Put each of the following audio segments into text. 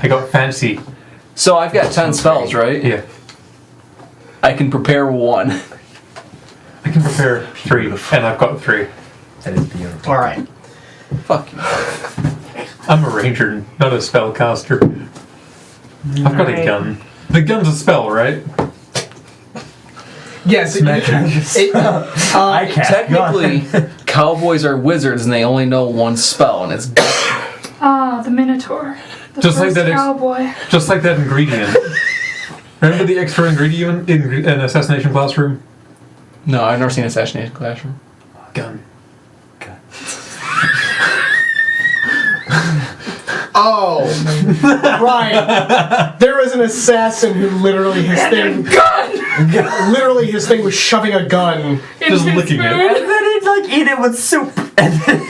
I got fancy. So I've got 10 spells, right? Yeah. I can prepare 1. I can prepare 3, and I've got 3. That is beautiful. Alright. Fuck you. I'm a ranger, not a spellcaster. I've got a gun. The gun's a spell, right? Yes, I cast Technically, cowboys are wizards and they only know 1 spell, and it's Ah, the Minotaur. The Just like first that cowboy. Just like that ingredient. Remember the extra ingredient in an assassination classroom? No, I've never seen Assassination Classroom. Gun. Oh, right. There was an assassin who literally his thing was shoving a gun. Just licking it. And then he'd like eat it with soup. And then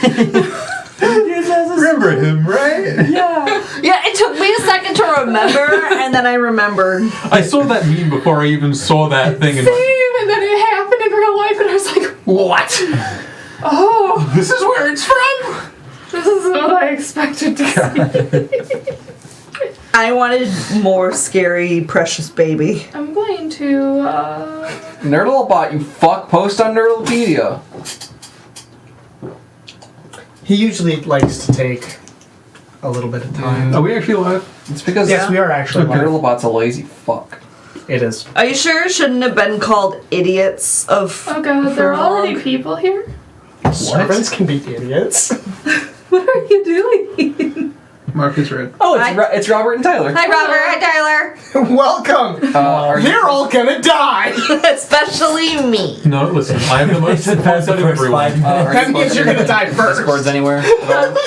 Remember him, right? Yeah. Yeah, it took me a second to remember, and then I remembered. I saw that meme before I even saw that thing. And And then it happened in real life, and I was like, what? oh, This is where it's from? this is what I expected to see. I wanted more scary, precious baby. I'm going to, Nerdlebot, you fuck, post on Nerdlepedia. He usually likes to take a little bit of time. Are we actually live? It's because Yes, we are actually live. Nerdlebot's a lazy fuck. It is. Are you sure it shouldn't have been called idiots of... oh god, there are already Firvreg? people here? Servants can be idiots. What are you doing? Mark is red. Oh, Hi. it's Robert and Tyler. Hi, Robert. Hi, Tyler. Welcome. They're all gonna die. Especially me. No, listen, I am the most That's important the out of first 5 everyone. minutes. That means you're gonna die first. Discords anywhere?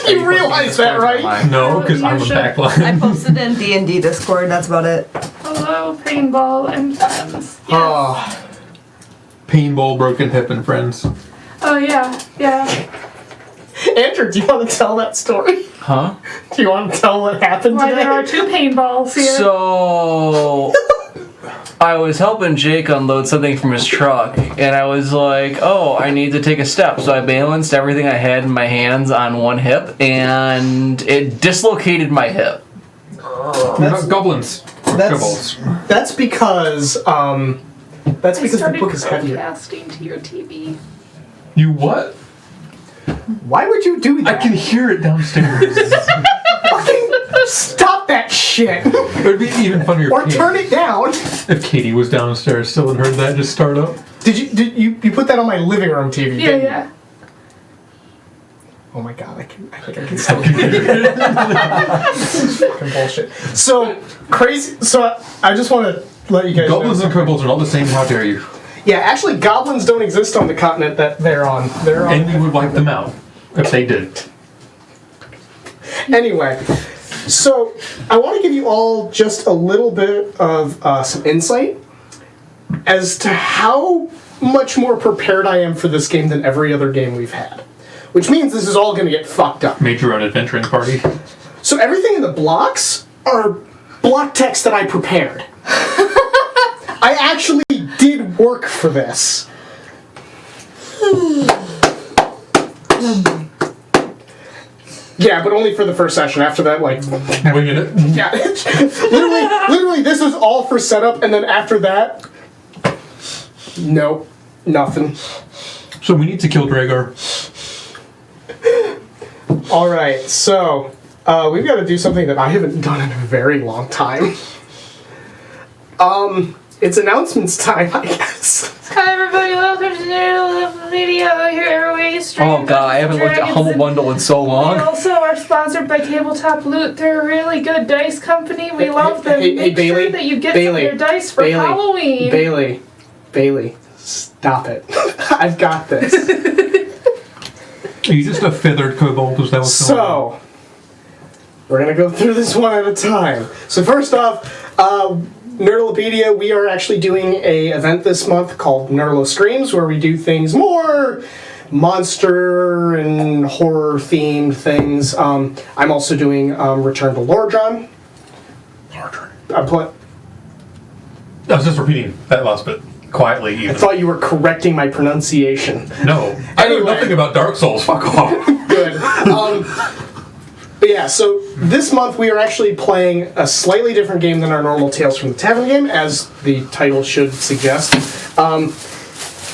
You realize that, right? No, because I'm a You should. I backline. posted in D&D Discord. That's about it. Hello, paintball and friends. Yes. Oh, Paintball, broken hip, and friends. Oh, yeah, yeah. Andrew, do you want to tell that story? Huh? Do you want to tell what happened Why today? there are 2 paintballs here. So I was helping Jake unload something from his truck, and I was like, oh, I need to take a step. So I balanced everything I had in my hands on one hip, and it dislocated my hip. We're not goblins. We're kobolds. That's because the book is heavier. Broadcasting to your TV. You what? Why would you do I that? can hear it downstairs. Fucking stop that shit, It would be even funnier or if turn it down. if Katie was downstairs still and heard that just start up. Did you put that on my living room TV? Yeah, didn't you? yeah. Oh my god, I think I can still hear it. Fucking bullshit. So crazy. So I just want to let you guys Goblins know. and kobolds are not the same. How dare you? Yeah, actually, goblins don't exist on the continent that they're on. They're on. And we would wipe them out if they did. Anyway, so I want to give you all just a little bit of some insight as to how much more prepared I am for this game than every other game we've had. Which means this is all going to get fucked up. Made your own adventuring party. So everything in the blocks are block text that I prepared. I actually did work for this. Yeah, but only for the first session. After that, like, Winging it. yeah, literally, this was all for setup, and then after that, nope, nothing. So we need to kill Dragar. All right, so we've got to do something that I haven't done in a very long time. It's announcements time, I guess. Hi everybody, welcome to the video here we stream. Oh god, I haven't looked at Humble Bundle in so We long. also are sponsored by Tabletop Loot. They're a really good dice company. We love them. Hey, Make Bailey, sure that you get Bailey, some of their dice for Halloween. Bailey, stop it. I've got this. Are you just a feathered kobold? Is that what's going on? So, we're going to go through this one at a time. So first off, Nerdlepedia, we are actually doing a event this month called Nerdlo Screams, where we do things more monster and horror themed things. I'm also doing Return to Lordran. Larger. I was just repeating that last bit. Quietly, even. thought you were correcting my pronunciation. No. I know Anyway. nothing about Dark Souls. Fuck off. Good. But yeah, so this month we are actually playing a slightly different game than our normal Tales from the Tavern game, as the title should suggest.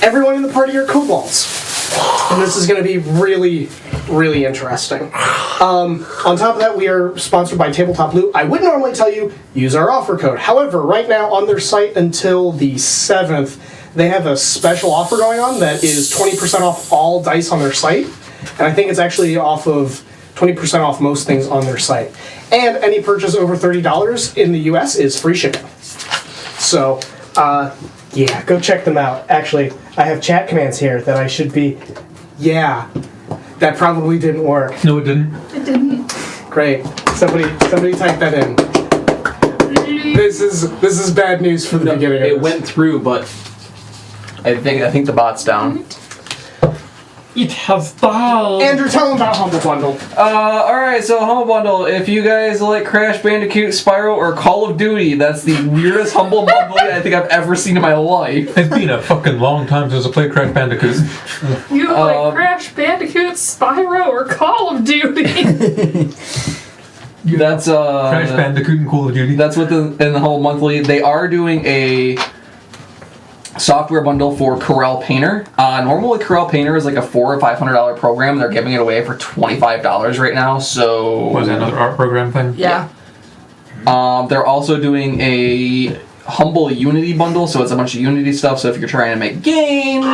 Everyone in the party are kobolds. And this is going to be really, really interesting. On top of that, we are sponsored by Tabletop Loot. I would normally tell you, use our offer code. However, right now on their site until the 7th, they have a special offer going on that is 20% off all dice on their site. And I think it's actually off of 20% off most things on their site. And any purchase over $30 in the US is free shipping. So, yeah, go check them out. Actually, I have chat commands here that I should be... Yeah, that probably didn't work. No, it didn't. It didn't. Great. Somebody type that in. This is bad news for the beginning of It this. went through, but I think the bot's down. It has died. Andrew, tell them about Humble Bundle. Alright, so Humble Bundle, if you guys like Crash Bandicoot, Spyro, or Call of Duty, that's the weirdest Humble Bundle I think I've ever seen in my life. It's been a fucking long time since I played Crash Bandicoot. You like Crash Bandicoot, Spyro, or Call of Duty? That's Crash Bandicoot and Call of Duty. That's what in the whole monthly. They are doing a software bundle for Corel Painter. Normally Corel Painter is like a $400 or $500 program. They're giving it away for $25 right now. So Was that another art program thing? Yeah. they're also doing a Humble Unity bundle, so it's a bunch of Unity stuff. So if you're trying to make games,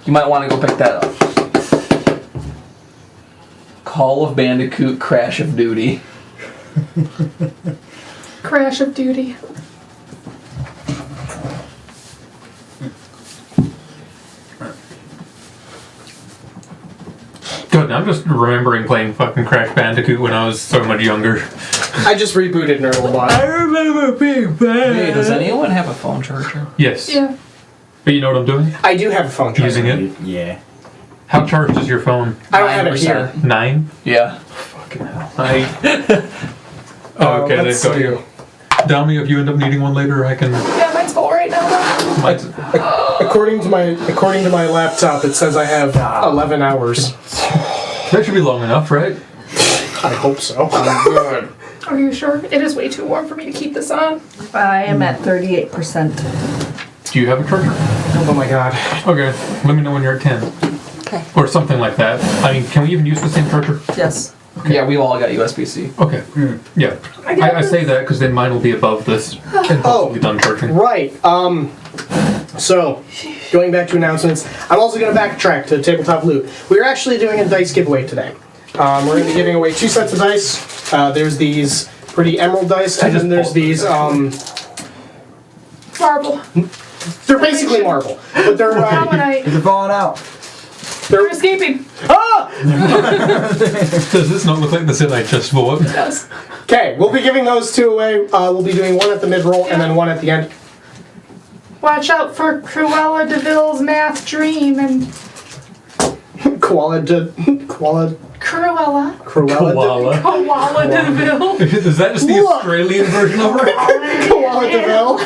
you might want to go pick that up. Call of Bandicoot, Crash of Duty. Crash of Duty. Good, I'm just remembering playing fucking Crash Bandicoot when I was so much younger. I just rebooted Nerdlebot. I remember being bad. Hey, does anyone have a phone charger? Yes. Yeah. But you know what I'm doing? I do have a phone charger. Using it? Yeah. How charged is your phone? I don't have it here. 9? Yeah. Fucking hell. Oh, okay, Let's they've got do. you. Tell me if you end up needing one later, I can... Yeah, mine's full right now. Mine's- According to my laptop, it says I have 11 hours. That should be long enough, right? I hope so. Are you sure? It is way too warm for me to keep this on. I am at 38%. Do you have a charger? Oh my god. Okay, let me know when you're at 10. Okay. Or something like that. I mean, can we even use the same charger? Yes. Yeah, we all got USB-C. Okay. Yeah. I say that because then mine will be above this and possibly done charging. Right. So, going back to announcements, I'm also going to backtrack to Tabletop Loot. We're actually doing a dice giveaway today. We're going to be giving away 2 sets of dice. There's these pretty emerald dice, and then there's these, Marble. they're basically marble. But they're, Ammonite. They're falling out. We're escaping. Does this not look like the set I just bought? Yes. okay, we'll be giving those 2 away. We'll be doing one at the mid-roll and then one at the end. Watch out for Cruella DeVille's math dream and Cruella. Cruella. Koala. Koala DeVille. Is that just the What? Australian version of it? Koala DeVille.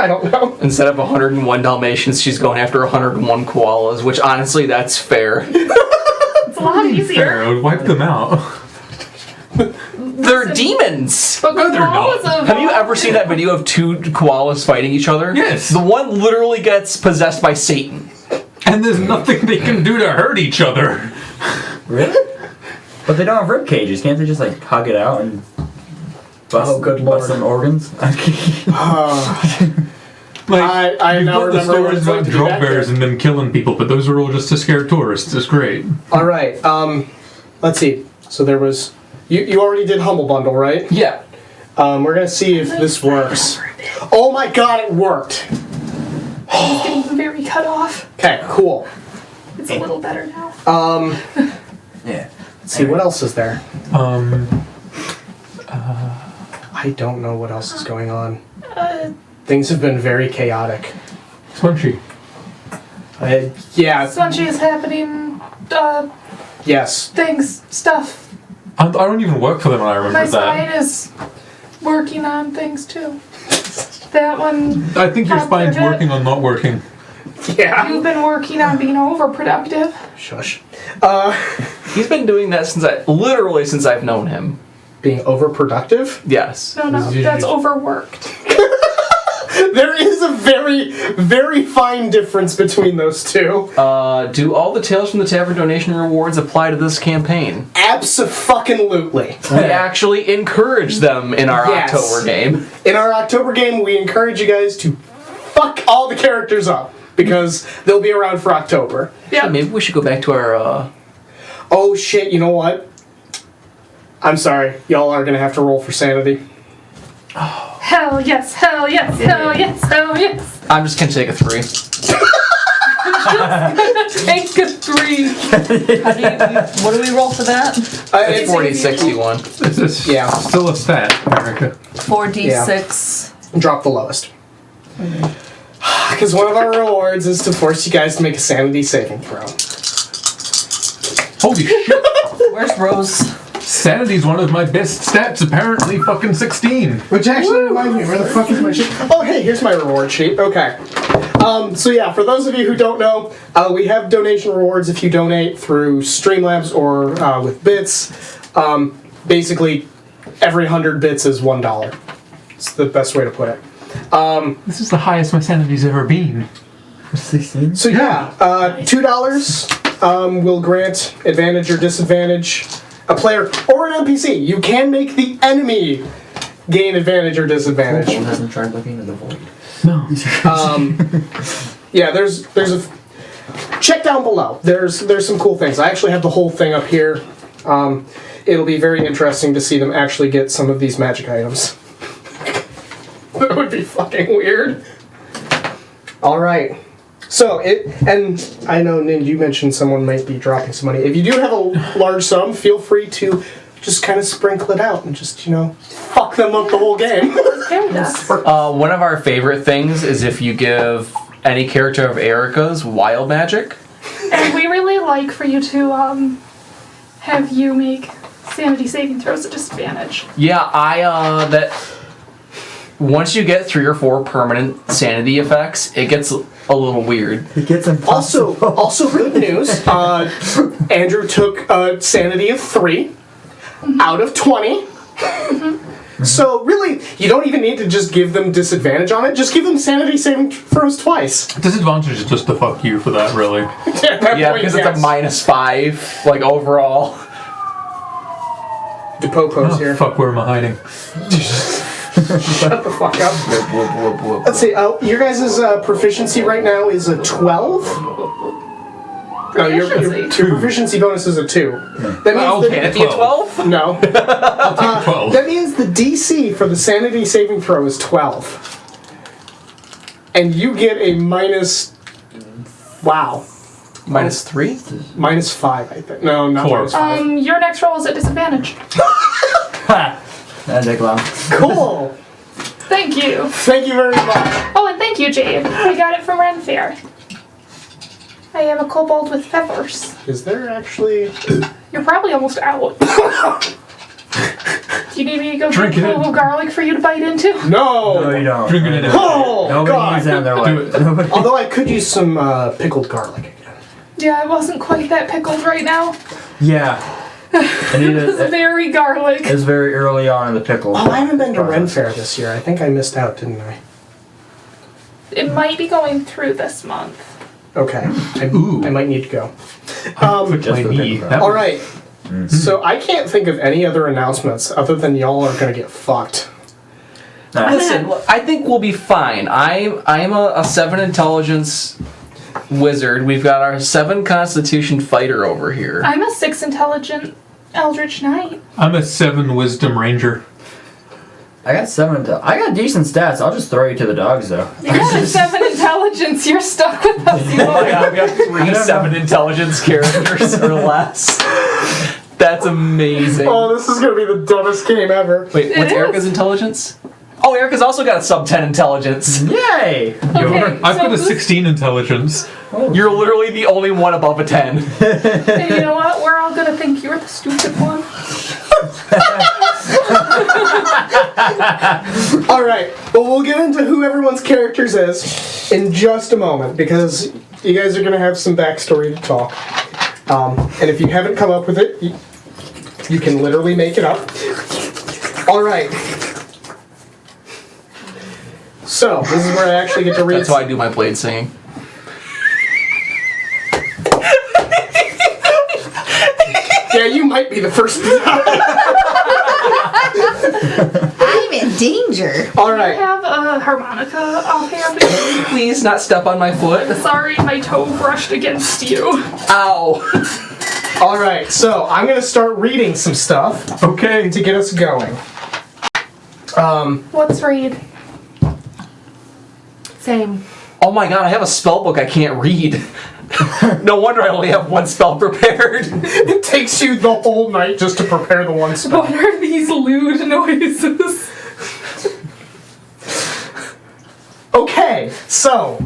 I don't know. Instead of 101 Dalmatians, she's going after 101 koalas, which honestly, that's fair. It's a lot easier. Fair, wipe them out. They're demons! But No, they're not. koalas Have you ever seen that video of 2 koalas fighting each other? Yes. The one literally gets possessed by Satan. And there's nothing they can do to hurt each other. Really? But they don't have rib cages. Can't they just like hug it out and bust, Oh, good lord. bust some organs? Like, I you've now got the remember what stories it's like about to be drop back bears there. and them killing people, but those are all just to scare tourists. It's great. All right. Let's see. So there was. You already did Humble Bundle, right? Yeah. We're gonna see if this works. Oh my god, it worked. It's getting very cut off. Okay, cool. It's a little better now. Yeah. Let's see what else is there. Um, I don't know what else is going on. Uh, Things have been very chaotic. Spongy. Yeah. Sunchy is happening. Yes. Stuff. I don't even work for them, and I My remember spine that. is working on things too. That one. I think your Top spine's their head. working on not working. Yeah. You've been working on being overproductive. Shush. He's been doing that since I've known him. Being overproductive? Yes. No, that's overworked. There is a very, very fine difference between those two. Do all the Tales from the Tavern donation rewards apply to this campaign? Abso-fucking-lutely. We actually encourage them in our Yes. October game. In our October game, we encourage you guys to fuck all the characters up, because they'll be around for October. Yeah. Maybe we should go back to our, Oh shit, you know what? I'm sorry, y'all are gonna have to roll for sanity. Hell yes, hell yes, hell yes, hell yes. I'm just gonna take a 3. Take a 3. What do we roll for that? It's 4061. This is Yeah. still a stat, Erica. 4d6. Drop the lowest. Because one of our rewards is to force you guys to make a sanity saving throw. Holy shit! Where's Rose? Sanity's one of my best stats, apparently fucking 16. Which actually reminds me, where the fuck is my sheet? Oh, hey, here's my reward sheet. Okay. So yeah, for those of you who don't know, we have donation rewards if you donate through Streamlabs or with bits. Basically, every 100 bits is $1. It's the best way to put it. This is the highest my sanity's ever been. 16? So yeah, $2 will grant advantage or disadvantage a player or an NPC. You can make the enemy gain advantage or disadvantage. Hasn't tried looking at the void. No. Yeah, there's a check down below. There's some cool things. I actually have the whole thing up here. It'll be very interesting to see them actually get some of these magic items. That would be fucking weird. All right. So and I know, Nin, you mentioned someone might be dropping some money. If you do have a large sum, feel free to just kind of sprinkle it out and just, fuck them up the whole game. One of our favorite things is if you give any character of Erica's wild magic. And we really like for you to have you make sanity saving throws at disadvantage. Yeah, that once you get 3 or 4 permanent sanity effects, it gets a little weird. It gets impossible. Also good news. Andrew took a sanity of 3 out of 20. So really, you don't even need to just give them disadvantage on it. Just give them sanity saving throws twice. Disadvantage is just to fuck you for that, really. Yeah, because it's a -5, overall. DePopo's here. Fuck, where am I hiding? Shut the fuck up. Let's see, your guys' proficiency right now is a 12? No, your proficiency bonus is a 2. That means Can it be a 12? No. 12. That means the DC for the sanity saving throw is 12. And you get a minus... Wow. -3? Minus 5, I think. No, not 4. minus 5. Your next roll is at disadvantage. That's a clown. Cool! Thank you. Thank you very much. Oh, and thank you, Jade. I got it from Ren Fair. I am a kobold with feathers. Is there actually... You're probably almost out. Do you need me to go Drink get a it. little garlic for you to bite into? No! No, you don't. Drinking it in. Oh, Nobody God! needs that in their Do life. it. Nobody- Although I could use some pickled garlic again. Yeah, I wasn't quite that pickled right now. Yeah. I need It's it. very garlic. It's very early on in the pickle. Oh, I haven't been to Ren Fair this year. I think I missed out, didn't I? It might be going through this month. Okay. Ooh. I might need to go. Click just my for the knee. paper. That All was- right. So I can't think of any other announcements other than y'all are gonna get fucked. Listen, I think we'll be fine. I'm a 7 intelligence wizard. We've got our 7 constitution fighter over here. I'm a 6 intelligent Eldritch Knight. I'm a 7 wisdom ranger. I got 7. I got decent stats. I'll just throw you to the dogs, though. You got a 7 intelligence. You're stuck with us. Oh my god, we got 3 7 intelligence characters or less. That's amazing. Oh, this is gonna be the dumbest game ever. Wait, what's is. Erica's intelligence? Oh, Erica's also got a sub 10 intelligence. Yay! Okay, I've got a who's- 16 intelligence. You're literally the only one above a 10. And you know what? We're all gonna think you're the stupid one. All right. Well, we'll get into who everyone's characters is in just a moment, because you guys are going to have some backstory to talk. And if you haven't come up with it, you can literally make it up. All right. So, this is where I actually get to read. That's why I do my blade singing. Yeah, you might be the first. I'm in danger. All I right. have a harmonica offhand. Please not step on my foot. Sorry, my toe brushed against you. Ow. All right. So I'm gonna start reading some stuff Okay. to get us going. Let's read. Same. Oh my god, I have a spell book I can't read. No wonder I only have one spell prepared. It takes you the whole night just to prepare the one spell. What are these lewd noises? Okay, so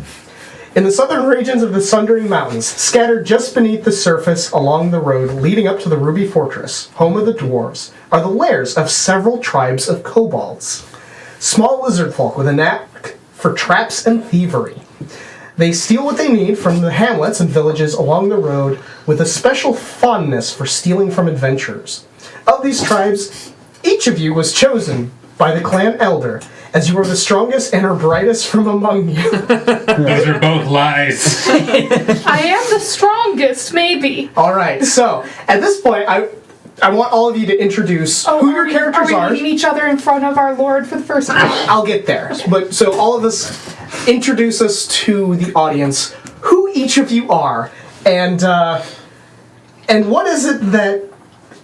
in the southern regions of the Sundering Mountains, scattered just beneath the surface along the road leading up to the Ruby Fortress, home of the dwarves, are the lairs of several tribes of kobolds. Small lizard folk with a knack for traps and thievery. They steal what they need from the hamlets and villages along the road with a special fondness for stealing from adventurers. Of these tribes, each of you was chosen by the clan elder, as you are the strongest and are brightest from among you. Those are both lies. I am the strongest, maybe. All right, so at this point, I want all of you to introduce who your characters are are. we meeting each other in front of our Lord for the first time? I'll get there. But so all of us introduce us to the audience, who each of you are, and what is it that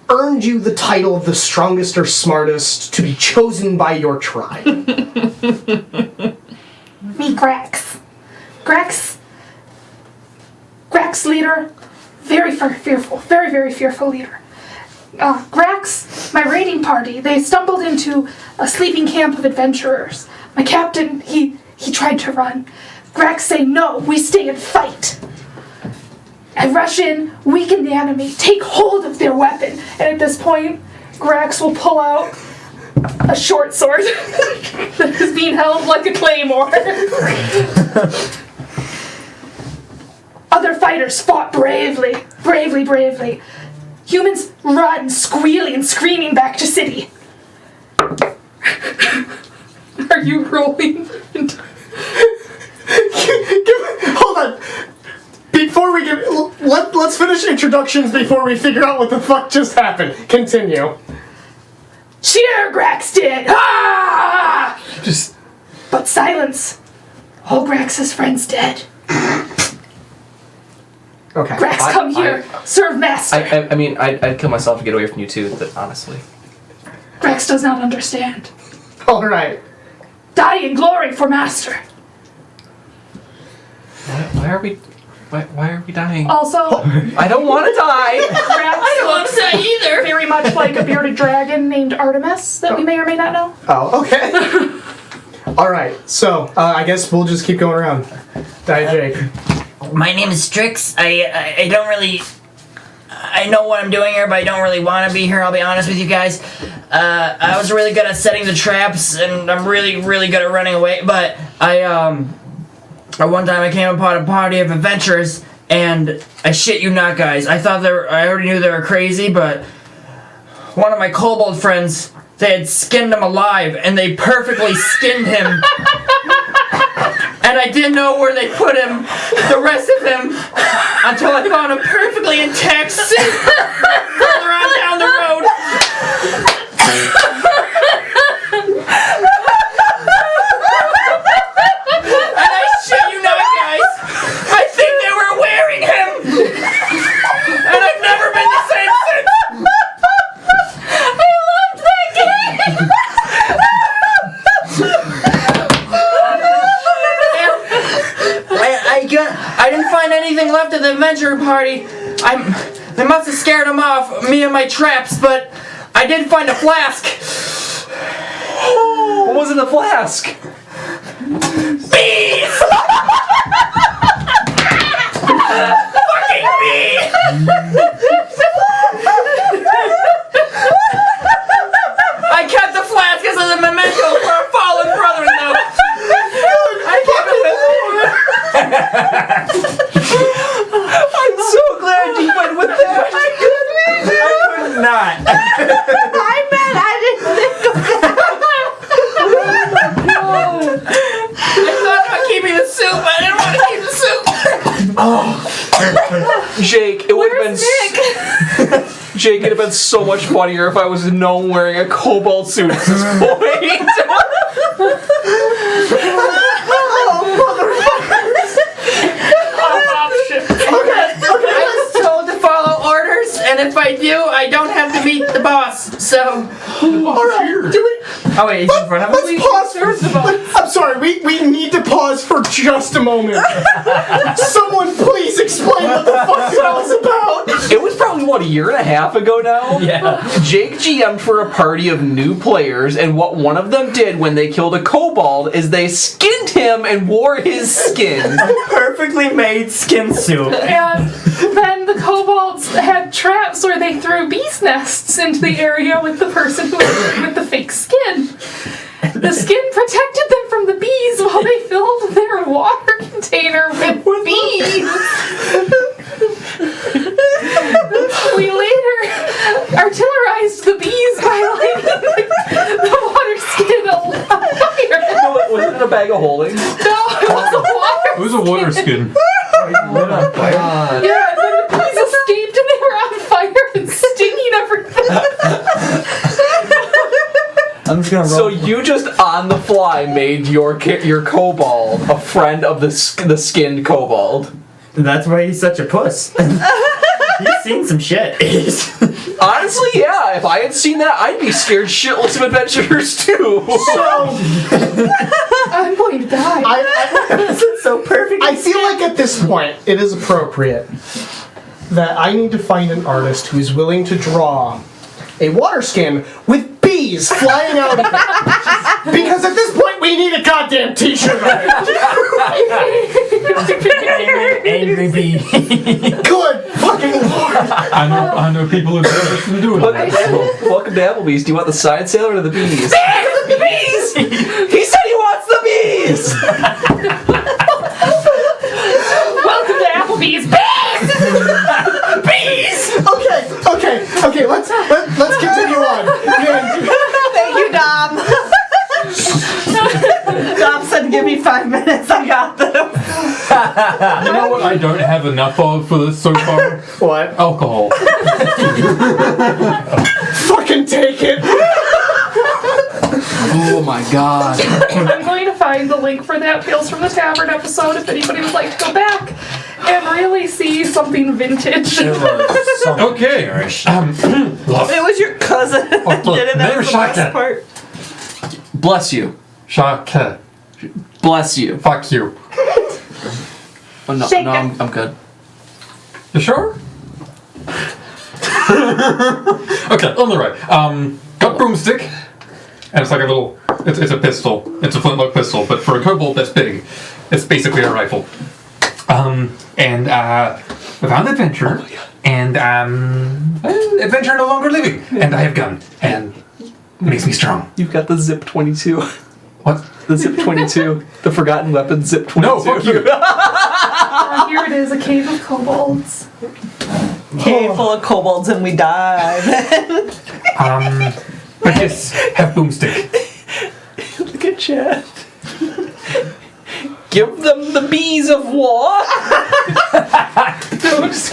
earned you the title of the strongest or smartest to be chosen by your tribe. Me, Grax. Grax leader. Very fearful. Very fearful leader. Grax, my raiding party, they stumbled into a sleeping camp of adventurers. My captain, he tried to run. Grax say, no, we stay and fight. I rush in, weaken the enemy, take hold of their weapon, and at this point, Grax will pull out a short sword that is being held like a claymore. Other fighters fought bravely. Humans run, squealing and screaming back to city. Are you rolling? Hold on. Before we get... Let's finish introductions before we figure out what the fuck just happened. Continue. Cheer, Grax did! Ah! Just... But silence. All Grax's friends dead. Okay. Grax, come here. Serve master. I mean, I'd kill myself to get away from you too, but honestly. Grax does not understand. Alright. Die in glory for master. Why are we dying? Also, I don't want to die! Grax looks either. Very much like a bearded dragon named Artemis that we may or may not know. Oh, okay. Alright, so, I guess we'll just keep going around. Jake. My name is Strix. I don't really... I know what I'm doing here, but I don't really want to be here, I'll be honest with you guys. I was really good at setting the traps, and I'm really good at running away, but one time I came upon a party of adventurers, and I shit you not, guys. I already knew they were crazy, but one of my kobold friends, they had skinned him alive, and they perfectly skinned him. And I didn't know where they put him, the rest of him, until I found him perfectly intact further on down the road. And I shit you not, guys, I think they were wearing him. And I've never been the same since. I loved that game. I didn't find anything left of the adventure party. They must have scared him off, me and my traps, but I did find a flask. What was in the flask? Bees! Fucking bees! I kept the flask as a memento for a fallen brother, though. I Jake, it'd have been so much funnier if I was a gnome wearing a kobold suit at this point. I was told to follow orders, and if I do, I don't have to meet the boss. So, Alright, do we... oh wait, he's in front of us. Let's pause for... I'm sorry, we need to pause for just a moment. Someone please explain what the fuck that was about. It was probably, what, a year and a half ago now? Yeah. Jake GM'd for a party of new players, and what one of them did when they killed a kobold is they skinned him and wore his skin. Perfectly made skin suit. And then the kobolds had traps where they threw bees' nests into the area with the person who was with the fake skin. The skin protected them from the bees while they filled their water container with bees. We later artillerized the bees by lighting the water skin on fire. No, was it in a bag of holding? No, it was a water. It was a water skin. Yeah, and then the bees escaped and they were on fire and stinging everything. I'm just gonna roll. So you just on the fly made your kobold a friend of the skinned kobold. That's why he's such a puss. He's seen some shit. Honestly, yeah. If I had seen that, I'd be scared shitless of adventurers too. So, I'm going to die. This is so perfect. I feel like at this point, it is appropriate that I need to find an artist who is willing to draw a water skin with bees flying out of it. Because at this point, we need a goddamn t-shirt. Angry bee. Good fucking lord. I know people who are interested in doing that. Welcome to Applebee's. Do you want the side sale or the bees? The bees! He said he wants the bees! Welcome to Applebee's. Okay, let's continue on. Thank you, Dom. Dom said, "Give me 5 minutes. I got them." You know what I don't have enough of for this so far? What? Alcohol. Fucking take it. Oh my god. I'm going to find the link for that Tales from the Tavern episode if anybody would like to go back and really see something vintage. Okay. It was your cousin that did it. That was the Shaka. best part. Bless you. Shaka. Bless you. Fuck you. Oh, no, Shake no, it. I'm good. You sure? Okay, on the right. Got broomstick. And it's like a little, it's a pistol. It's a flintlock pistol, but for a kobold that's big, it's basically a rifle. And I found adventure, and adventure no longer living, and I have gun, and it makes me strong. You've got the Zip 22. What? The Zip 22. The Forgotten Weapon Zip 22. No, fuck you. Here it is, a cave of kobolds. Cave full of kobolds and we dive. But yes, have boomstick. Look at Chad. Give them the bees of war.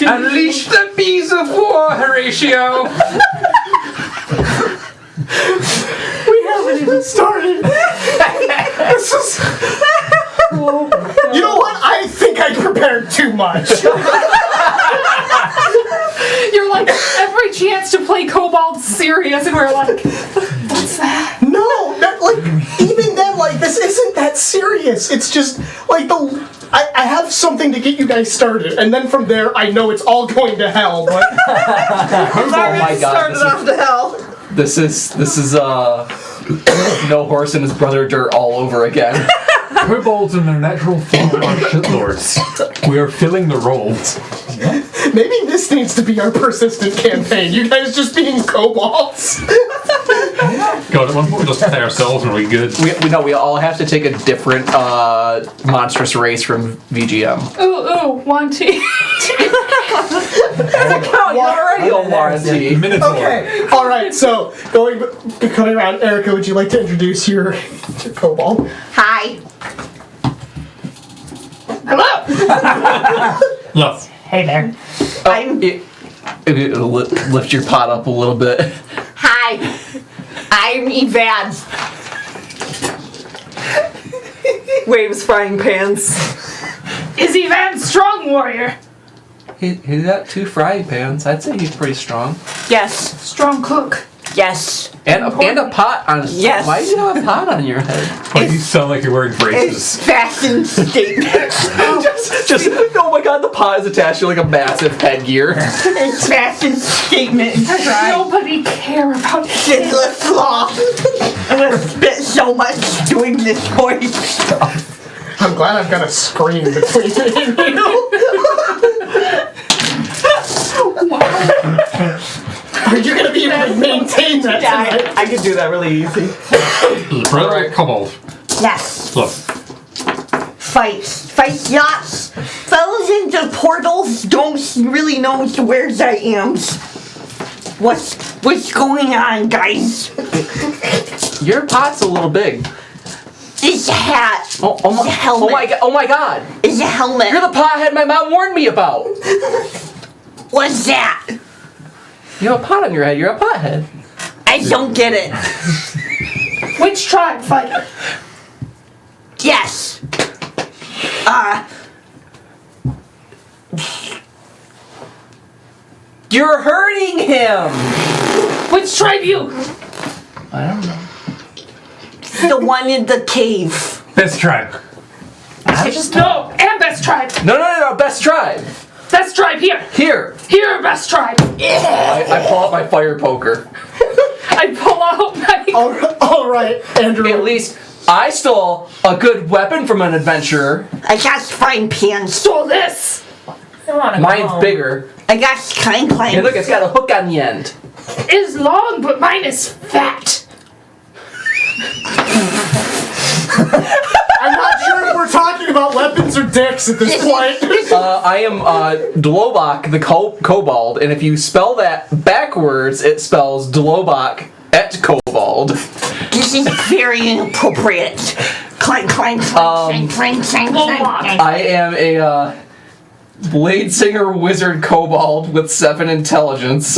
Unleash the bees of war, Horatio. We haven't even started. This is. You know what? I think I prepared too much. You're like, every chance to play kobolds serious, and we're like, what's that? No, even then, this isn't that serious. It's just like I have something to get you guys started, and then from there, I know it's all going to hell. But Oh my god. Started off to hell. This is No Horse and his brother Dirt all over again. Kobolds in their natural form are shitlords. We are filling the roles. maybe this needs to be our persistent campaign. You guys just being kobolds. God, at one point we'll just play ourselves and we'll be good. We all have to take a different monstrous race from VGM. Ooh, Wanty. Oh, you're already a warranty. Minotaur. Okay, alright, so coming around, Erica, would you like to introduce your kobold? Hi. Hello. Yes. Hey there. Lift your pot up a little bit. Hi, I'm Evan. Waves frying pans. Is Evan strong, warrior? He's got 2 frying pans. I'd say he's pretty strong. Yes, Strong cook. yes. And a pot on his Yes. Why do you have a pot on your head? Why do you sound like you're wearing It's braces? fashion statement. just oh my god, the pot is attached to like a massive headgear. It's fashion statement. Nobody care about it. Shitless sloth. I'm gonna spit so much doing this voice. I'm glad I've got a screen between me and you. Are you gonna be able to maintain that tonight? I can do that really easy. Right, kobold. Yes. Look, Fight yachts. Fellas into portals don't really know where I am. What's going on, guys? Your pot's a little big. It's a hat. Oh It's a helmet. oh my god. It's a helmet. You're the pothead my mom warned me about. What's that? You have a pot on your head. You're a pothead. I don't get it. Which tribe, fighter? Yes. You're hurting him. Which tribe you? I don't know. The one in the cave. best tribe. No, and best tribe. No. Best tribe. Best tribe here. Here. Here, best tribe. I pull out my fire poker. I pull out my. All right, Andrew. At least I stole a good weapon from an adventurer. I got frying pans. Stole this. Mine's bigger. I got clang And clang. look, it's got a hook on the end. It's long, but mine is fat. I'm not sure if we're talking about weapons or dicks at this point. I am Dlobok the Kobold, and if you spell that backwards, it spells Dlobok et Kobold. This is very inappropriate. Clang clang clang clang clang clang clang. I am a Blade Singer Wizard Kobold with 7 intelligence.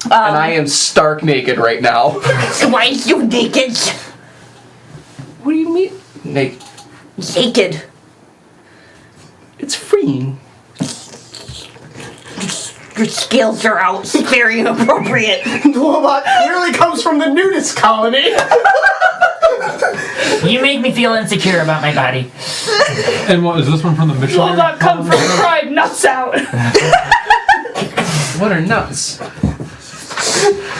And I am stark naked right now. Why are you naked? What do you mean? Naked. Naked. It's freeing. Your scales are out. It's very inappropriate. Dlobot clearly comes from the nudist colony. You make me feel insecure about my body. And what is this one from the missionary? Will not come from tribe. Nuts out. What are nuts?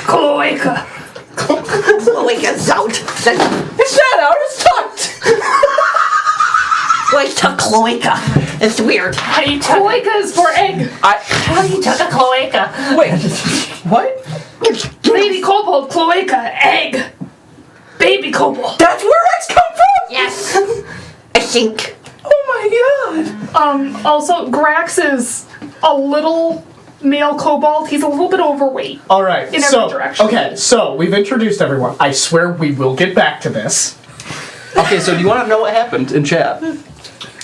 Cloaca. Cloaca's out. It's not out, it's tucked! Why tuck cloaca? It's weird. Cloaca is for egg. How do you tuck a cloaca? Wait, what? Lady kobold, cloaca, egg. Baby kobold. That's where eggs come from? Yes. I think. Oh my god! Also, Grax is a little male kobold. He's a little bit overweight. All right, In every so direction. okay, so we've introduced everyone. I swear we will get back to this. Okay, so do you want to know what happened in chat?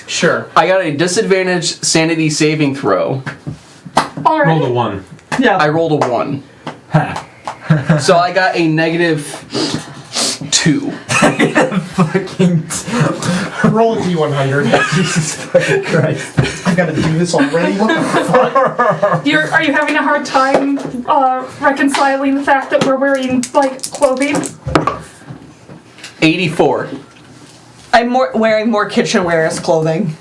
Sure. I got a disadvantaged sanity saving throw. All Roll the right. 1. I rolled a 1. So I got a -2. Roll a d100. Jesus fucking Christ. I gotta do this already. What the fuck? Are you having a hard time reconciling the fact that we're wearing like clothing? 84. I'm wearing more kitchenware as clothing.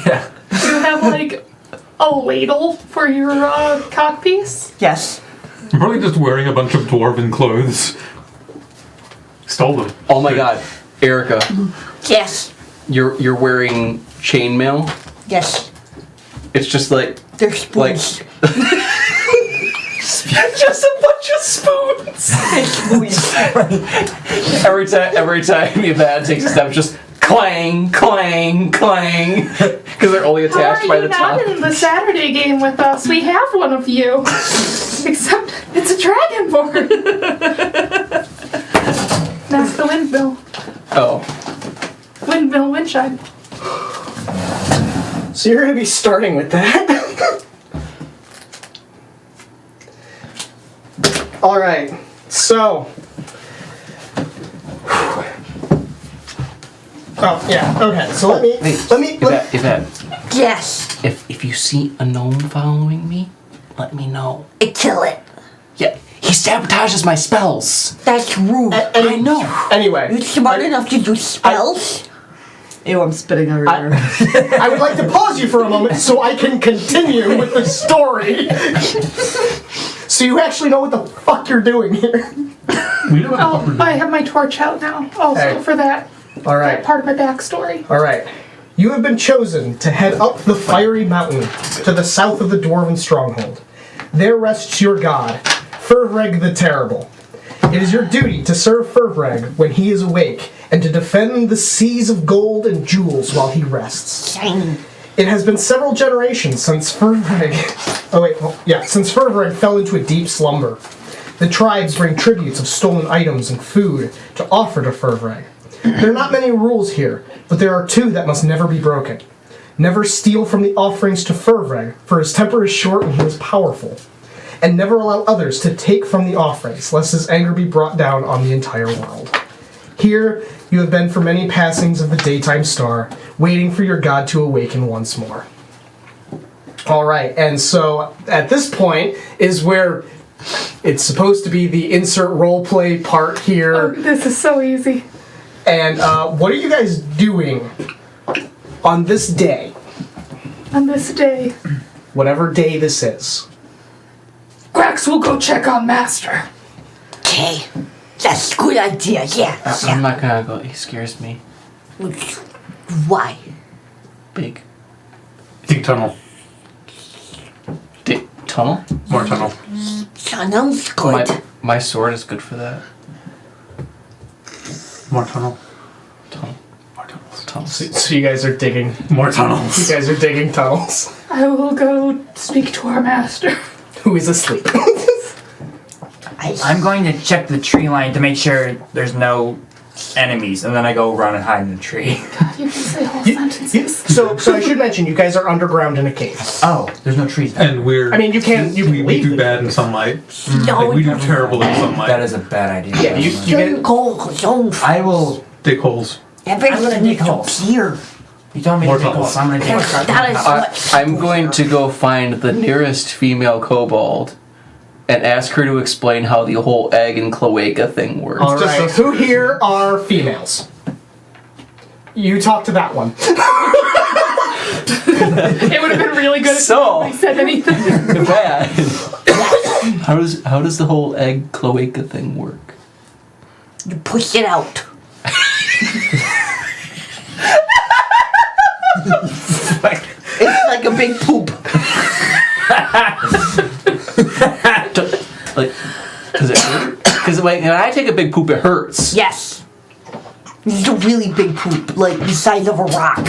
Yeah. Do you have like a ladle for your cock piece? Yes. I'm probably just wearing a bunch of dwarven clothes. Stole them. Oh my god. Erica, Yes. you're wearing chainmail? Yes. It's just like There's spoons. just a bunch of spoons. every time your dad takes a step, it's just clang, clang, clang, because they're only How attached are by you the not top. in the Saturday game with us? We have one of you. Except it's a dragonborn. That's the windmill. Oh, Windmill windchime. So you're gonna be starting with that? All right. So. Oh yeah. Okay. So let me. Yvette, Yes. if you see a gnome following me, let me know. Kill it. Yeah, he sabotages my spells. That's rude. I know. Anyway. You smart enough to do spells? Ew, I'm spitting everywhere. I would like to pause you for a moment so I can continue with the story. So you actually know what the fuck you're doing here. We know what the fuck we're doing. I have my torch out now, also Hey. for that All right. part of my backstory. All right. You have been chosen to head up the fiery mountain to the south of the dwarven stronghold. There rests your god, Firvreg the Terrible. It is your duty to serve Firvreg when he is awake, and to defend the seas of gold and jewels while he rests. Shiny. It has been several generations since Firvreg... since Firvreg fell into a deep slumber. The tribes bring tributes of stolen items and food to offer to Firvreg. There are not many rules here, but there are two that must never be broken. Never steal from the offerings to Firvreg, for his temper is short and he is powerful. And never allow others to take from the offerings, lest his anger be brought down on the entire world. Here, you have been for many passings of the daytime star, waiting for your god to awaken once more. Alright, and so at this point is where it's supposed to be the insert roleplay part Oh, here. this is so easy. And what are you guys doing on this day? On this day, Whatever day this is. Grax will go check on Master. Okay. That's a good idea, yeah. I'm not gonna go. He scares me. Why? Big. Deep tunnel. Tunnel? More tunnel. Sounds good. My sword is good for that. More tunnel. Tunnel. More tunnels. Tunnels. So you guys are digging. More You tunnels. guys are digging tunnels. I will go speak to our master. Who is asleep? I'm going to check the tree line to make sure there's no enemies, and then I go run and hide in the tree. You can say whole sentences. So I should mention, you guys are underground in a cave. Oh, there's no trees. And we're. I mean, you can we leave do the- bad in sunlight. No, Like, we do terrible in sunlight. That is a bad idea. Yeah, you Don't get, go, don't. I will. Dig holes. Everything dig needs to holes. clear. You told me More to take tunnels. holes. I'm gonna take holes. That is what. I'm going to go find the nearest female kobold and ask her to explain how the whole egg and cloaca thing works. all just right. us. Who here are females? You talk to that one. It would have been really good if So- nobody said anything. Bad. How does the whole egg cloaca thing work? You push it out. It's like a big poop. Like, does it hurt? Because when I take a big poop, it hurts. Yes. It's a really big poop, like the size of a rock.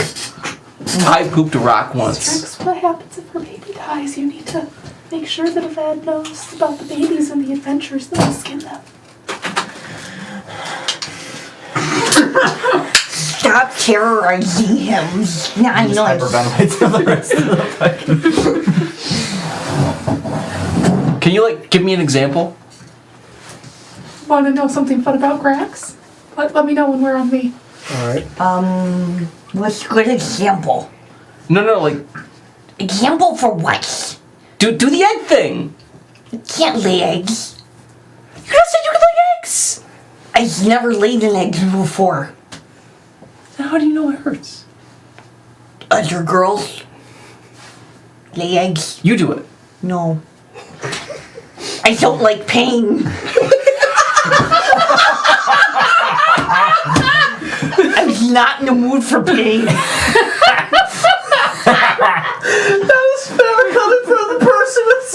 I pooped a rock once. Rex, what happens if her baby dies? You need to make sure that Avad knows about the babies and the adventures that we skin them. Stop terrorizing him. He's not nice. Hyperventilate for the rest of the Can you give me an example? Want to know something fun about Grax? Let me know when we're on me. All right. What's a good example? No, Example for what? do the egg thing. You can't lay eggs. You just said you could lay eggs. I've never laid an egg before. How do you know it hurts? Other girls lay eggs. You do it. No. I don't like pain. I'm not in the mood for pain. That was fair coming from the person with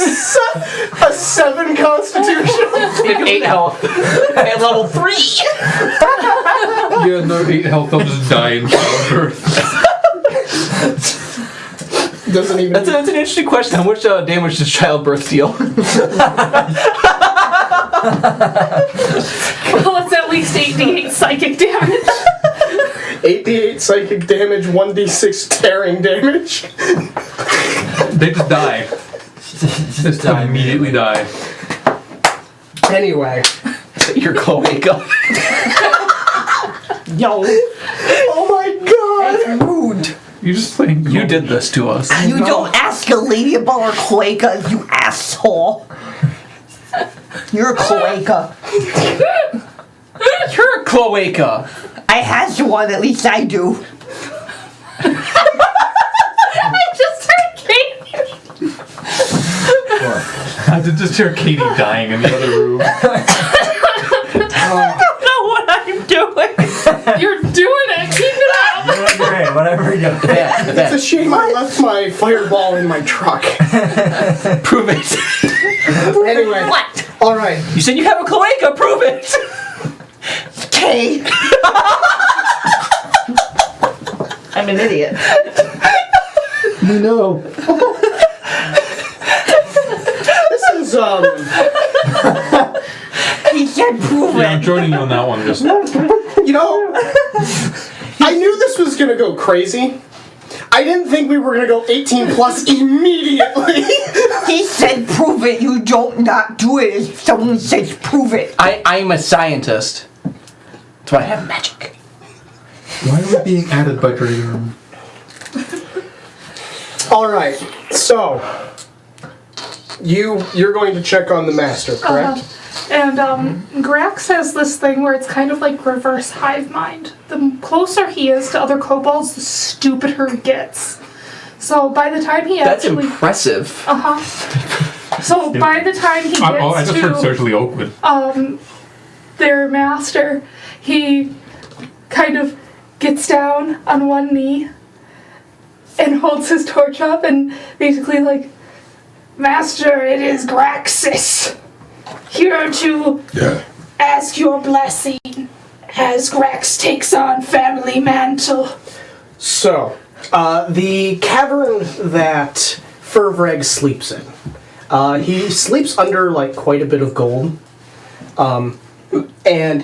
a 7 constitution. 8 health. At level 3. Yeah, no 8 health, they'll just die in childbirth. Doesn't even. That's an interesting question. How much damage does childbirth deal? Well, it's at least 8d8 psychic damage. 8d8 psychic damage, 1d6 tearing damage. They just die. Just immediately die. Anyway. Your cloaca. Yo, Oh my god! rude. You just saying You did this to us. You don't ask a lady about her cloaca, you asshole. You're a cloaca. You're a cloaca. I has one, at least I do. I just heard Katie. I did just hear Katie dying in the other room. I don't know what I'm doing. You're doing it. Keep it up. You're doing great. Whatever you're doing. It's a shame I left my fireball in my truck. Prove it. Anyway. What? Alright. You said you have a cloaca. Prove it. Okay. I'm an idiot. You know. This is, He said prove Yeah, I'm it. joining you on that one. Just you know, I knew this was gonna go crazy. I didn't think we were gonna go 18 plus immediately. He said prove it. You don't not do it if someone says prove it. I'm a scientist. That's why I have magic. why are we being added by Drader? Alright, so you're going to check on the master, correct? And Grax has this thing where it's kind of like reverse hive mind. The closer he is to other kobolds, the stupider he gets. So by the time he That's actually, impressive. So by the time he gets I just heard to socially awkward. their master, he kind of gets down on one knee and holds his torch up and basically like, Master, it is Graxis. Here to ask your blessing as Grax takes on family mantle. So, the cavern that Firvreg sleeps in. He sleeps under like quite a bit of gold. And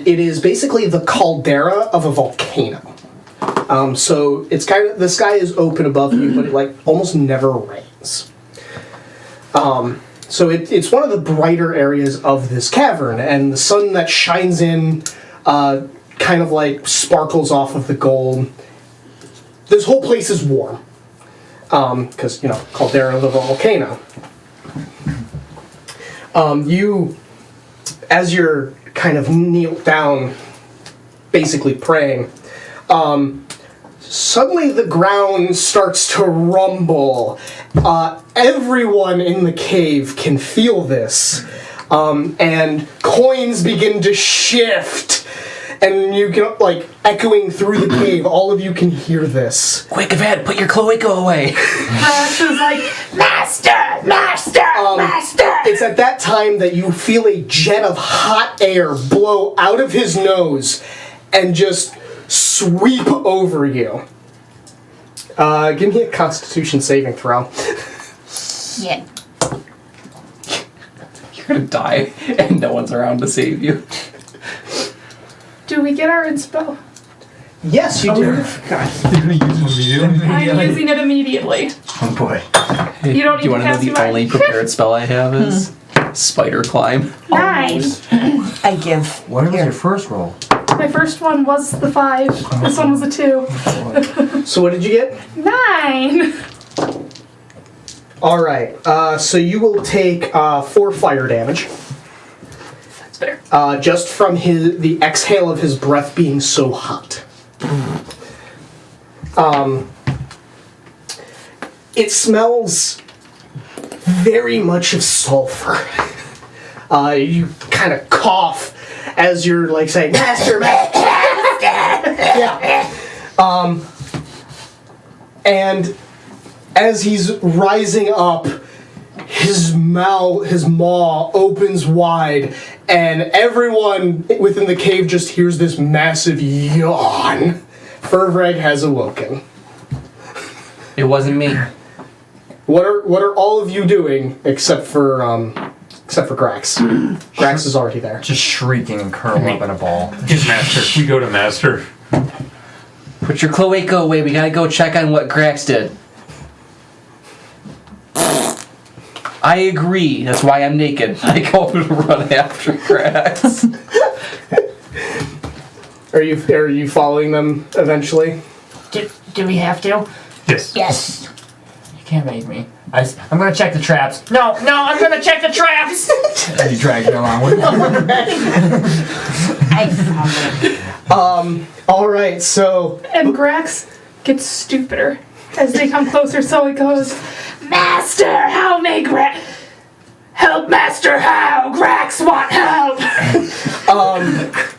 it is basically the caldera of a volcano. So it's kind of, the sky is open above you, but it like almost never rains. So it's one of the brighter areas of this cavern, and the sun that shines in kind of like sparkles off of the gold. This whole place is warm, because, you know, caldera of the volcano. You, as you're kind of kneeled down, basically praying, suddenly the ground starts to rumble. Everyone in the cave can feel this. And coins begin to shift. And you can, like, echoing through the cave, all of you can hear this. Quick, Yvette, put your cloaca away. Grax is like, Master! Master! Master! It's at that time that you feel a jet of hot air blow out of his nose and just sweep over you. Give me a Constitution saving throw. Yeah. You're gonna die, and no one's around to save you. Do we get our inspo? Yes, you do. You're gonna use it immediately. I'm using it immediately. Oh boy. You don't Do you even want to know have the to only prepared spell I have is spider climb? 9. I give. What was Here. your first roll? My first one was the 5. This one was a 2. So what did you get? 9. Alright, so you will take 4 fire damage. That's fair. Just from the exhale of his breath being so hot. It smells very much of sulfur. You kind of cough as you're like saying, Master, Master! Yeah. And as he's rising up, his maw opens wide, and everyone within the cave just hears this massive yawn. Firvreg has awoken. It wasn't me. What are all of you doing except for Grax? Grax is already there. Just shrieking and curling up in a ball. Get Master. We go to Master. Put your cloaca away. We gotta go check on what Grax did. I agree. That's why I'm naked. I go to run after Grax. Are you following them eventually? Do we have to? Yes. Yes. You can't make me. I'm gonna check the traps. No, I'm gonna check the traps! And you drag me along with Alright, so And Grax gets stupider as they come closer, so it goes, Master, how may Grax... Help, Master, how? Grax want help!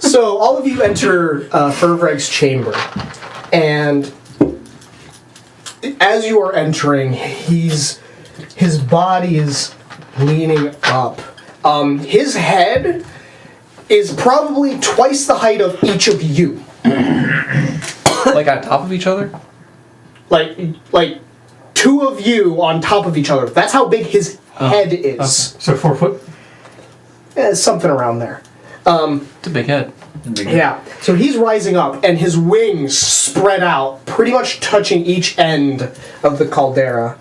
So all of you enter Firvreg's chamber, and as you are entering, his body is leaning up. His head is probably twice the height of each of you. Like on top of each other? Like two of you on top of each other. That's how big his head is. So 4 foot? Something around there. It's a big head. Yeah. So he's rising up, and his wings spread out, pretty much touching each end of the caldera.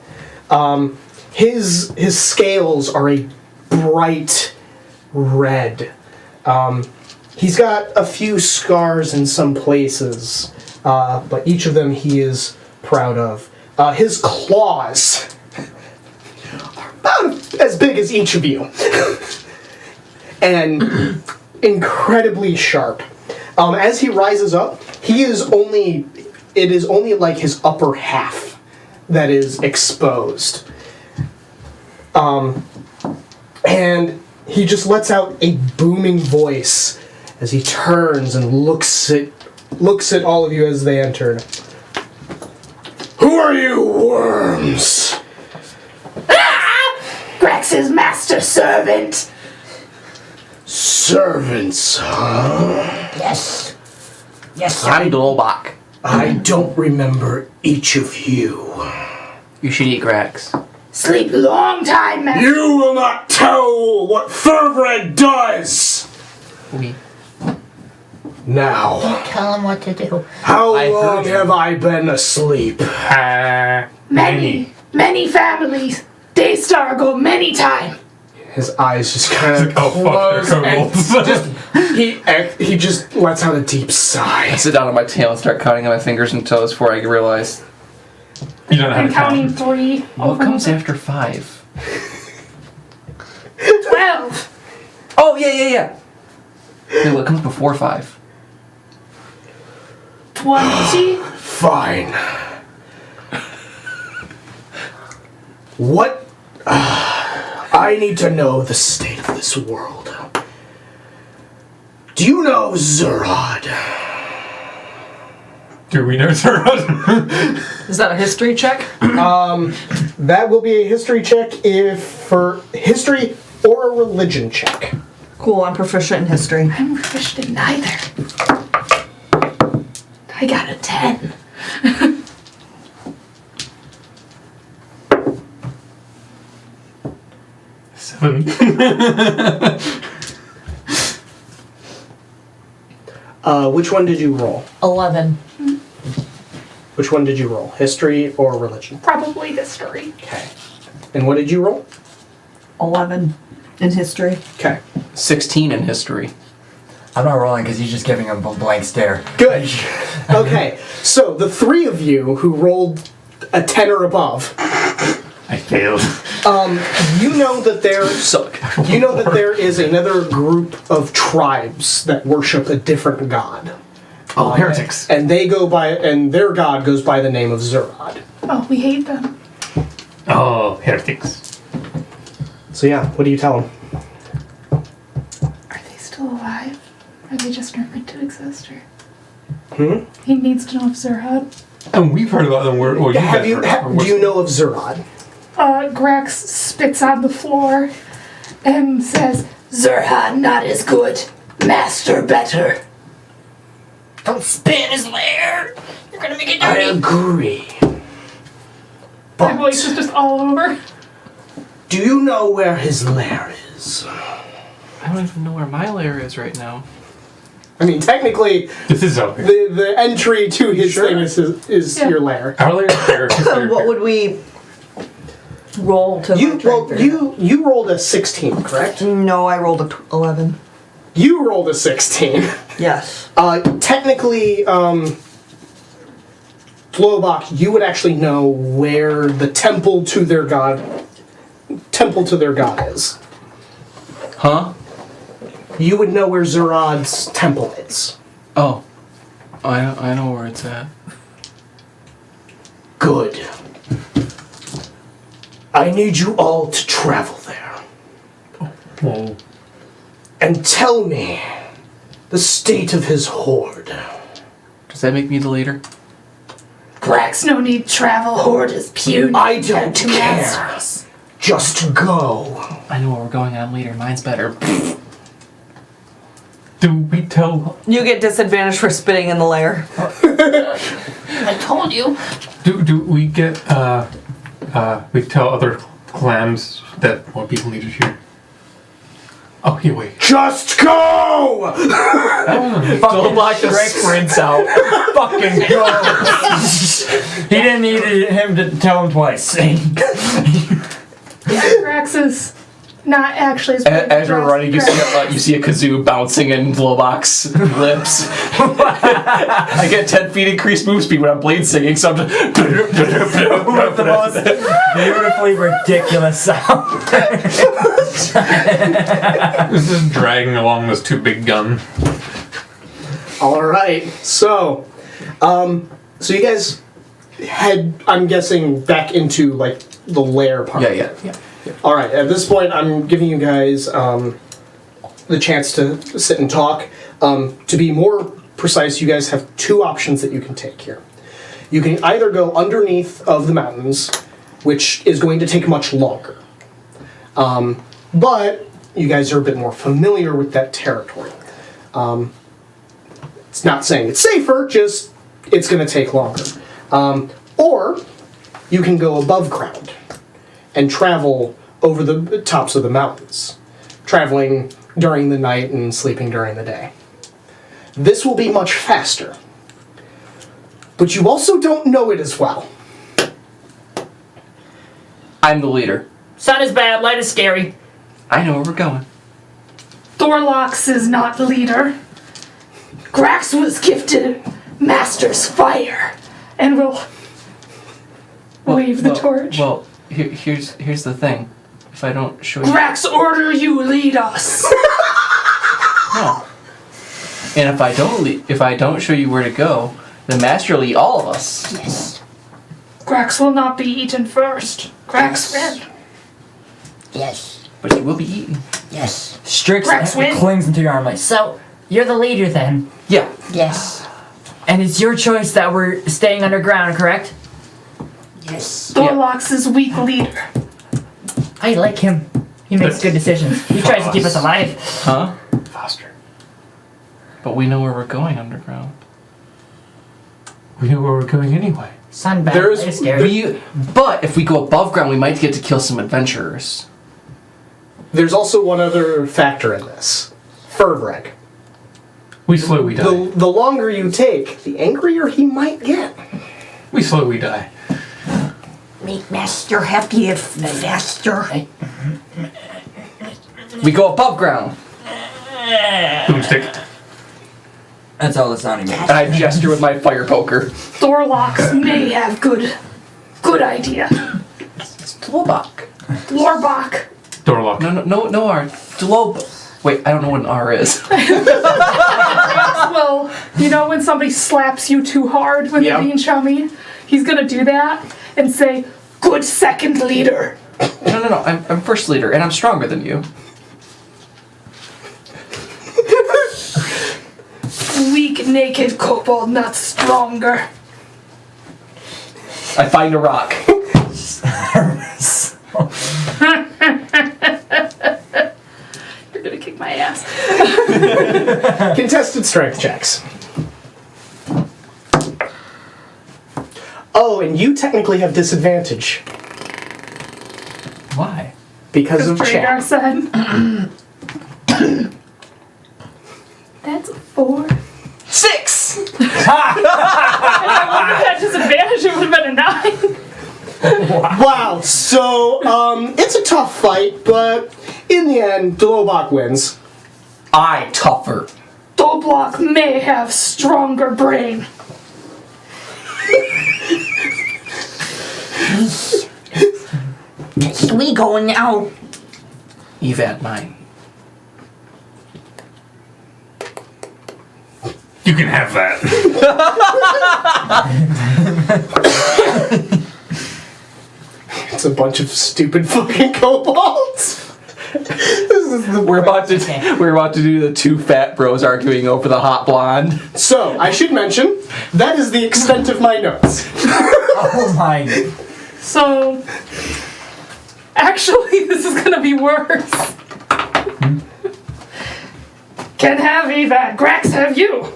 His scales are a bright red. He's got a few scars in some places, but each of them he is proud of. His claws are about as big as each of you. And incredibly sharp. As he rises up, it is only like his upper half that is exposed. And he just lets out a booming voice as he turns and looks at all of you as they enter. Who are you, worms? Grax's master servant! Servants, huh? Yes. Yes, I'm Dolbach. I don't remember each of you. You should eat Grax. Sleep long time, master! You will not tell what Firvreg does! We. Now, Tell him what to do. how I long heard you. have I been asleep? Many families. Daystar go many time. His eyes just kind of Oh, fuck, close, they're and kobolds. he just lets out a deep sigh. I sit down on my tail and start counting on my fingers and toes before I realize You don't know how I'm to counting count. 3. what comes after 5. 12. Oh yeah. Wait, what comes before 5? 20. Fine. What? I need to know the state of this world. Do you know Zurad? Do we know Zerod? Is that a history check? That will be a history check for history or a religion check. Cool, I'm proficient in history. I'm proficient in neither. I got a 10. Seven. Which one did you roll? 11. Which one did you roll? History or religion? Probably history. Okay. And what did you roll? 11 in history. Okay. 16 in history. I'm not rolling because he's just giving him a blank stare. Good. Okay. So the three of you who rolled a 10 or above, I failed. you know that there Suck. is another group of tribes that worship a different god. Oh, heretics. And their god goes by the name of Zurad. Oh, we hate them. Oh, heretics. So yeah, what do you tell them? Are they still alive? Are they just rumored to exist? Or Hmm? he needs to know if Zerhad. And we've heard about them. Or you Do guys you heard. know of Zurad? Grax spits on the floor and says, Zerhad not as good. Master better. Don't spit in his lair! You're gonna make it I dirty! agree. My voice is But just all over. do you know where his lair is? I don't even know where my lair is right now. I mean, technically, This is over. the entry to his thing is Yeah. your lair. Our layer is there. His layer is What there. would we... roll to You rolled a 16, correct? No, I rolled a 11. You rolled a 16. Yes. Technically, Flowbach, you would actually know where the temple to their god is. Huh? You would know where Zerod's temple is. Oh. I know where it's at. Good. I need you all to travel there. Whoa. And tell me the state of his horde. Does that make me the leader? Grax no need travel. Horde is puny. I don't to care. masters. Just go. I know where we're going. I'm leader. Mine's better. Do we tell? You get disadvantage for spitting in the lair. I told you. Do we get? We tell other clans that more people need to hear. Oh, here wait. Just go! Flowbach just sprints out. Fucking go! He didn't need him to tell him twice. Grax is not actually as big As we're Grax- running, you Grax- see a kazoo bouncing in Flowbach's lips. I get 10 feet increased move speed when I'm blade singing, so I'm just... With the most beautifully ridiculous sound. This is dragging along this too big gun. All right. So you guys head, I'm guessing, back into like the lair part. Yeah. All right. At this point, I'm giving you guys the chance to sit and talk. To be more precise, you guys have two options that you can take here. You can either go underneath of the mountains, which is going to take much longer. But you guys are a bit more familiar with that territory. It's not saying it's safer, just it's going to take longer. Or you can go above ground and travel over the tops of the mountains, traveling during the night and sleeping during the day. This will be much faster, but you also don't know it as well. I'm the leader. Sun is bad, light is scary. I know where we're going. Thorlox is not leader. Grax was gifted Master's Fire and will wave the torch. Well, here's the thing. If I don't show you... Grax order you lead us. No. And if I don't show you where to go, the master will eat all of us. Yes. Grax will not be eaten first. Grax win. Yes. But he will be eaten. Yes. Strix Rex win. clings into your arm like, So, you're the leader then. Yeah. Yes. And it's your choice that we're staying underground, correct? Yes. Thorlox is weak leader. I like him. He makes good decisions. He tries to keep us alive. Huh? Faster. But we know where we're going underground. We know where we're going anyway. Sun bad, There's- light is scary. But if we go above ground, we might get to kill some adventurers. There's also one other factor in this. Firvreg. We slow, we die. The longer you take, the angrier he might get. We slow, we die. Make Master happy if faster. We go above ground. Boomstick. that's all the sound he makes. And I gesture with my fire poker. Thorlox may have good idea. It's Dlobach. Lorbach. Door lock. No R. Dlob. Wait, I don't know what an R is. Well, you know when somebody slaps you too hard when Yeah. they're being chummy? He's gonna do that and say, "Good second leader." No. I'm first leader, and I'm stronger than you. Weak, naked kobold, not stronger. I find a rock. You're gonna kick my ass. Contested strength checks. Oh, and you technically have disadvantage Why? because of Dragar chat. said. That's a 4. 6! If I would have had disadvantage, it would have been a 9. Wow. So, it's a tough fight, but in the end, Dolobok wins. I tougher. Dolblock may have stronger brain. We going now. Evad mine. You can have that. It's a bunch of stupid fucking kobolds. We're about to do the two fat bros arguing over the hot blonde. So, I should mention, that is the extent of my notes. Oh my. So, actually, this is gonna be worse. Can have Evad. Grax, have you.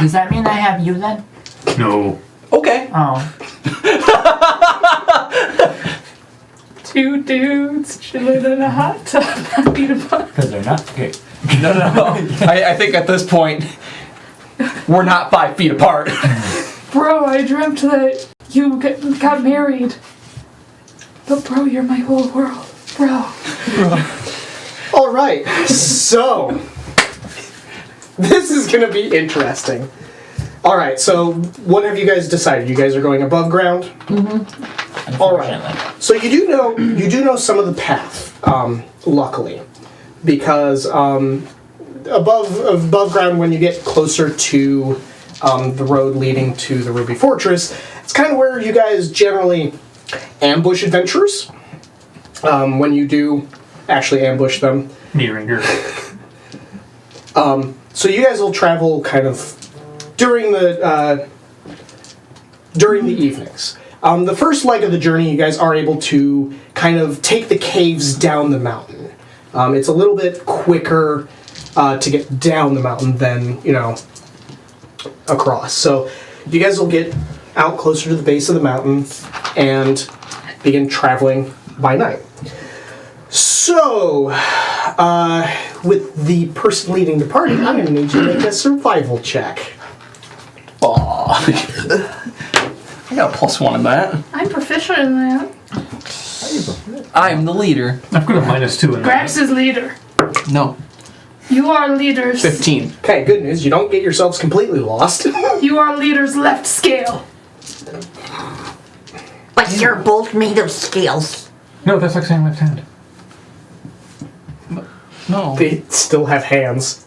Does that mean I have you then? No. Okay. Oh. Two dudes chilling in a hot tub. Happy to fun. Because they're not. Okay. No. I think at this point, we're not 5 feet apart. Bro, I dreamt that you got married. But bro, you're my whole world. Bro. Alright, so this is gonna be interesting. Alright, so what have you guys decided? You guys are going above ground? Mm-hmm. Alright. So you do know some of the path, luckily. Because above ground, when you get closer to the road leading to the Ruby Fortress, it's kind of where you guys generally ambush adventurers. When you do actually ambush them. Nearing So you guys will travel kind of during the evenings. The first leg of the journey, you guys are able to kind of take the caves down the mountain. It's a little bit quicker to get down the mountain than, across. So you guys will get out closer to the base of the mountain and begin traveling by night. So, with the person leading the party, I'm going to need you to make a survival check. Aw. I got a +1 in that. I'm proficient in that. I'm the leader. I've got a -2 in that. Grax is leader. No. You are leaders. 15. Okay, good news. You don't get yourselves completely lost. You are leader's left scale. But you're both made of scales. No, that's like saying left hand. No. They still have hands.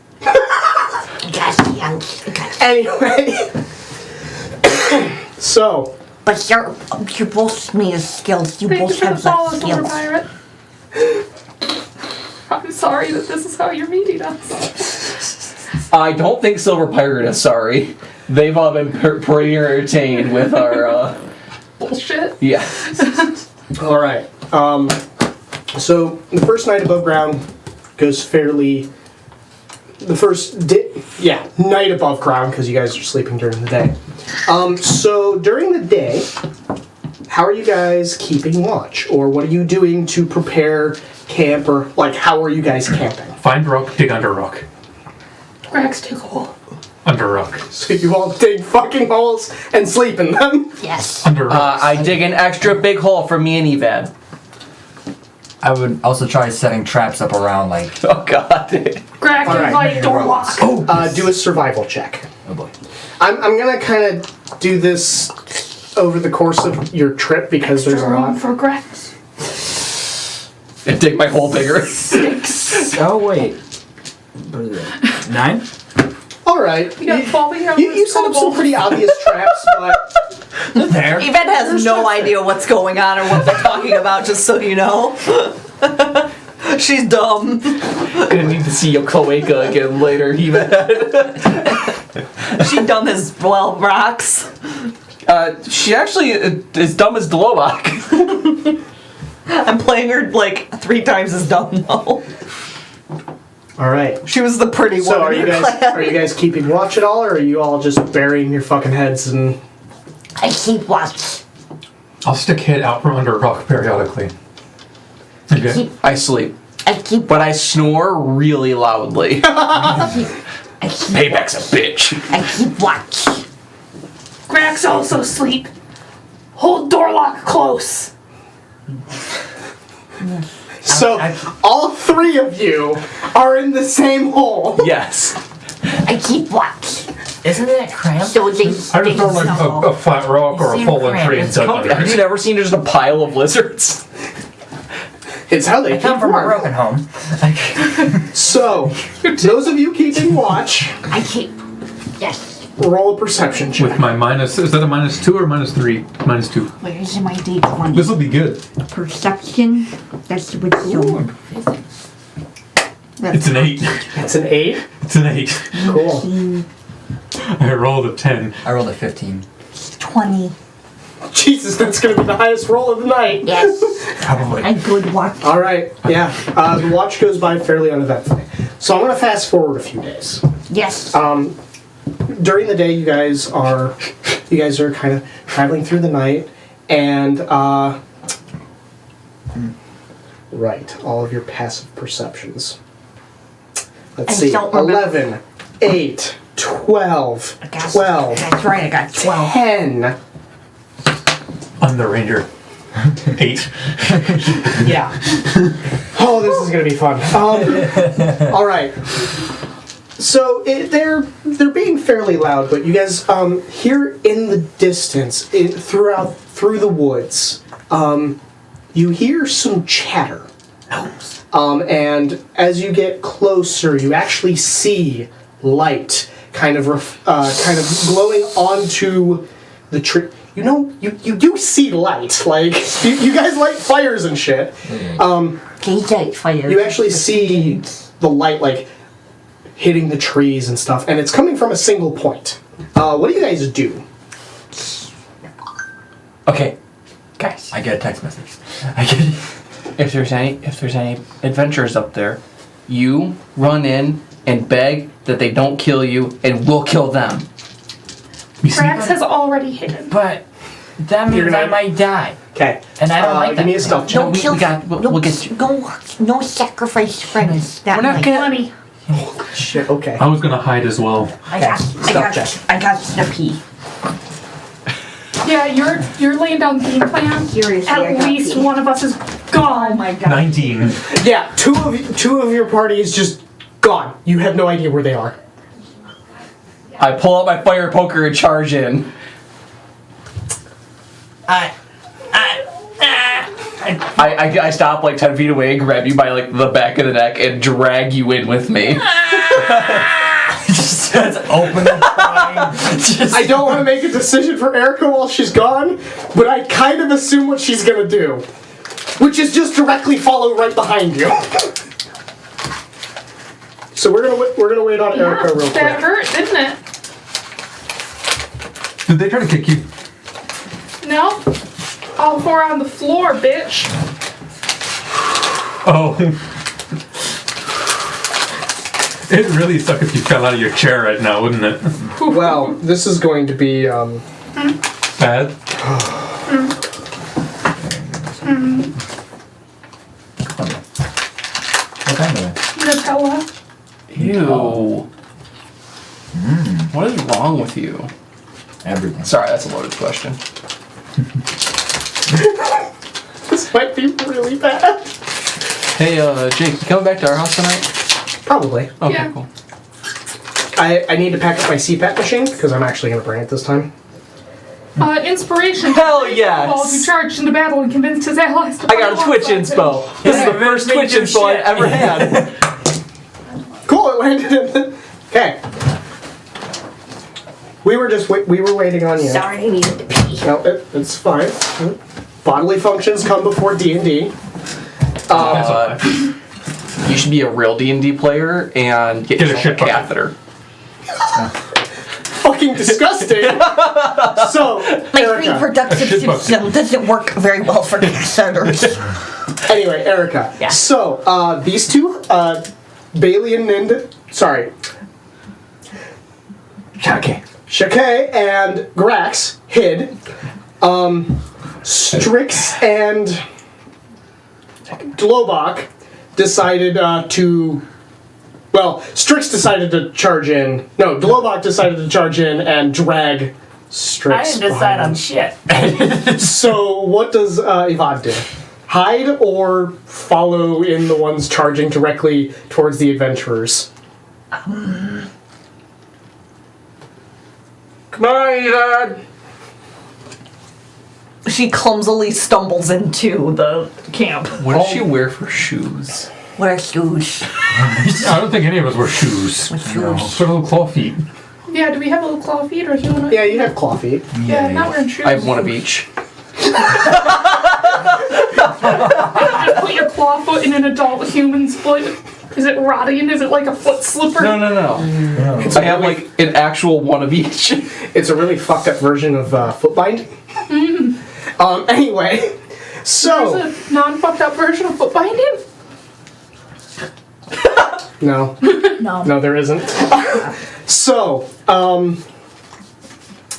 Yes, yes. Anyway. So. But you're both made of scales. You Thank you both for the have follow, left Silver scales. Pirate. I'm sorry that this is how you're meeting us. I don't think Silver Pirate is sorry. They've all been pretty entertained with our, Bullshit. yeah. Alright. So, the first night above ground goes fairly... night above ground, because you guys are sleeping during the day. So, during the day, how are you guys keeping watch? Or what are you doing to prepare camp? Or, how are you guys camping? Find rock, dig under rock. Grax, dig a hole. Under rock. So you all dig fucking holes and sleep in them? Yes. Under rock. I dig an extra big hole for me and Evad. I would also try setting traps up around, like. Oh god. Grax, All right. invite Dorlock. Do a survival check. Oh boy. I'm gonna kind of do this over the course of your trip because there's a Room lot. for Grax. And dig my hole bigger. Oh wait. What is it? 9? Alright. You got 12 here. You set up some pretty obvious traps, but There. Yvette has no idea what's going on or what they're talking about, just so you know. She's dumb. Gonna need to see your cloaca again later, Evad. She dumb as well rocks. She actually is dumb as Dolobok. I'm playing her like 3 times as dumb though. alright. She was the pretty So one are in you her guys class. keeping watch at all, or are you all just burying your fucking heads and I keep watch. I'll stick head out from under rock periodically. Okay. Keep. I sleep, I keep. but I snore really loudly. Payback's a bitch. I keep watch. Grax also sleep. Hold door lock close. So, all three of you are in the same hole. Yes. I keep watch. Isn't it cramped? So they I just don't like a flat rock or a seem fallen cramped. tree and It's set comfy. under Have you it. never seen just a pile of lizards? It's how they I come keep from a warm. broken home. So, those of you keeping watch, I keep. Yes. roll a perception check. With my minus, is that a -2 or -3? -2. Where's my D20? This will be good. Perception. That's wisdom. It's an 8. It's an 8. It's an 8. Cool. I rolled a 10. I rolled a 15. 20. Jesus, that's going to be the highest roll of the night. Yes. Probably. A good watch. All right, yeah. The watch goes by fairly uneventfully. So I'm going to fast forward a few days. Yes. During the day, you guys are kind of traveling through the night, and right, all of your passive perceptions. Let's I see, don't remember. 11, 8, 12, I got- 12, That's right, I got 12. 10. I'm the ranger. 8. Yeah. Oh, this is gonna be fun. All right. So they're being fairly loud, but you guys hear in the distance, through the woods, you hear some chatter. And as you get closer, you actually see light kind of glowing onto the tree. You know, you do see light. Like you guys light fires and shit. Fire. You actually see the light like hitting the trees and stuff, and it's coming from a single point. What do you guys do? Okay, guys. I get a text message. If there's any adventurers up there, you run in and beg that they don't kill you, and we'll kill them. Grax has already hidden. But that means I might die. Okay. And I don't like that. Give me a stealth check. No, we'll get you. No sacrifice friends. That We're not night. gonna- Money. Shit. Okay. I was gonna hide as well. I got the pee. Yeah, you're laying down game plan. Seriously, I At got least pee. one of us is gone. Oh my god. 19. Yeah. Two of your party is just gone. You have no idea where they are. I pull out my fire poker and charge in. I stop like 10 feet away and grab you by like the back of the neck and drag you in with me. Just says open and crying. Just I don't want to make a decision for Erica while she's gone, but I kind of assume what she's gonna do, which is just directly follow right behind you. So we're gonna wait on Erica real That quick. hurt, didn't it? Did they try to kick you? No? All four on the floor, bitch. Oh. It'd really suck if you fell out of your chair right now, wouldn't it? Well, this is going to be Bad? what kind of it? Nutella. Ew. What is wrong with you? Everything. Sorry, that's a loaded question. this might be really bad. Hey, Jake, you coming back to our house tonight? Probably. Okay, Yeah. cool. I need to pack up my CPAP machine because I'm actually gonna bring it this time. Inspiration. Hell yes! While you charged into battle and convinced his allies to I got a fight Twitch alongside him. inspo. This is the first Twitch inspo I've ever had. Cool, it landed in the... Okay. We were waiting on you. Sorry, I needed to pee. No, it's fine. Bodily functions come before D&D. That's alright. You should be a real D&D player and get Get a yourself shit bucket. catheter. Fucking disgusting. So, My Erica. reproductive system doesn't work very well for catheters. Anyway, Erica. Yeah. So, these two, Bailey and Shake and Grax hid. Strix and Globach decided to Well, Strix decided to charge in. No, Globok decided to charge in and drag Strix. I didn't decide on shit. So what does Ivad do? Hide or follow in the ones charging directly towards the adventurers? Come on, Ivad. She clumsily stumbles into the camp. What does she wear for shoes? Wear shoes. I don't think any of us wear shoes. No. Put little claw feet. Yeah, do we have little claw feet or do you want to? Yeah, you have claw feet. Yeah, I'm not wearing shoes. I have one of each. Just put your claw foot in an adult human's foot. Is it rotting? Is it like a foot slipper? No. I have like an actual one of each. It's a really fucked up version of foot binding. Anyway, so There's a non-fucked up version of foot binding? no, no, there isn't. So,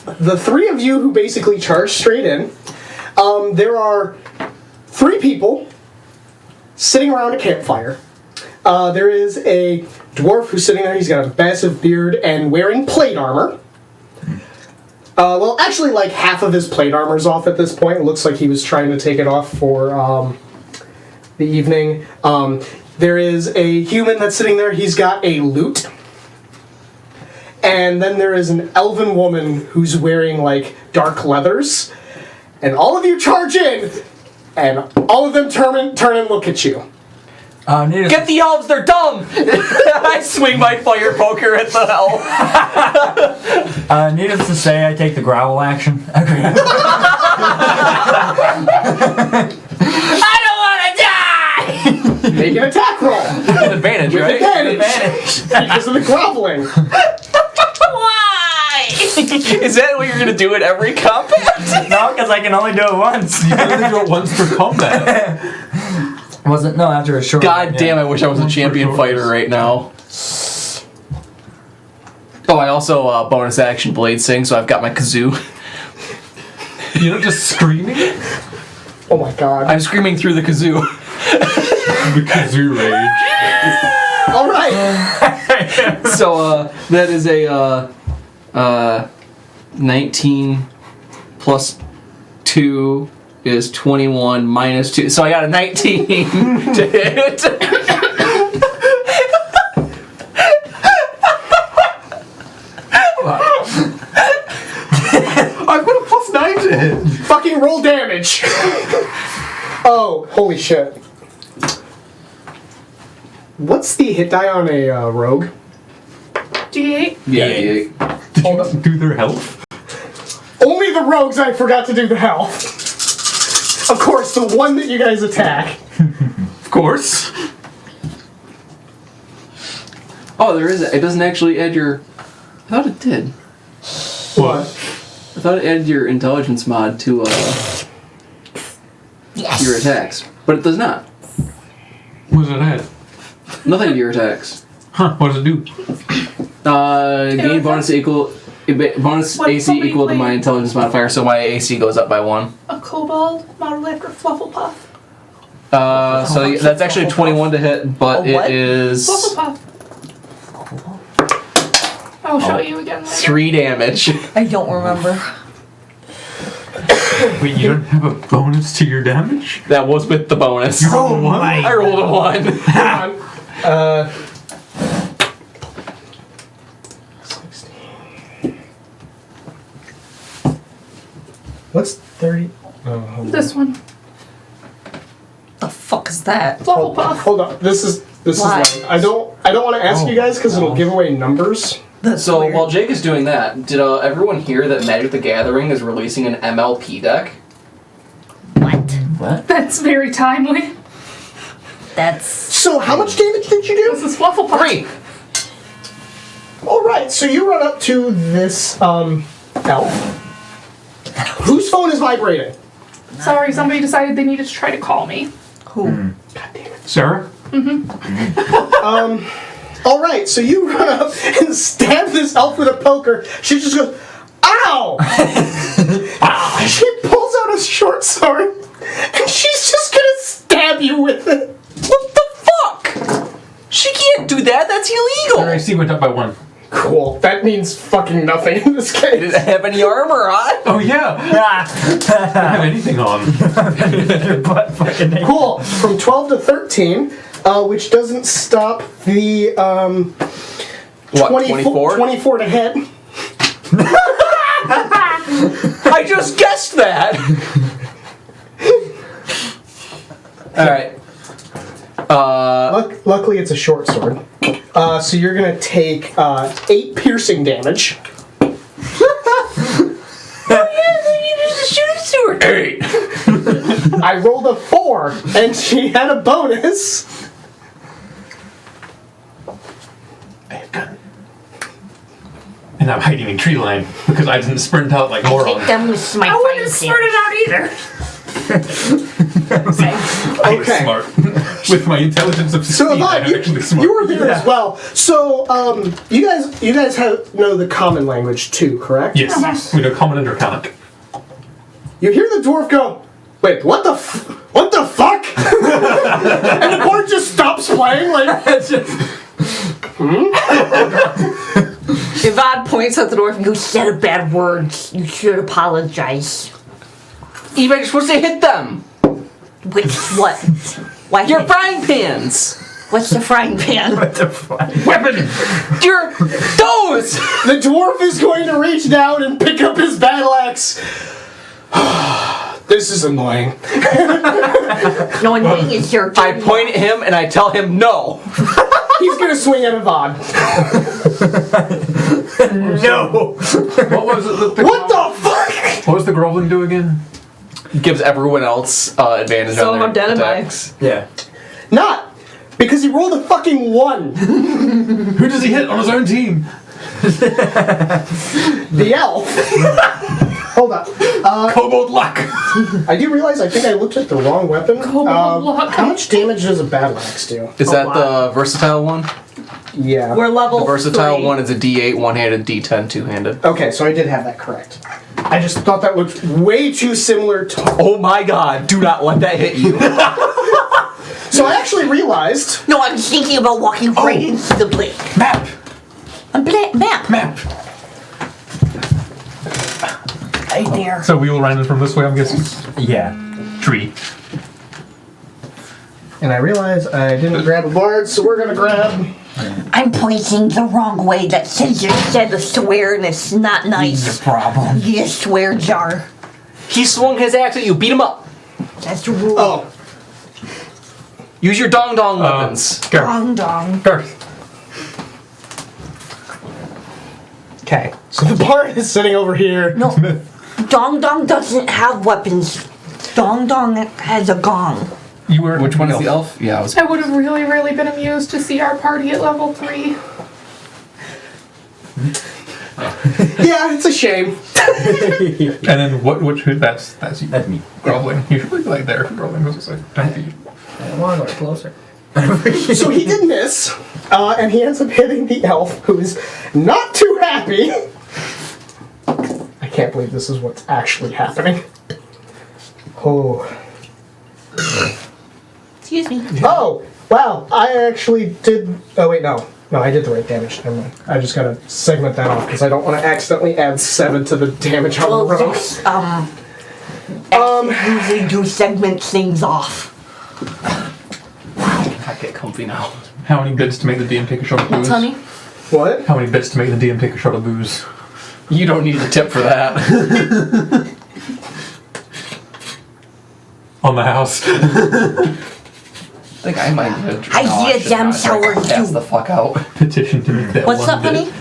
the three of you who basically charge straight in, there are 3 people sitting around a campfire. There is a dwarf who's sitting there. He's got a massive beard and wearing plate armor. Well, actually, like half of his plate armor's off at this point. It looks like he was trying to take it off for the evening. There is a human that's sitting there. He's got a lute. And then there is an elven woman who's wearing, like, dark leathers. And all of you charge in, and all of them turn and look at you. Get the elves, they're dumb! I swing my fire poker at the elf. Needless to say, I take the growl action. I don't want to die! Make an attack roll. With advantage, With right? advantage. Because of the groveling. Why? Is that what you're gonna do at every combat? No, because I can only do it once. You can only do it once per combat. Wasn't no after a short. God damn, I wish I was a champion fighter right now. Oh, I also bonus action blade sing, so I've got my kazoo. You're not just screaming? Oh my god. I'm screaming through the kazoo. The kazoo rage. Alright. So that is a 19 plus 2 is 21 minus 2. So I got a 19 to hit. I've got a +9 to hit. Fucking roll damage. Oh, holy shit. What's the hit die on a rogue? D8? Yeah. Did you do their health? Only the rogues I forgot to do the health. Of course, the one that you guys attack. Of course. Oh, there is. It doesn't actually add your. I thought it did. What? I thought it added your intelligence mod to your attacks, but it does not. What does it add? Nothing to your attacks. Huh, what does it do? Gain bonus What, AC somebody equal to my played- intelligence modifier, so my AC goes up by 1. A kobold modeled after Flufflepuff. So that's actually 21 to hit, but A what? it is Flufflepuff. I'll show you again later. 3 damage. I don't remember. Wait, you don't have a bonus to your damage? That was with the bonus. You rolled a 1? I rolled a 1. Hold on. 16. What's 30? Oh, hold on. This one. The fuck is that? Flufflepuff. Hold on. This is Why? like, I don't want to ask you guys because it'll give away numbers. That's So weird. while Jake is doing that, did everyone hear that Magic the Gathering is releasing an MLP deck? What? That's very timely. That's So how much damage did you This do? is Flufflepuff. 3. All right. So you run up to this elf. Whose phone is vibrating? Sorry, somebody decided they needed to try to call me. who? God damn it. Sarah? All right, so you run up and stab this elf with a poker. She just goes, "Ow!" She pulls out a short sword, and she's just gonna stab you with it. What the fuck? She can't do that. That's illegal. Their AC went up by 1. Cool. That means fucking nothing in this case. Did it have any armor on? Oh yeah. I don't have anything on. But fucking Cool. From 12 to 13, which doesn't stop the What, 24? 24 to hit. I just guessed that. All right. Luckily, it's a short sword. So you're gonna take 8 piercing damage. Hey. I rolled a 4, and she had a bonus. I have gun. And I'm hiding in tree line because I didn't sprint out like moron. Take them with my I wouldn't fine spurt it out either. I'm Okay. smart. With my intelligence of 16, So I'm actually Yvonne, smart. you were there as well. So you guys know the common language too, correct? Yes. We know common and draconic. You hear the dwarf go, "Wait, what the fuck?" And the board just stops playing. Like, Yvonne points at the dwarf. You said a bad word. You should apologize. Eva, you're supposed to hit them. Which what? Why? Your frying pans. What's the frying pan? Weapon. Your those. the dwarf is going to reach down and pick up his battle axe. This is annoying. No one is your. I point at him and I tell him no. He's gonna swing at Yvonne. no. What was it? What the fuck? What was the groveling do again? Gives everyone else advantage So on their I'm dead, am I? attacks. Yeah. Not because he rolled a fucking 1. Who does he hit on his own team? The elf. Hold up. Kobold luck. I do realize I think I looked at the wrong weapon. luck. How much damage does a battle axe do? Is that the versatile one? Yeah. We're level. The versatile 3. one is a D8 one-handed, D10 two-handed. Okay, so I did have that correct. I just thought that looked way too similar to. Oh my god, do not let that hit you. So I actually realized. No, I was thinking about walking right into the blade. Map. A map. Map. Right there. So we will run in from this way, I'm guessing. Yeah. Tree. And I realized I didn't grab a bard, so we're gonna grab. I'm pointing the wrong way. That says you said a swear and it's not nice. Problem. You swear jar. He swung his axe at you, beat him up. That's the rule. Oh, Use your dong-dong weapons. Gareth. Dong dong. Gareth. okay. So the bard is sitting over here. No, Dong Dong doesn't have weapons. Dong Dong has a gong. You were. Which one is the elf? Yeah, I was. I would have really, really been amused to see our party at level 3. Yeah, it's a shame. And then what? Which? That's you. That's me. Groveling. You should be like there. Groveling was just like 10 feet. I want to go closer. So he did miss, and he ends up hitting the elf, who is not too happy. I can't believe this is what's actually happening. Oh. Excuse me. Oh, wow. I actually did. Oh, wait, no. No, I did the right damage. Never mind. I just gotta segment that off because I don't want to accidentally add 7 to the damage on Well, the roll. this, usually do segment things off. I get comfy now. How many bits to make the DM take a shot of booze? Honey? What? How many bits to make the DM take a shot of booze? You don't need a tip for that. On the house. I think I might get a drink. I No, see a should damn not drink. sour Pass too. the fuck out. Petition to make that What's one up, bit. honey?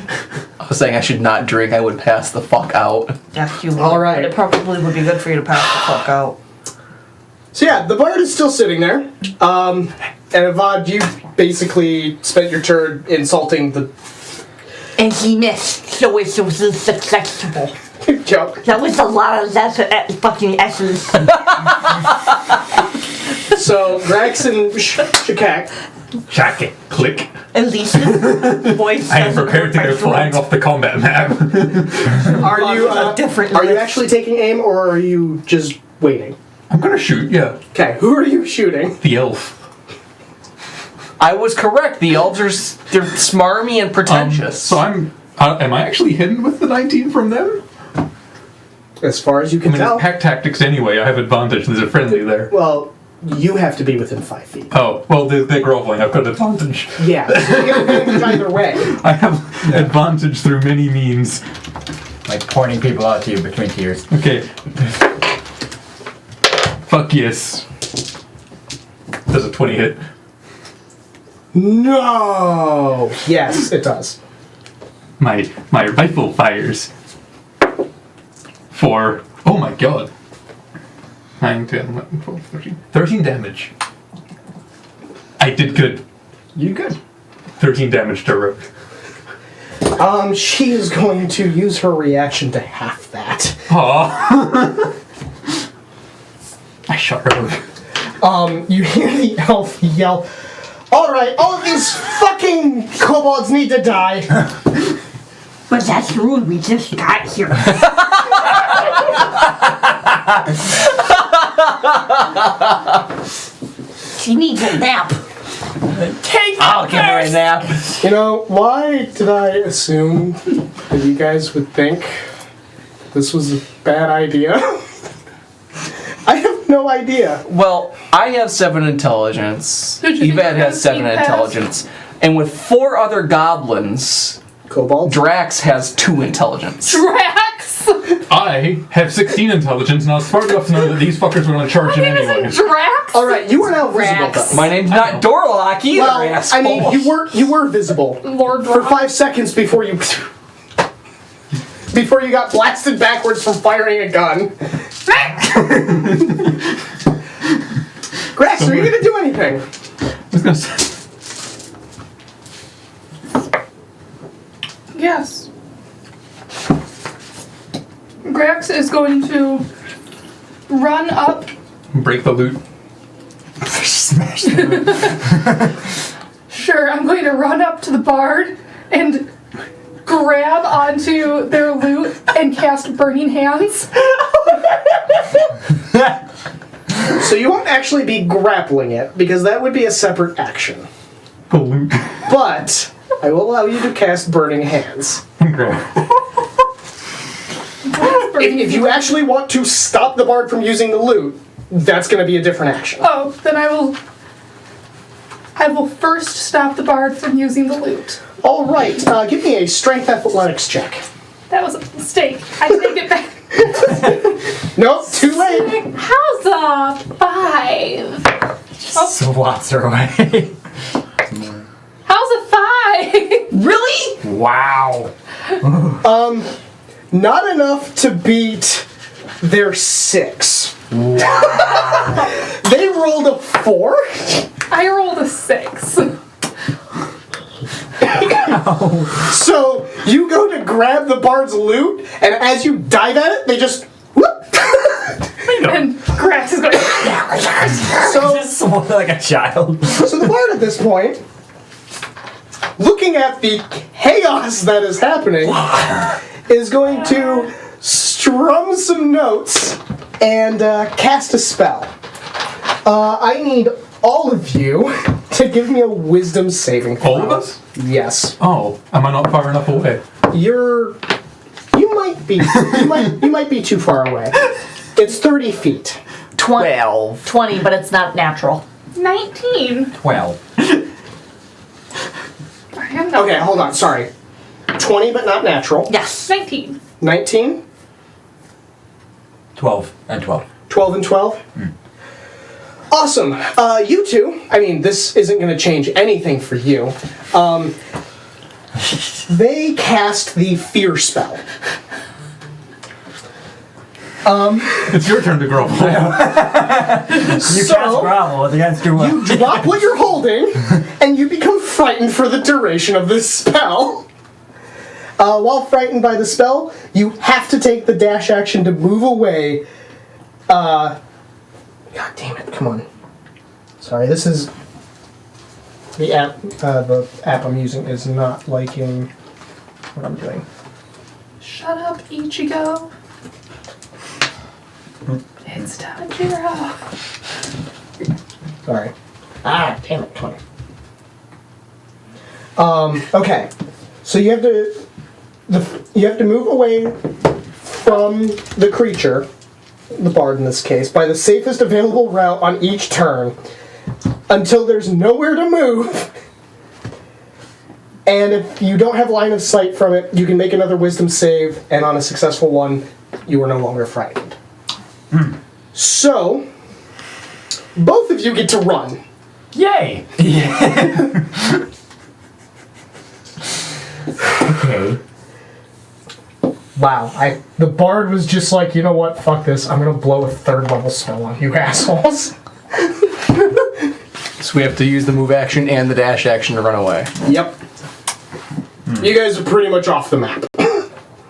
I was saying I should not drink. I would pass the fuck out. Yes, you would. All right. But it probably would be good for you to pass the fuck out. So yeah, the bard is still sitting there. And Avad, you basically spent your turn insulting the And he missed, so it was successful. joke. That was a lot of fucking S's. So Grax and Shakak. Check it. Click. At least his voice. I am doesn't prepared to hurt go my flying throat. off the combat map. Are you different are you list. actually taking aim or are you just waiting? I'm gonna shoot, yeah. Okay, who are you shooting? The elf. I was correct. The elves they're smarmy and pretentious. So am I actually hidden with the 19 from them? As far as you I can mean, tell. it's pack tactics anyway. I have advantage. There's a friendly there. Well, you have to be within 5 feet. Oh, well, they're groveling. I've got advantage. Yeah, so you get advantage either way. I have advantage through many means. Like pointing people out to you between tears. Okay. Fuck yes. Does a 20 hit? No! Yes, it does. My rifle fires for, oh my god, 9, 10, 11, 12, 13. 13 damage. I did good. You good. 13 damage to Rogue. She is going to use her reaction to half that. Aww. I shot Rogue. You hear the elf yell, "Alright, all of these fucking kobolds need to die." But that's rude. We just got here. She needs a nap. I'll give her a nap. You know, why did I assume that you guys would think this was a bad idea? I have no idea. Well, I have 7 intelligence. Did you think Yvette you has 7 were gonna intelligence. And with 4 other goblins, Kobolds? Drax has 2 intelligence. Drax! I have 16 intelligence, and I was smart enough to know that these fuckers were going to charge My in name isn't anyway. Drax! Alright, you are now visible though. My name's not Dorlock either, Well, I asshole. mean, you were visible Lord for Rock. 5 seconds before you got blasted backwards from firing a gun. Grax, are you gonna do anything? I was going to say. Yes. Grax is going to run up. Break the loot. Smash the Sure, I'm going to run up to the bard and grab onto their loot and cast Burning Hands. So you won't actually be grappling it, because that would be a separate action. The loot. But I will allow you to cast Burning Hands. If you actually want to stop the bard from using the loot, that's going to be a different action. Oh, then I will first stop the bard from using the loot. All right, give me a strength athletics check. That was a mistake. I take it back. Nope, too late. How's a 5? swats her away. How's a 5? Really? Wow. Not enough to beat their 6. Wow. They rolled a 4. I rolled a 6. So you go to grab the bard's loot, and as you dive at it, they just whoop. And Grax is going. So Like a child. So the bard at this point, looking at the chaos that is happening, is going to strum some notes and cast a spell. I need all of you to give me a wisdom saving throw. All of us? Yes. Oh, am I not far enough away? You might be too far away. It's 30 feet. 12. 20, but it's not natural. 19. 12. I am not. Okay, hold on, sorry. 20 but not natural. Yes. 19. 19, 12 and 12. 12 and 12. Awesome. You two, I mean, this isn't going to change anything for you. They cast the fear spell. It's your turn to grovel. You cast grovel against your will. You drop what you're holding, and you become frightened for the duration of this spell. While frightened by the spell, you have to take the dash action to move away. God damn it, come on. Sorry, this is... The app I'm using is not liking what I'm doing. Shut up, Ichigo. It's Tanjiro. Sorry. Ah, damn it, 20. Okay. So you have to move away from the creature, the bard in this case, by the safest available route on each turn until there's nowhere to move. And if you don't have line of sight from it, you can make another wisdom save, and on a successful one, you are no longer frightened. So, both of you get to run. Yay! Okay. Wow, the bard was just like, you know what, fuck this, I'm gonna blow a 3rd level spell on you assholes. So we have to use the move action and the dash action to run away. Yep. You guys are pretty much off the map.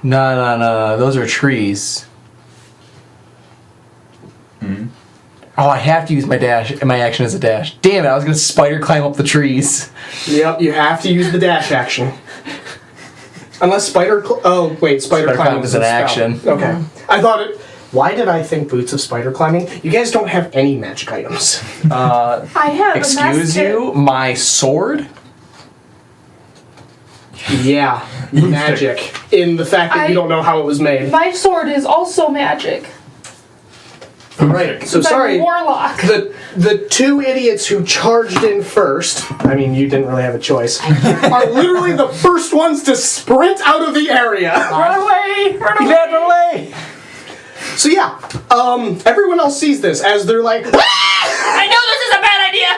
No, those are trees. Oh, I have to use my action as a dash. Damn it, I was gonna spider climb up the trees. Yep, you have to use the dash action. Unless spider climb is an action. Okay. I thought it... Why did I think boots of spider climbing? You guys don't have any magic items. I have. Excuse you, my sword? Yeah, magic. In the fact that you don't know how it was made. My sword is also magic. Right, so I'm sorry. a warlock. The 2 idiots who charged in first, I mean, you didn't really have a choice, are literally the first ones to sprint out of the area. Run away! Run away! Get away! So yeah, everyone else sees this as they're like, I know this is a bad idea!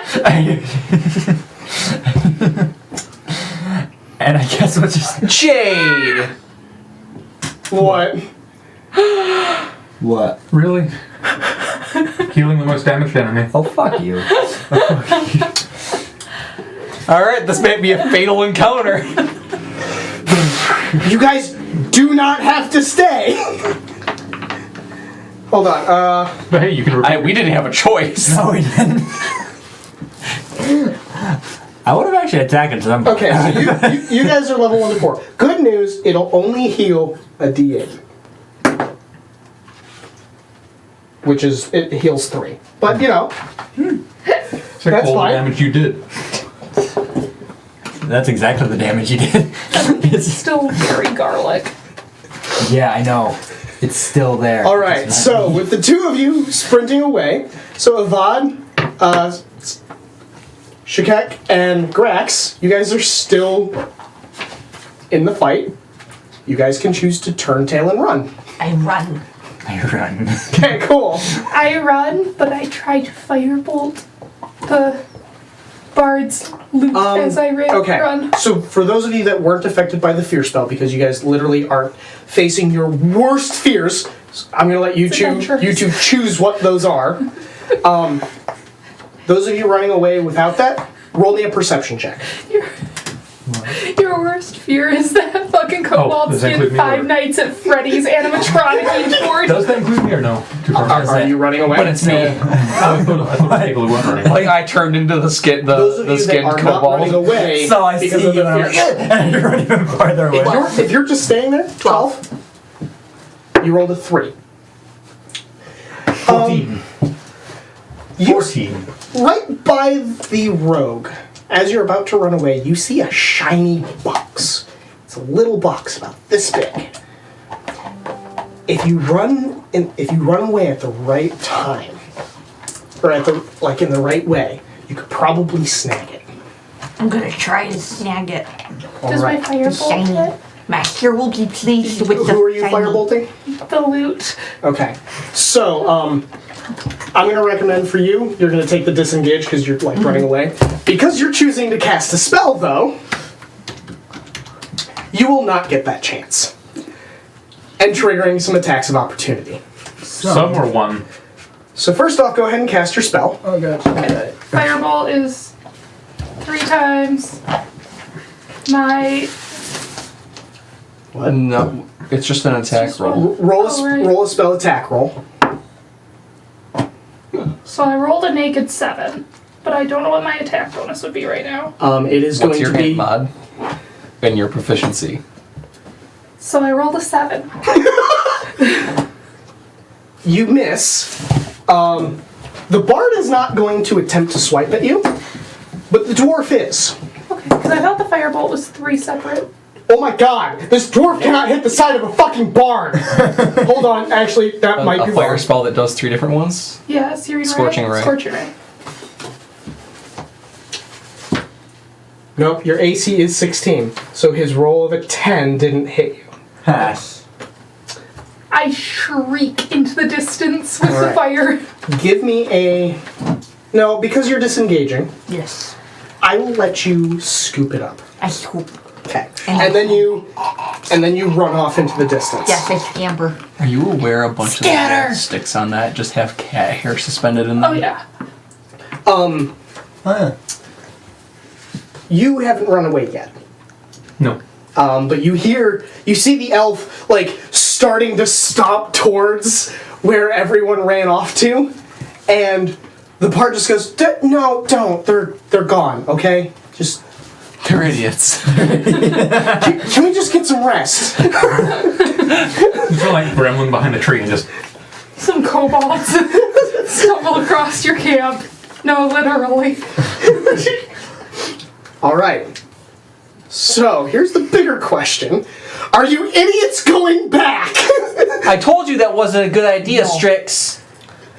And I guess we'll just... Jade! what? What? Really? Healing the most damaged enemy. Oh, fuck you. Alright, this may be a fatal encounter. You guys do not have to stay. Hold on, But hey, you can repeat. We didn't have a choice. No, we didn't. I would have actually attacked them. okay, so you guys are level 1 to 4. Good news, it'll only heal a D8. Which is, it heals 3. But, you know. Check that's all the fine. damage you did. That's exactly the damage you did. It's still very garlic. Yeah, I know. It's still there. Alright, so with the 2 of you sprinting away, so Avad, Shakek, and Grax, you guys are still in the fight. You guys can choose to turn tail and run. I run. I run. Okay, cool. I run, but I try to firebolt the bard's loot as I Okay, run. so for those of you that weren't affected by the fear spell, because you guys literally aren't facing your worst fears, I'm gonna let you two choose what those are. Those of you running away without that, roll me a perception check. Your worst fear is that fucking kobolds does that in include me Five or- Nights at Freddy's animatronic board. Does that include me or no? Too far. Are you running away? But it's me. I thought people who weren't running. Like, I turned into the those of the you that skinned are not running kobold. away So I see because you of the and I'm fear. like, and I run even farther away. If you're just staying there, 12. You rolled a 3. 14. You 14. right by the rogue, as you're about to run away, you see a shiny box. It's a little box about this big. If you run away at the right time, or in the right way, you could probably snag it. I'm gonna try and snag it. Does my Alright. firebolt Shiny. hit Master will be pleased with the Who are you shiny. firebolting? the loot? Okay. So, I'm gonna recommend for you, you're gonna take the disengage because you're running away. Because you're choosing to cast a spell though, you will not get that chance. And triggering some attacks of opportunity. Some or one. So first off, go ahead and cast your spell. Oh, God. Fireball is 3 times my No, it's just an attack roll. Roll a spell attack roll. So I rolled a naked 7, but I don't know what my attack bonus would be right now. It is What's going your to hit be mod? And your proficiency. So I rolled a 7. you miss. The bard is not going to attempt to swipe at you, but the dwarf is. Okay. Because I thought the firebolt was 3 separate. Oh my god, this dwarf cannot hit the side of a fucking barn! Hold on, actually, that might be a fire wrong. spell that does 3 different ones. Yeah, Searing Ray. Scorching Ray. Scorching Ray. Nope, your AC is 16, so his roll of a 10 didn't hit you. Pass. I shriek into the distance with the Alright. fire. Give me a... No, because you're disengaging, Yes. I will let you scoop it up. I scoop. Okay. And then you run off into the distance. Yes, I scamper. Are you aware a bunch Scatter! of sticks on that just have cat hair suspended in them? Oh, yeah. You haven't run away yet. No. But you see the elf, like, starting to stomp towards where everyone ran off to, and the part just goes, no, don't, they're gone, okay? Just, They're idiots. can we just get some rest? You feel like gremlin behind a tree and just... Some kobolds stumble across your camp. No, literally. Alright. So, here's the bigger question. Are you idiots going back? I told you that wasn't a good idea, Strix.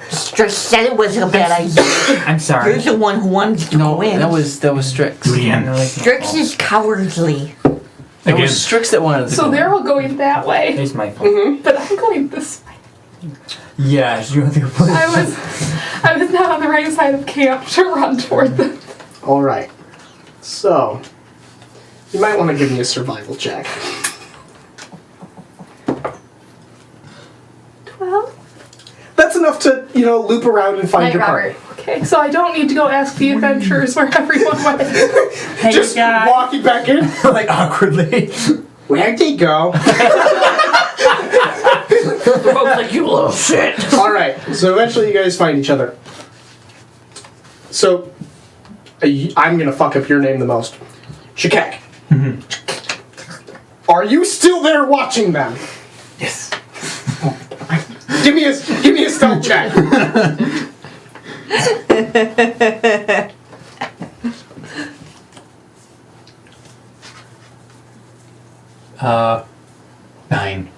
Strix said it was a bad idea. I'm sorry. You're the one who wanted to No, go in. that was Strix. Strix is cowardly. It Again. was Strix that wanted to So go. they're all going that way, It's my fault. but I'm going this way. Yes, you have the ability. I was not on the right side of camp to run toward them. Alright. So, you might want to give me a survival check. 12? That's enough to, loop around and find Night, your Robert. party. Okay, so I don't need to go ask the adventurers where everyone went. Hey, Just guys. walking back in. Like awkwardly. Where'd they go? Like, you little shit. Alright, so eventually you guys find each other. So, I'm gonna fuck up your name the most. Shakak. Are you still there watching them? Yes. Give me a stealth check. 9.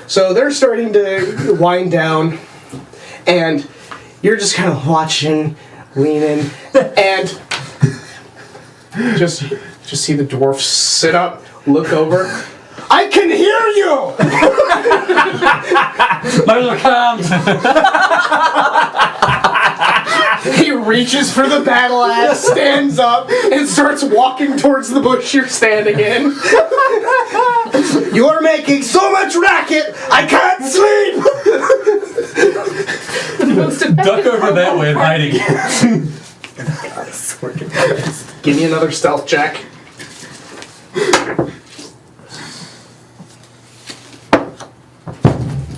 So they're starting to wind down, and you're just kind of watching, leaning, and just see the dwarf sit up, look over. I can hear you! He reaches for the battle axe, stands up, and starts walking towards the bush you're standing in. You're making so much racket, I can't sleep! Duck over that way and hide again. Give me another stealth check.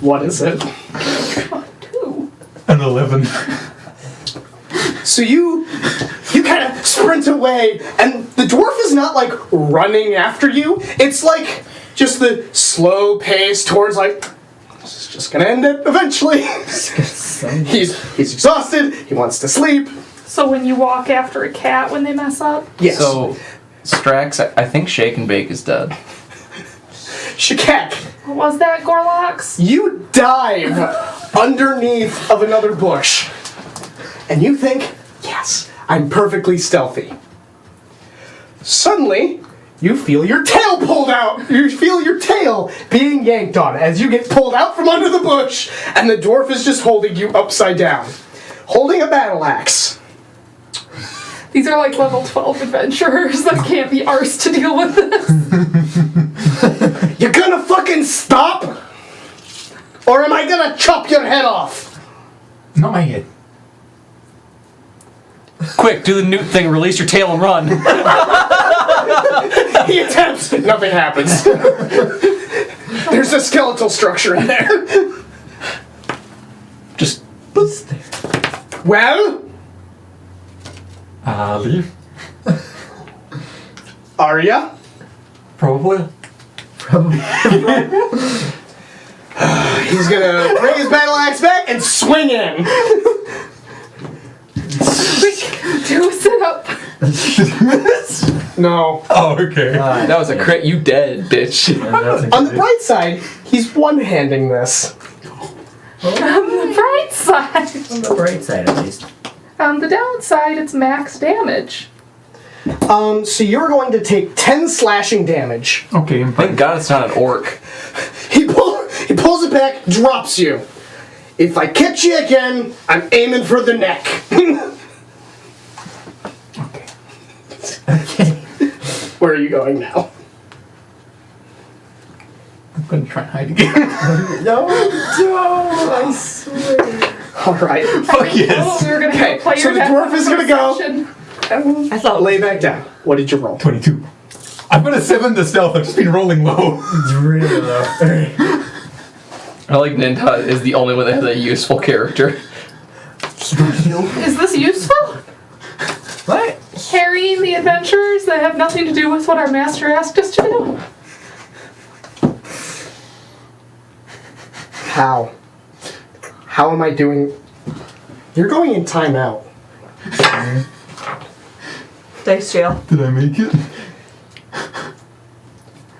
What is it? 2. An 11. So you kind of sprint away, and the dwarf is not like running after you. It's like just the slow pace towards like, this is just gonna end it eventually. He's exhausted. He wants to sleep. So when you walk after a cat when they mess up? Yes. So, Strax, I think Shake and Bake is dead. Shakak, What was that, Gorlox? you dive underneath of another bush, and you think, yes, I'm perfectly stealthy. Suddenly, you feel your tail pulled out. You feel your tail being yanked on as you get pulled out from under the bush, and the dwarf is just holding you upside down, holding a battle axe. These are like level 12 adventurers that can't be arsed to deal with this. You're gonna fucking stop? Or am I gonna chop your head off? Not my head. Quick, do the newt thing, release your tail and run. He attempts, nothing happens. There's a skeletal structure in there. Just Well, Leave. are ya? Probably. He's gonna bring his battle axe back and swing in. Quick, do Nope. No. Oh, okay. That was a crit. You dead, bitch. On the bright side, he's one-handing this. On the bright side. On the bright side, at least. On the downside, it's max damage. So you're going to take 10 slashing damage. Okay, Thank God it's not an orc. He pulls it back, drops you. If I catch you again, I'm aiming for the neck. Where are you going now? I'm gonna try and hide again. No, I swear. Alright. Fuck yes. We were gonna Okay, go play so your the death dwarf is gonna go. session. I thought Lay back down. What did you roll? 22. I've got a 7 to stealth. I've just been rolling low. It's really low. I like Ninta is the only one that has a useful character. Is this useful? What? Carrying the adventures that have nothing to do with what our master asked us to do? How? How am I doing? You're going in timeout. Dice jail. Did I make it?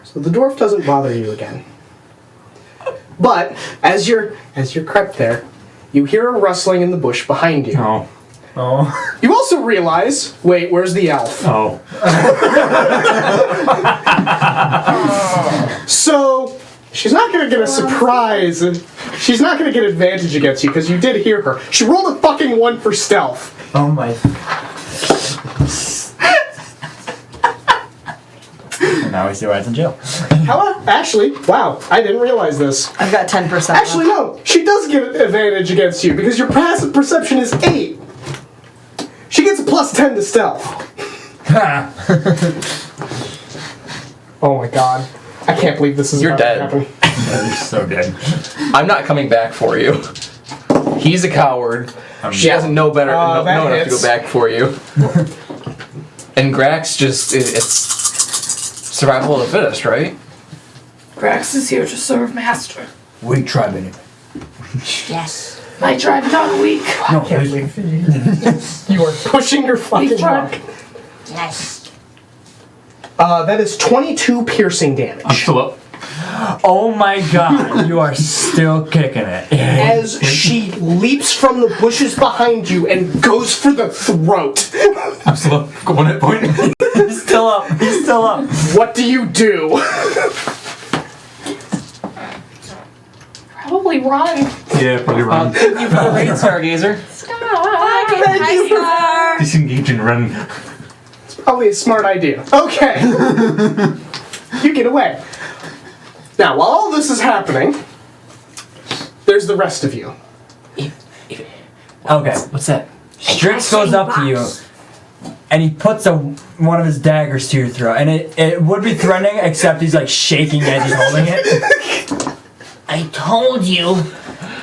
So the dwarf doesn't bother you again. But as you're crept there, you hear a rustling in the bush behind you. Oh. Oh. You also realize, wait, where's the elf? Oh. So she's not gonna get a surprise, and she's not gonna get advantage against you because you did hear her. She rolled a fucking 1 for stealth. Oh my. And now we see why it's in jail. How? Actually, wow, I didn't realize this. I've got 10%. Actually, no, she does get an advantage against you because your passive perception is 8. She gets a plus 10 to stealth. Oh my god. I can't believe this is You're about to dead. happen. That is so good. I'm not coming back for you. He's a coward. She doesn't know better. know that enough to hits. go back for you. And Grax it's survival of the fittest, right? Grax is here to serve master. We tribe anyway. Yes. My tribe not weak. No, You are pushing your fucking tried. luck. Yes. That is 22 piercing damage. I'm still up. oh my god, you are still kicking it. As she leaps from the bushes behind you and goes for the throat. I'm still up. Got 1 hit point. He's still up. He's still up. What do you do? Probably run. Yeah, probably run. Thank you for the raid, Stargazer. Thank you, sir. Disengage and run. Probably a smart idea. Okay. You get away. Now, while all this is happening, there's the rest of you. Okay. What's that? Strix goes up to you, and he puts one of his daggers to your throat, and it would be threatening, except he's like shaking as he's holding it. I told you,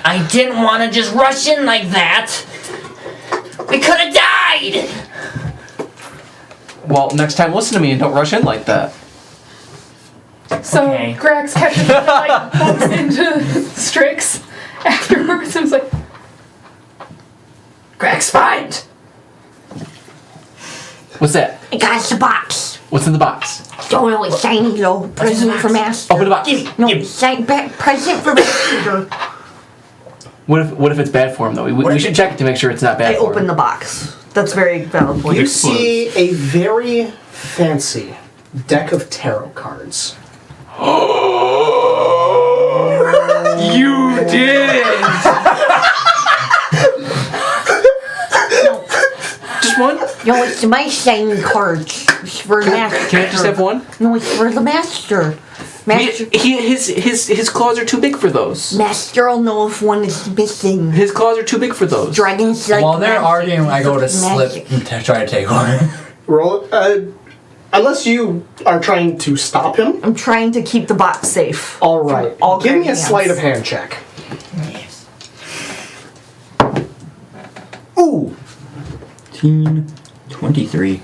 I didn't want to just rush in like that. We could have died. Well, next time listen to me and don't rush in like that. So Okay. Grax catches like bumps into Strix afterwards and was like, Greg's fine. What's that? I got the box. What's in the box? Don't know, it's shiny though. Present for master. Open the box. No, present for master. What if it's bad for him though? We should check it to make sure it's not bad I for him. opened the box. That's very valid point. You see a very fancy deck of tarot cards. You did! Just one? No, it's my shiny cards. It's for the master. Can I just have one? No, it's for the master. Master. His claws are too big for those. Master will know if one is missing. His claws are too big for those. Dragons like While they're magic. arguing, I go to slip Magic. and try to take one. Roll. Unless you are trying to stop him. I'm trying to keep the box safe. All right. All Give me a guardians. sleight of hand check. Yes. Ooh. 23.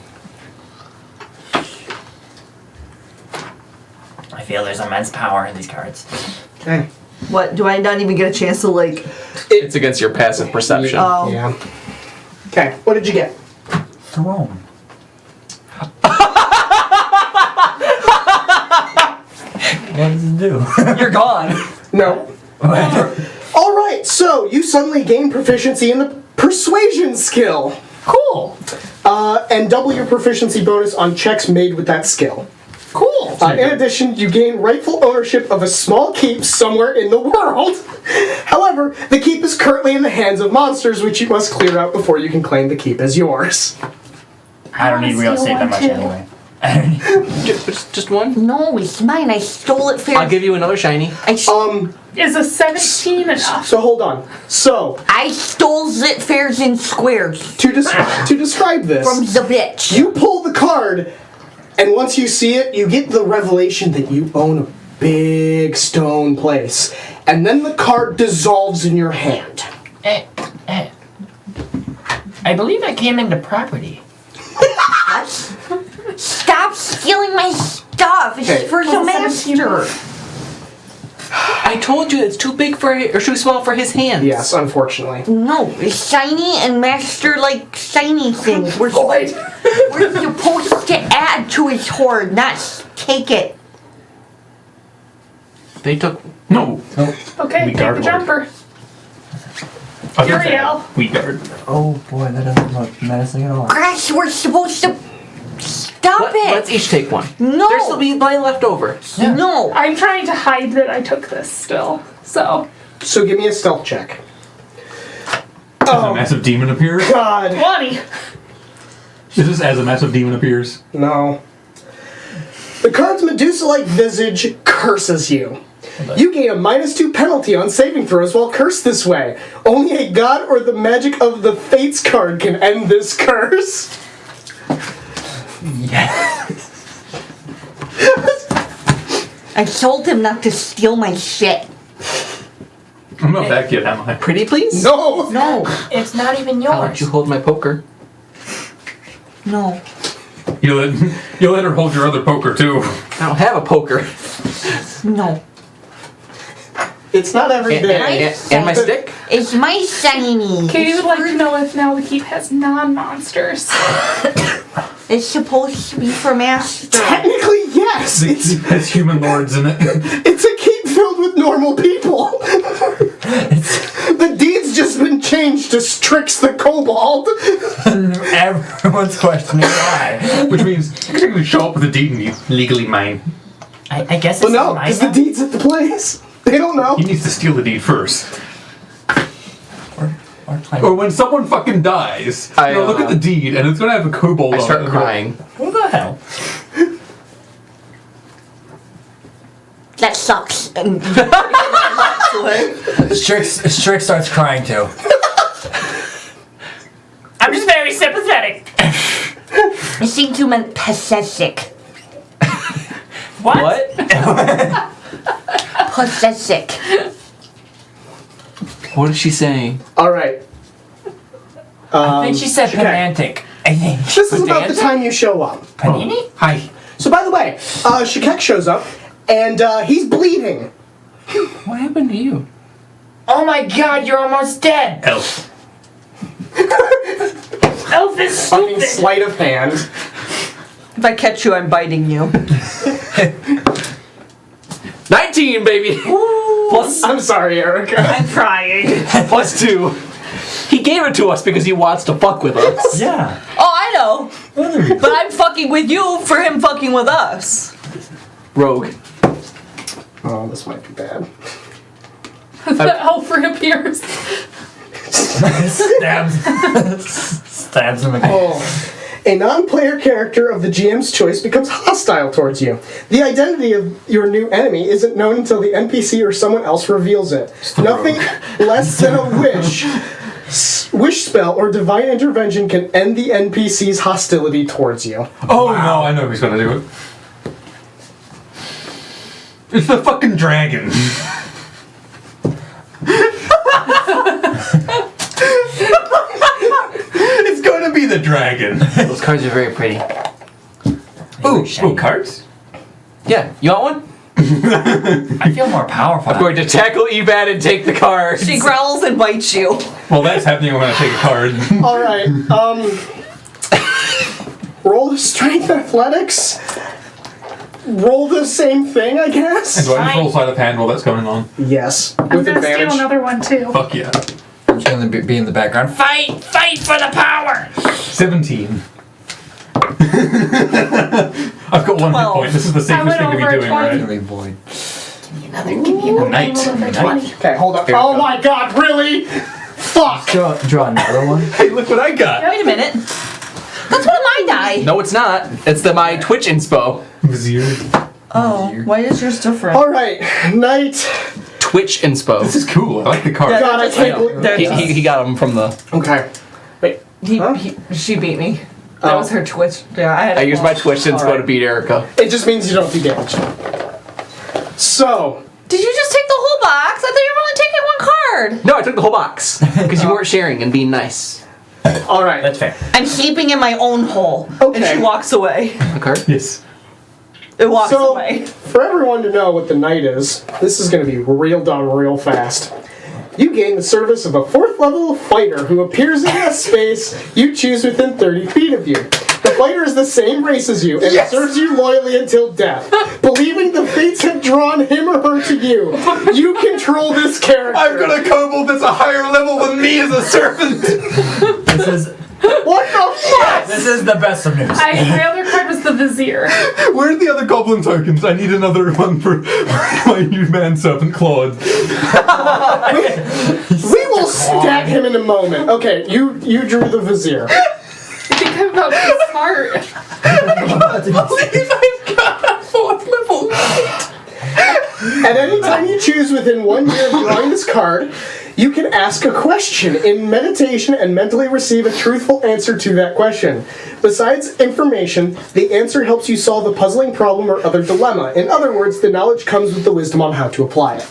I feel there's immense power in these cards. Okay. What? Do I not even get a chance to like? It's against your passive perception. Oh. Yeah. Okay. What did you get? Throne. does it do? You're gone. No. All right, so you suddenly gain proficiency in the persuasion skill. Cool. And double your proficiency bonus on checks made with that skill. Cool. In addition, you gain rightful ownership of a small keep somewhere in the world. However, the keep is currently in the hands of monsters, which you must clear out before you can claim the keep as yours. I don't need real estate that much anyway. I don't need. Just one? No, it's mine. I stole it fair. I'll give you another shiny. Is a 17 enough? So hold on. So I stole it fairs and squares to describe this, from the bitch. you pull the card, and once you see it, you get the revelation that you own a big stone place, and then the card dissolves in your hand. I believe I came into property. Stop stealing my stuff. It's Okay. for the master. I told you it's too big for or too small for his hands. Yes, unfortunately. No, it's shiny and master like shiny things. We're supposed to add to his hoard, not take it. They took. No. Okay, We take guard the lord. jumper. I was gonna say, Uriel. We guard. Oh boy, that doesn't look menacing at all. Grass, we're supposed to stop it. Let's each take one. No. There's still be plenty left over. No. I'm trying to hide that I took this still. So, So give me a stealth check. As a massive demon appears. God. 20. Is this as a massive demon appears? No. The card's Medusa-like visage curses you. You gain a -2 penalty on saving throws while cursed this way. Only a god or the magic of the Fates card can end this curse. I told him not to steal my shit. I'm not back yet, am I? Pretty please? No! No. It's not even I'll let yours. you hold my poker. No. You let her hold your other poker too. I don't have a poker. No. It's not every And, day. and my stick? It's my shiny. Katie would like to know if now the keep has non-monsters. It's supposed to be for master. Technically, yes. It has human lords in it. It's a keep filled with normal people. The deed's just been changed to Strix the Kobold. Everyone's questioning why. Which means you can technically show up with a deed and be legally mine. I guess Well, it's no, because the deed's at the place. They don't know. He needs to steal the deed first. Or claim. Or when someone fucking dies, I, look at the deed and it's gonna have a kobold I on start it. crying. Who the hell? That sucks. Strix starts crying too. I'm just very sympathetic. I think you meant pathetic. What? Pathetic. What is she saying? All right. I think she said okay. pedantic. I think. This is about the time you show up. Panini? Hi. So, by the way, Shakek shows up, and he's bleeding. What happened to you? Oh my god, you're almost dead. Elf. Elf is Fucking stupid. sleight of hand. If I catch you, I'm biting you. 19, baby! Plus, I'm sorry, Erica. I'm crying. plus 2. He gave it to us because he wants to fuck with us. Yeah. Oh, I know. But I'm fucking with you for him fucking with us. Rogue. Oh, this might be bad. The elf reappears. Stabs him again. Oh. A non-player character of the GM's choice becomes hostile towards you. The identity of your new enemy isn't known until the NPC or someone else reveals it. Nothing less than a wish spell or divine intervention can end the NPC's hostility towards you. Oh no, I know who's gonna do it. It's the fucking dragon. It's gonna be the dragon. Those cards are very pretty. Ooh, cards? Yeah, you want one? I feel more powerful. I'm going to tackle Evad and take the cards. She growls and bites you. Well, that's happening when I take a card. All right. Roll strength athletics. roll the same thing, I guess. And do I just roll sleight of hand while that's going on? Yes, I'm with gonna advantage. steal another one too. Fuck yeah. I'm just gonna be in the background. Fight for the power. 17. I've got 1 hit 12. point. This is the safest went thing to be over a doing, 20. right? Really void. Give me another. Night. Another 20. Okay, hold up. Oh my god, really? Fuck! Draw another one. Hey, look what I got. Wait a minute. That's one of my die. No, it's not. It's my Twitch inspo. Vizier. Oh, why is yours different? Alright, Knight. Twitch inspo. This is cool. I like the card. Yeah. God, I can't believe. He got him from the. Okay. Wait. She beat me. That Oh. was her Twitch. Yeah, I had. I used my Twitch inspo Alright. to beat Erica. It just means you don't do damage. So, Did you just take the whole box? I thought you were only taking one card. No, I took the whole box because you weren't sharing and being nice. alright. That's fair. I'm sleeping in my own hole. Okay. And she walks away. A card? Yes. It walks So, away. for everyone to know what the Knight is, this is going to be real done real fast. You gain the service of a 4th level fighter who appears in a space you choose within 30 feet of you. The fighter is the same race as you and serves you loyally until death. Believing the fates have drawn him or her to you, you control this character. I've got a kobold that's a higher level than me as a servant. This is What the fuck? this is the best of news. My other card was the Vizier. Where are the other goblin tokens? I need another one for my new manservant Claude. We will stab him in a moment. Okay, you drew the Vizier. I think I'm about to be smart. At any time you choose within 1 year of drawing this card, you can ask a question in meditation and mentally receive a truthful answer to that question. Besides information, the answer helps you solve a puzzling problem or other dilemma. In other words, the knowledge comes with the wisdom on how to apply it.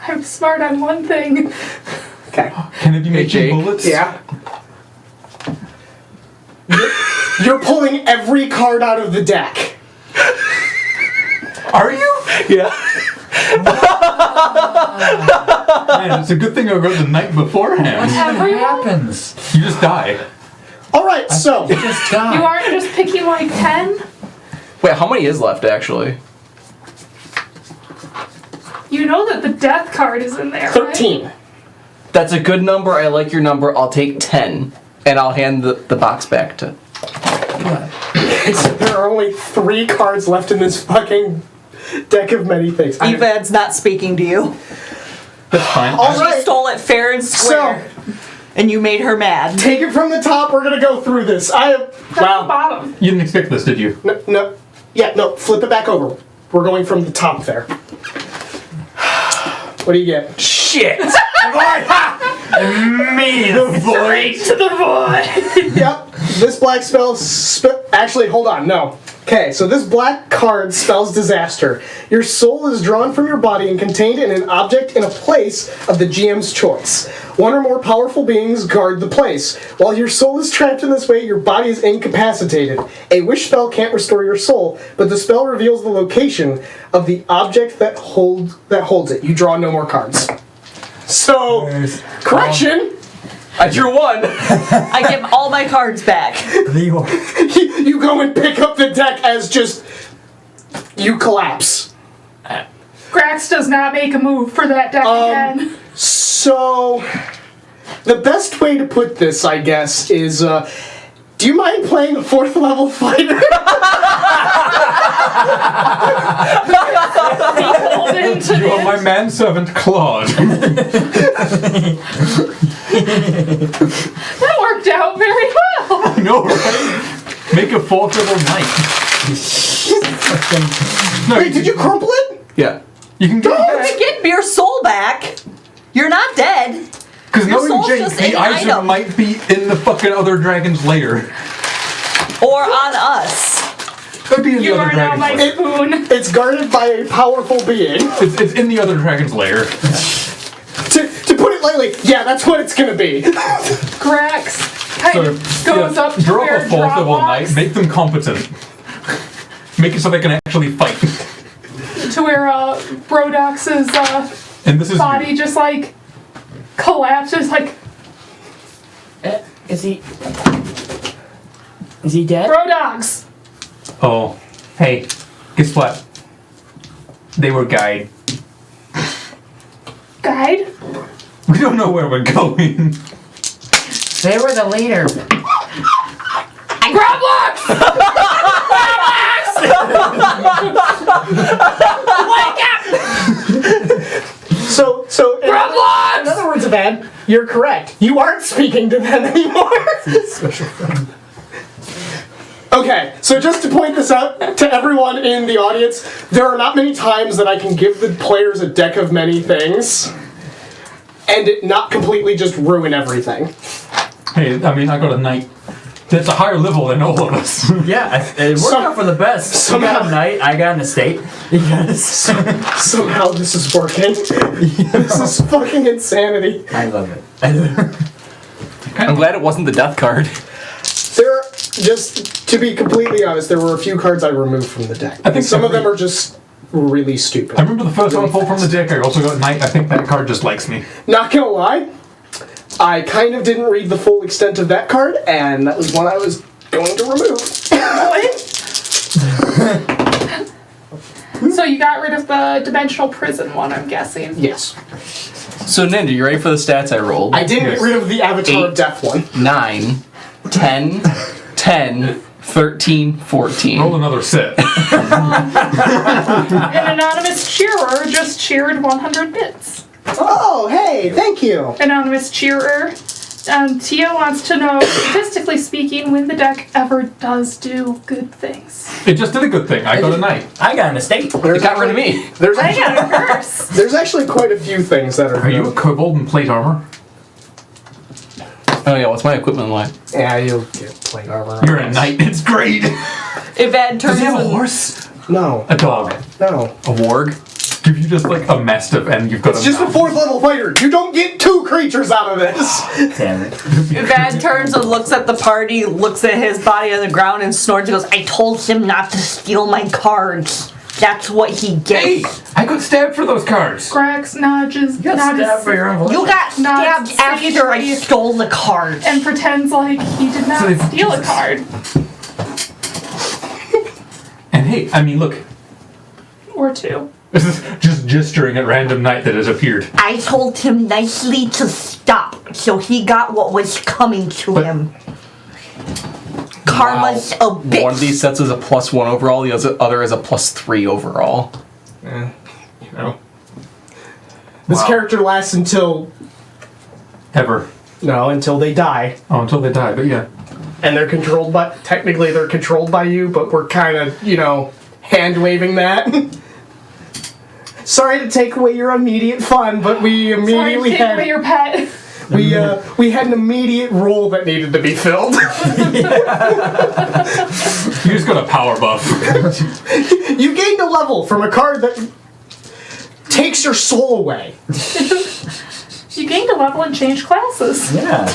I'm smart on one thing. Okay. Can it be making Jake? bullets? Yeah. You're pulling every card out of the deck. Are you? Yeah. Man, it's a good thing I wrote the night beforehand. Everyone? happens? You just die. Alright, so. Just die. You aren't just picking like 10? Wait, how many is left actually? You know that the death card is in there, right? 13. That's a good number. I like your number. I'll take 10, and I'll hand the box back to. There are only 3 cards left in this fucking deck of many things. Evad's not speaking to you. That's fine. All She right. stole it fair and square. And you made her mad. Take it from the top. We're gonna go through this. That's the bottom. You didn't expect this, did you? No. Yeah, no. Flip it back over. We're going from the top there. What do you get? Shit. Me. The void. To the void! Yep. This black spell. Actually, hold on. No. Okay, so this black card spells disaster. Your soul is drawn from your body and contained in an object in a place of the GM's choice. One or more powerful beings guard the place. While your soul is trapped in this way, your body is incapacitated. A wish spell can't restore your soul, but the spell reveals the location of the object that holds it. You draw no more cards. So, correction. I drew 1. I give all my cards back. You go and pick up the deck as just you collapse. Grax does not make a move for that deck again. So, the best way to put this, I guess, is, do you mind playing a 4th level fighter? Beholden to You are the my manservant Claude. That worked out very well. No, right? Make a 4th level knight. No, Wait, did you crumple it? Yeah. You can go You get your soul back. You're not dead. because your knowing soul's Jake, just the an item item. might be in the fucking other dragon's lair. Or on us. Could be in You the other are now dragon's my lair. spoon. It's guarded by a powerful being. It's in the other dragon's lair. To put it lightly, yeah, that's what it's gonna be. Grax kind So, of goes up to draw where a 4th level Drop knight, walks, make them competent. Make it so they can actually fight. to where Brodox's And this is body just like collapses, like Is he dead? Brodox. Oh, hey, guess what? They were guide. Guide? We don't know where we're going. They were the leader. Groblocks! Wake up! So in other words, Evan, you're correct. You aren't speaking to them anymore. Okay, so just to point this out to everyone in the audience, there are not many times that I can give the players a deck of many things and it not completely just ruin everything. Hey, I mean, I got a knight. That's a higher level than all of us. Yeah, it worked out for the best. You got a knight, I got an estate. Yes. Somehow this is working. This is fucking insanity. I love it. I'm glad it wasn't the death card. There, just to be completely honest, there were a few cards I removed from the deck. I think some of them are just really stupid. I remember the first one I pulled from the deck. I also got knight. I think that card just likes me. Not gonna lie, I kind of didn't read the full extent of that card, and that was one I was going to remove. So you got rid of the dimensional prison one, I'm guessing. Yes. So Ninja, you ready for the stats I rolled? I didn't get rid of the Avatar of Death one. 9, 10, 10, 13, 14. Roll another set. An anonymous cheerer just cheered 100 bits. Oh, hey, thank you. Anonymous cheerer. Tia wants to know, statistically speaking, when the deck ever does do good things. It just did a good thing. I got a knight. I got an estate. It got rid of me. There's I actually, got a curse. there's actually quite a few things that are. Are you a kobold in plate armor? Oh yeah, what's my equipment like? Yeah, you'll get plate armor. You're a knight. It's great. Evan Does turns he have a in- horse? No, A dog? no. A warg? Give you just like a mastiff and you've got It's a just a 4th level fighter. You don't get 2 creatures out of this. Damn it. Evan turns and looks at the party, looks at his body on the ground, and snorts and goes, I told him not to steal my cards. That's what he Hey, gets. I got stabbed for those cards. Grax nudges, You got stabbed for your own You got Not stabbed after I sagely. stole the cards. and pretends like he did not So they- steal a card. And hey, I mean, look. Or 2. This is just gesturing at random knight that has appeared. I told him nicely to stop, so he got what was coming to But- him. Karma's a bitch. One of these sets is a +1 overall, the other is a +3 overall. You know. This Wow. character lasts until until they die. Oh, until they die, but yeah. And they're controlled by, technically they're controlled by you, but we're kind of, hand waving that. Sorry to take away your immediate fun, but we Sorry to immediately take away your pet. we had an immediate role that needed to be filled. You just got a power buff. You gained a level from a card that takes your soul away. You gained a level and changed classes. Yeah.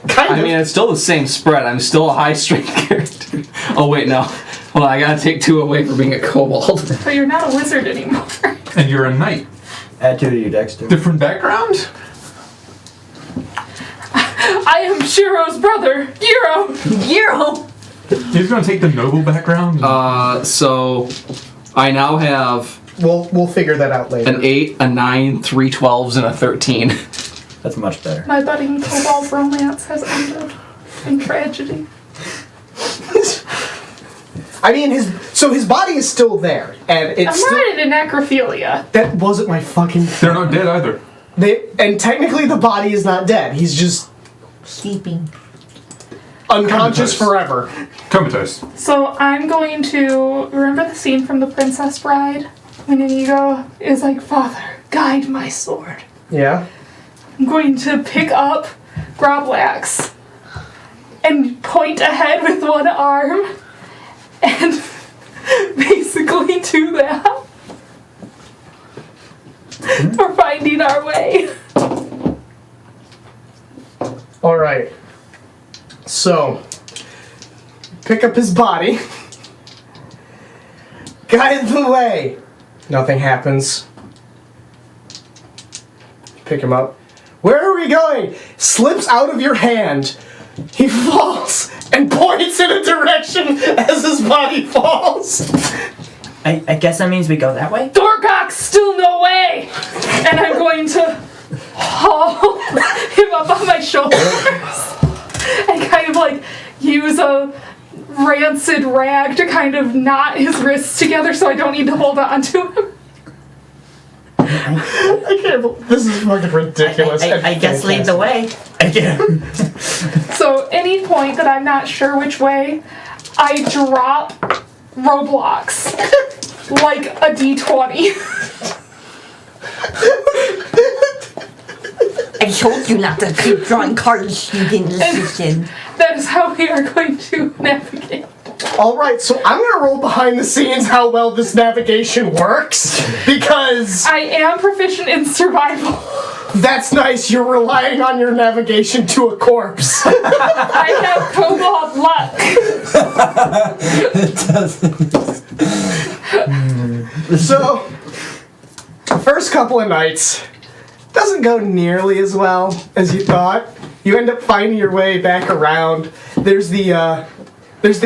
Kind I of. mean, it's still the same spread. I'm still a high strength character. Oh wait, no. Hold on, I gotta take 2 away for being a kobold. So you're not a wizard anymore. And you're a knight. Add 2 to your Dexter. Different background? I am Shiro's brother, Giro. Giro! He's gonna take the noble background. So I now have We'll figure that out later. an 8, a 9, 3 12s, and a 13. That's much better. My budding cobalt romance has ended in tragedy. I mean, his body is still there, and it's I'm still, not into necrophilia. that wasn't my fucking. They're not dead either. And technically, the body is not dead. He's just Sleeping. unconscious Comatose. forever. Comatose. So I'm going to remember the scene from The Princess Bride when Inigo is like, "Father, guide my sword." Yeah. I'm going to pick up Groblax and point ahead with one arm and basically do that. We're finding our way. All right. So, pick up his body. Guide the way. Nothing happens. Pick him up. Where are we going? Slips out of your hand. He falls and points in a direction as his body falls. I guess that means we go that way? Dorgox, still no way! And I'm going to haul him up on my shoulders and kind of like use a rancid rag to kind of knot his wrists together so I don't need to hold on to him. I can't believe this is fucking ridiculous. I guess lead the way. Again. So any point that I'm not sure which way, I drop Roblox like a D20. I told you not to keep drawing cards you didn't listen. That is how we are going to navigate. Alright, so I'm gonna roll behind the scenes how well this navigation works, because I am proficient in survival. that's nice, you're relying on your navigation to a corpse. I have kobold luck. It doesn't. So, the first couple of nights doesn't go nearly as well as you thought. You end up finding your way back around. There's the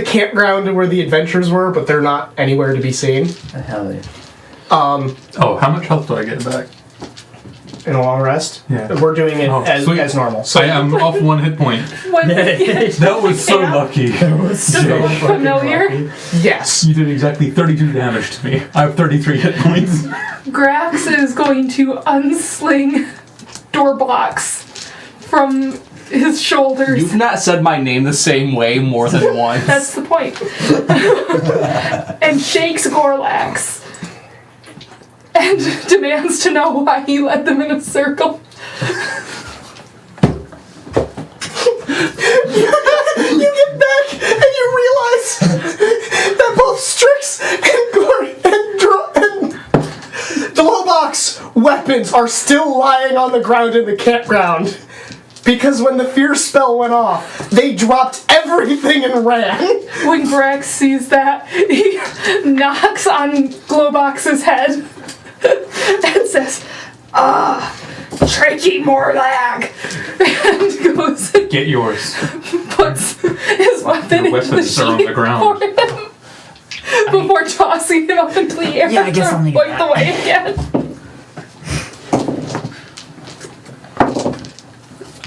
campground where the adventures were, but they're not anywhere to be seen. Hell yeah. Oh, how much health do I get back? In a long rest. Yeah. We're doing it sweet. as normal. So I am off 1 hit point. When we get That was so camp, lucky. familiar. Yes. You did exactly 32 damage to me. I have 33 hit points. Grax is going to unsling door blocks from his shoulders. You've not said my name the same way more than once. That's the point. And shakes Gorlax. And demands to know why he led them in a circle. You get back and you realize that both Strix and the Lobox weapons are still lying on the ground in the campground. Because when the fear spell went off, they dropped everything and ran. When Grax sees that, he knocks on Globox's head and says, tricky Morlag! And goes and Get yours. puts his weapon Your into the weapons are on sheath the ground. for him before tossing him up into the air Yeah, I guess I'll to need point that. the way again.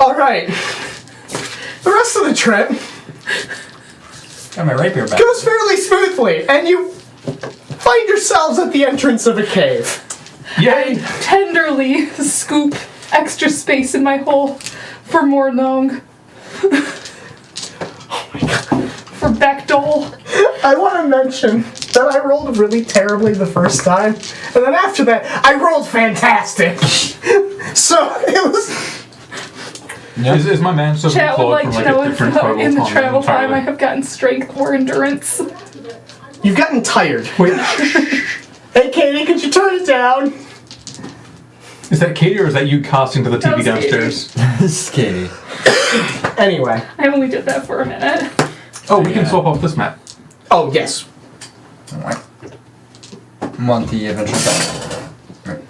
Alright. The rest of the trip Got my rapier back. goes fairly smoothly, and you find yourselves at the entrance of a cave. Yay! Tenderly scoop extra space in my hole for more long. For Beckdole. I want to mention that I rolled really terribly the first time, and then after that, I rolled fantastic. So it was. Is my man so Chat would clawed like from to like know a if different total in the on travel time entirely? I have gotten strength or endurance. You've gotten tired. Wait, Hey, Katie, could you turn it down? is that Katie or is that you casting to the That TV was downstairs? This Katie. Anyway. I only did that for a minute. Oh, we can swap off this map. Oh, yes. Alright. Want the adventure done.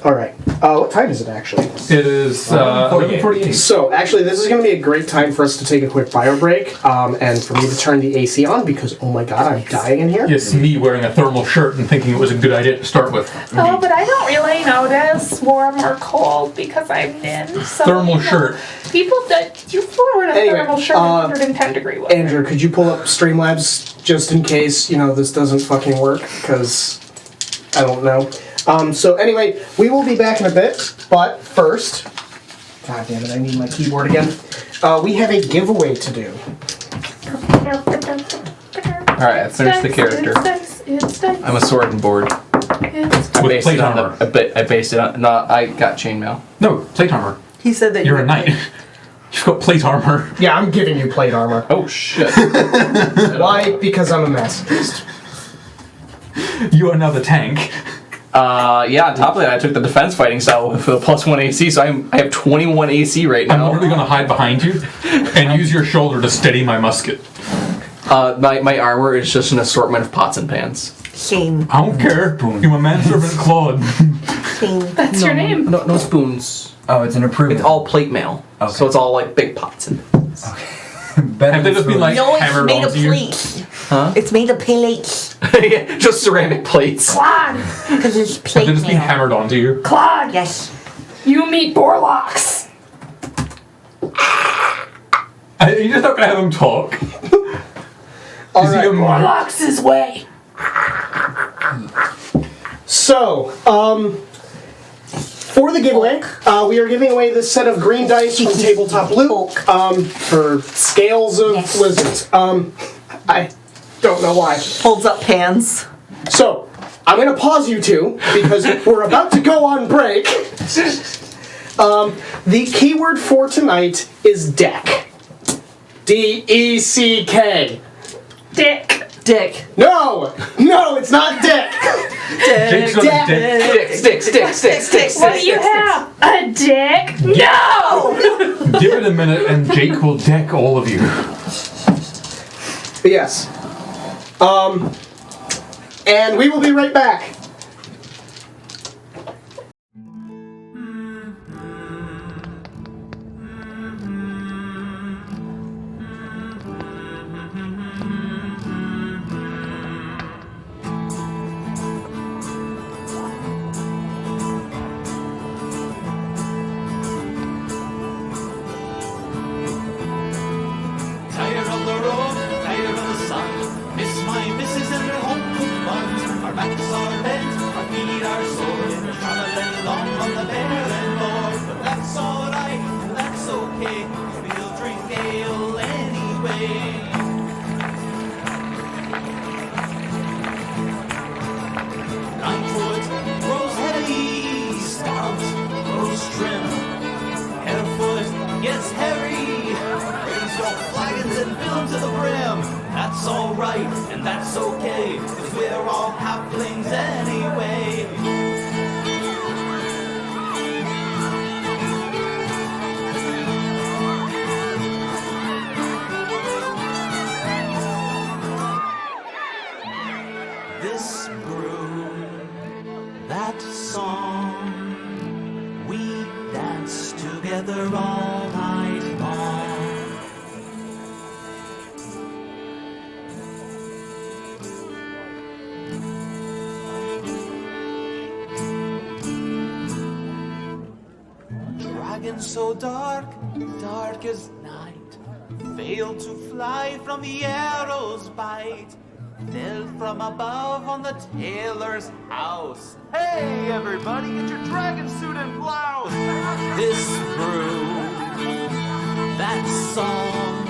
Alright. What time is it, actually? It is 11:48. So, actually, this is going to be a great time for us to take a quick bio break, and for me to turn the AC on, because, oh my god, I'm dying in here. It's me wearing a thermal shirt and thinking it was a good idea to start with. Oh, but I don't really notice warm or cold because I'm in. So, Thermal shirt. People that you wear a Anyway, thermal shirt in 110 degree weather. Andrew, could you pull up Streamlabs just in case, this doesn't fucking work? Because I don't know. So anyway, we will be back in a bit, but first, god damn it, I need my keyboard again. We have a giveaway to do. Alright, I finished the character. It's dice. I'm a sword and board. It's I With based plate it on armor. I based it on. No, I got chainmail. No, plate armor. He said that You're a knight. You've got plate armor. Yeah, I'm giving you plate armor. Oh shit. Why? Because I'm a masochist. You are now the tank. Yeah, on top of that, I took the defense fighting style with a +1 AC, so I have 21 AC right I'm now. literally going to hide behind you and use your shoulder to steady my musket. My armor is just an assortment of pots and pans. Shame. I don't care. You're my manservant Claude. Shame. That's your name. No spoons. Oh, it's an approval. It's all plate mail. Okay. So it's all like big pots and pans. Better Have they just been like No, it's hammered made of onto you? plates. Huh? It's made of plates. Yeah, just ceramic plates. Claude, Because it's Have plate they just been mail. hammered onto you? Claude, Yes. you meet Borlocks. You're just not gonna have him talk. All Is he right. a monk? Borlocks' way. So, for the giveaway, we are giving away this set of green dice from Tabletop Loot for scales of Yes. lizards. I don't know why. Holds up pans. So, I'm going to pause you two because we're about to go on break. The keyword for tonight is deck. D-E-C-K. Dick. Dick. No, it's not dick. Jake's got a dick. Stick. What do you have? A dick? No! Give it a minute and Jake will deck all of you. But yes. And we will be right back. Tired of the road, tired of the sun. Miss my missus and her home cooked buns. Our backs are bent, our feet are sore. Traveling along on the barren moor. But that's alright, and that's okay. 'Cause we'll drink ale anyway. 9 foot grows heavy, stout grows trim. Harefoot gets hairy. Raise your flagons and fill them to the brim. That's alright, and that's okay, 'cause we're all halflings anyway. This brew, that song, we dance together all night long. Dragon so dark, dark as night, failed to fly from the arrow's bite, fell from above on the tailor's house. Hey everybody, get your dragon suit and blouse. This brew, that song,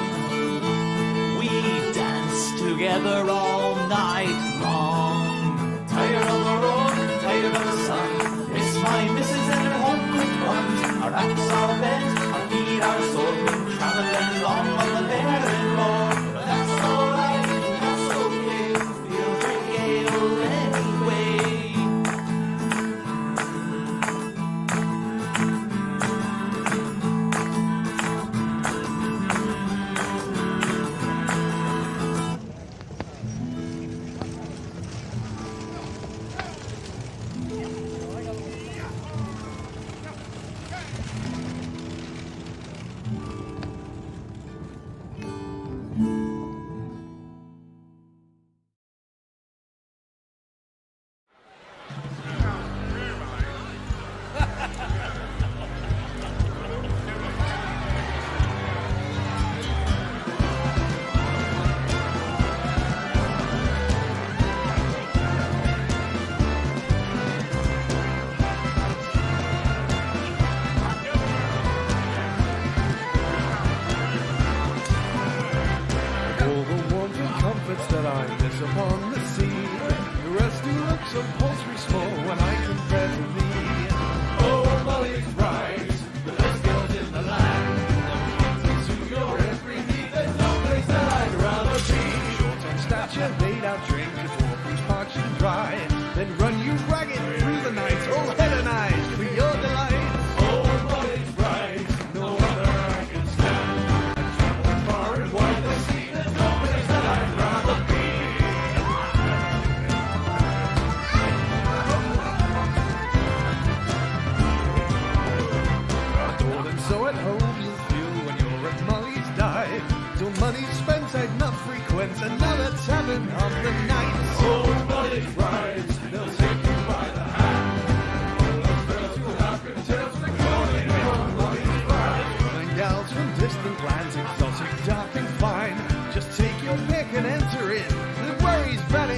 we dance together all night long. Tired of the road, tired of the sun, miss my missus and her home cooked buns. Our backs are bent, our feet are sore, been traveling long on the barren moor. But that's alright, that's okay, we'll drink ale anyway. All the warmth and comforts that I miss upon the sea, the rest do look so paltry small when I compare to thee. Oh, Molly's right, the best girls in the land, the to your every need, there's no place that I'd rather be. Short in stature, laid out drink, as orphans parched and dry, then run you ragged through the night, all head and eyes for your delight. Oh, Molly's right, no other I can stand. Far and wide the sea, there's no place that I'd rather be. Adored and so at home you'll feel when you're at Molly's dive. Till money's spent, I'd not frequent another tavern of the night. Oh,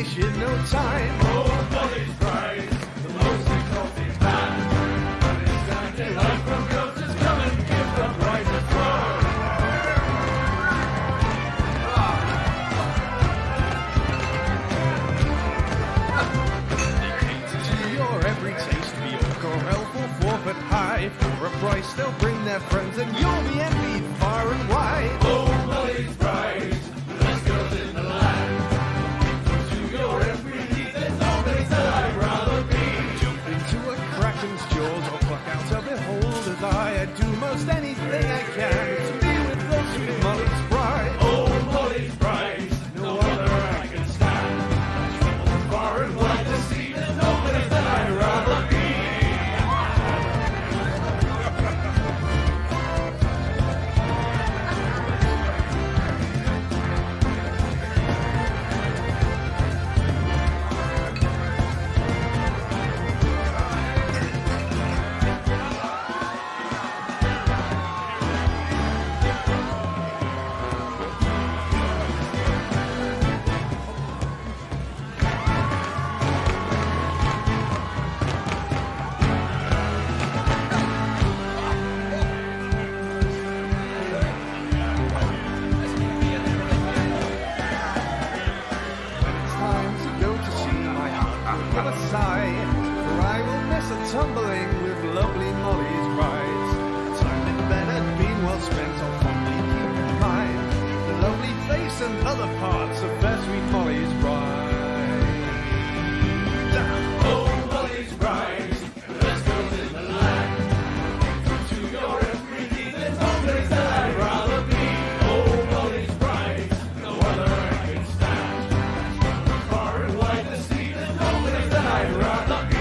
finish in no time. Oh, Molly's Pride, the most exalted man. But it's time to life from girls is coming, give the prize a try. To your every taste, be oak or elf or forfeit high. For a price, they'll bring their friends, and you'll be envied far and wide. Oh, Molly's Pride, the best girls in the land. To your every need, there's no place that I'd rather be. Jump into a kraken's jaws or pluck out a beholder's eye. I'd do most anything I can to be with the sweet Molly's Pride. Oh, Molly's Pride, no other I can stand. I've traveled far and wide to see, there's no place that I'd rather be. Time to go to sea, my heart will give a sigh, for I will miss a tumbling with lovely Molly's rides. Time in bed had been well spent, I'll fondly keep in mind the lovely face and other parts of fair sweet Molly's bride. Oh, Molly's bride, the best girls in the land. To your every need, there's no place that I'd rather be. Oh, Molly's bride, no other I can stand. Far and wide the sea, there's no place that I'd rather be.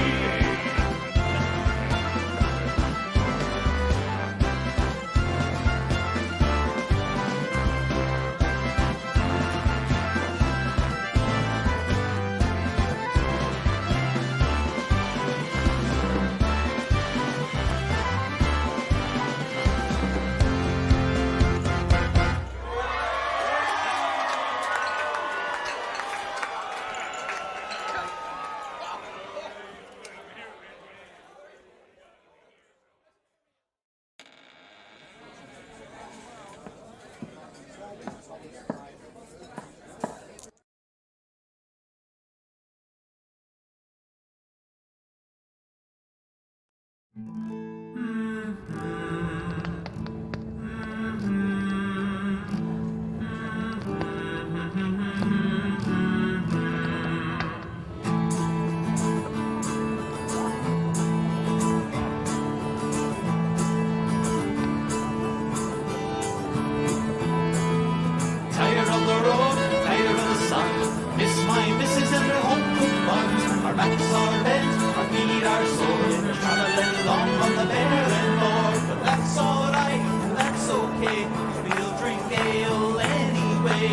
Tired of the road, tired of the sun. Miss my missus and her home cooked buns. Our backs are bent, our feet are sore. We're traveling along on the barren moor. But that's alright, and that's okay. We'll drink ale anyway.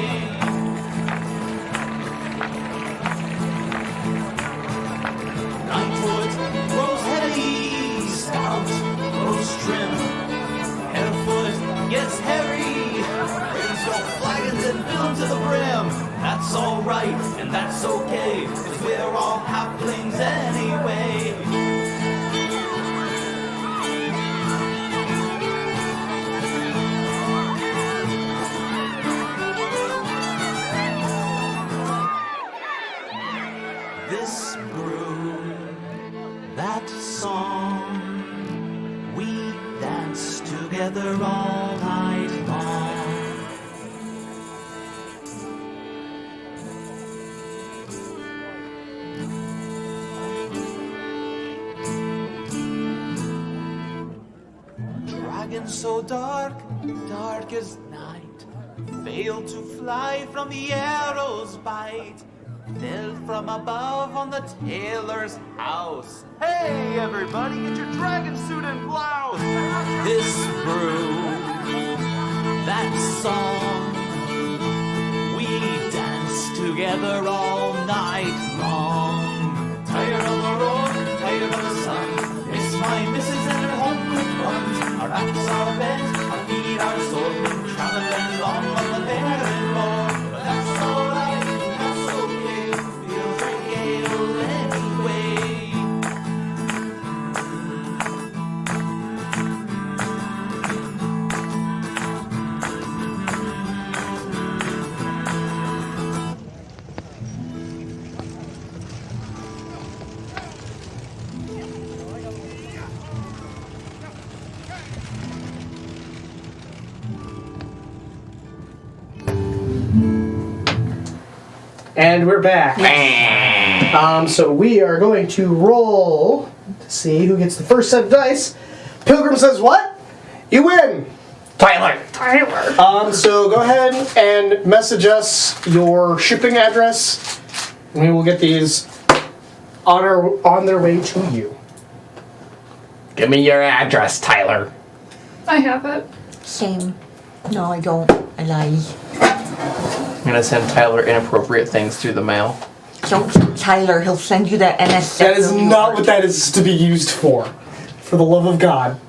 Ninefoot grows heavy, stout grows trim. Harefoot gets hairy. Raise your flagons and fill them to the brim. That's alright, and that's okay, 'cause we're all halflings anyway. This brew, that song, we dance together all night long. Dragon so dark, dark as night, failed to fly from the arrow's bite. Fell from above on the tailor's house. Hey, everybody, get your dragon suit and blouse. This brew, that song, we dance together all night long. Tired of the road, tired of the sun. Miss my missus and her home cooked buns. Our backs are bent, our feet are sore. Been traveling long on the barren moor. But that's alright, that's okay. Feel And we're back. So we are going to roll to see who gets the first set of dice. Pilgrim says what? You win. Tyler. So go ahead and message us your shipping address. And we will get these on their way to you. Give me your address, Tyler. I have it. Same. No, I don't. I lie. I'm gonna send Tyler inappropriate things through the mail. Don't tell Tyler. He'll send you that NSF. That is not what that is to be used for. For the love of God.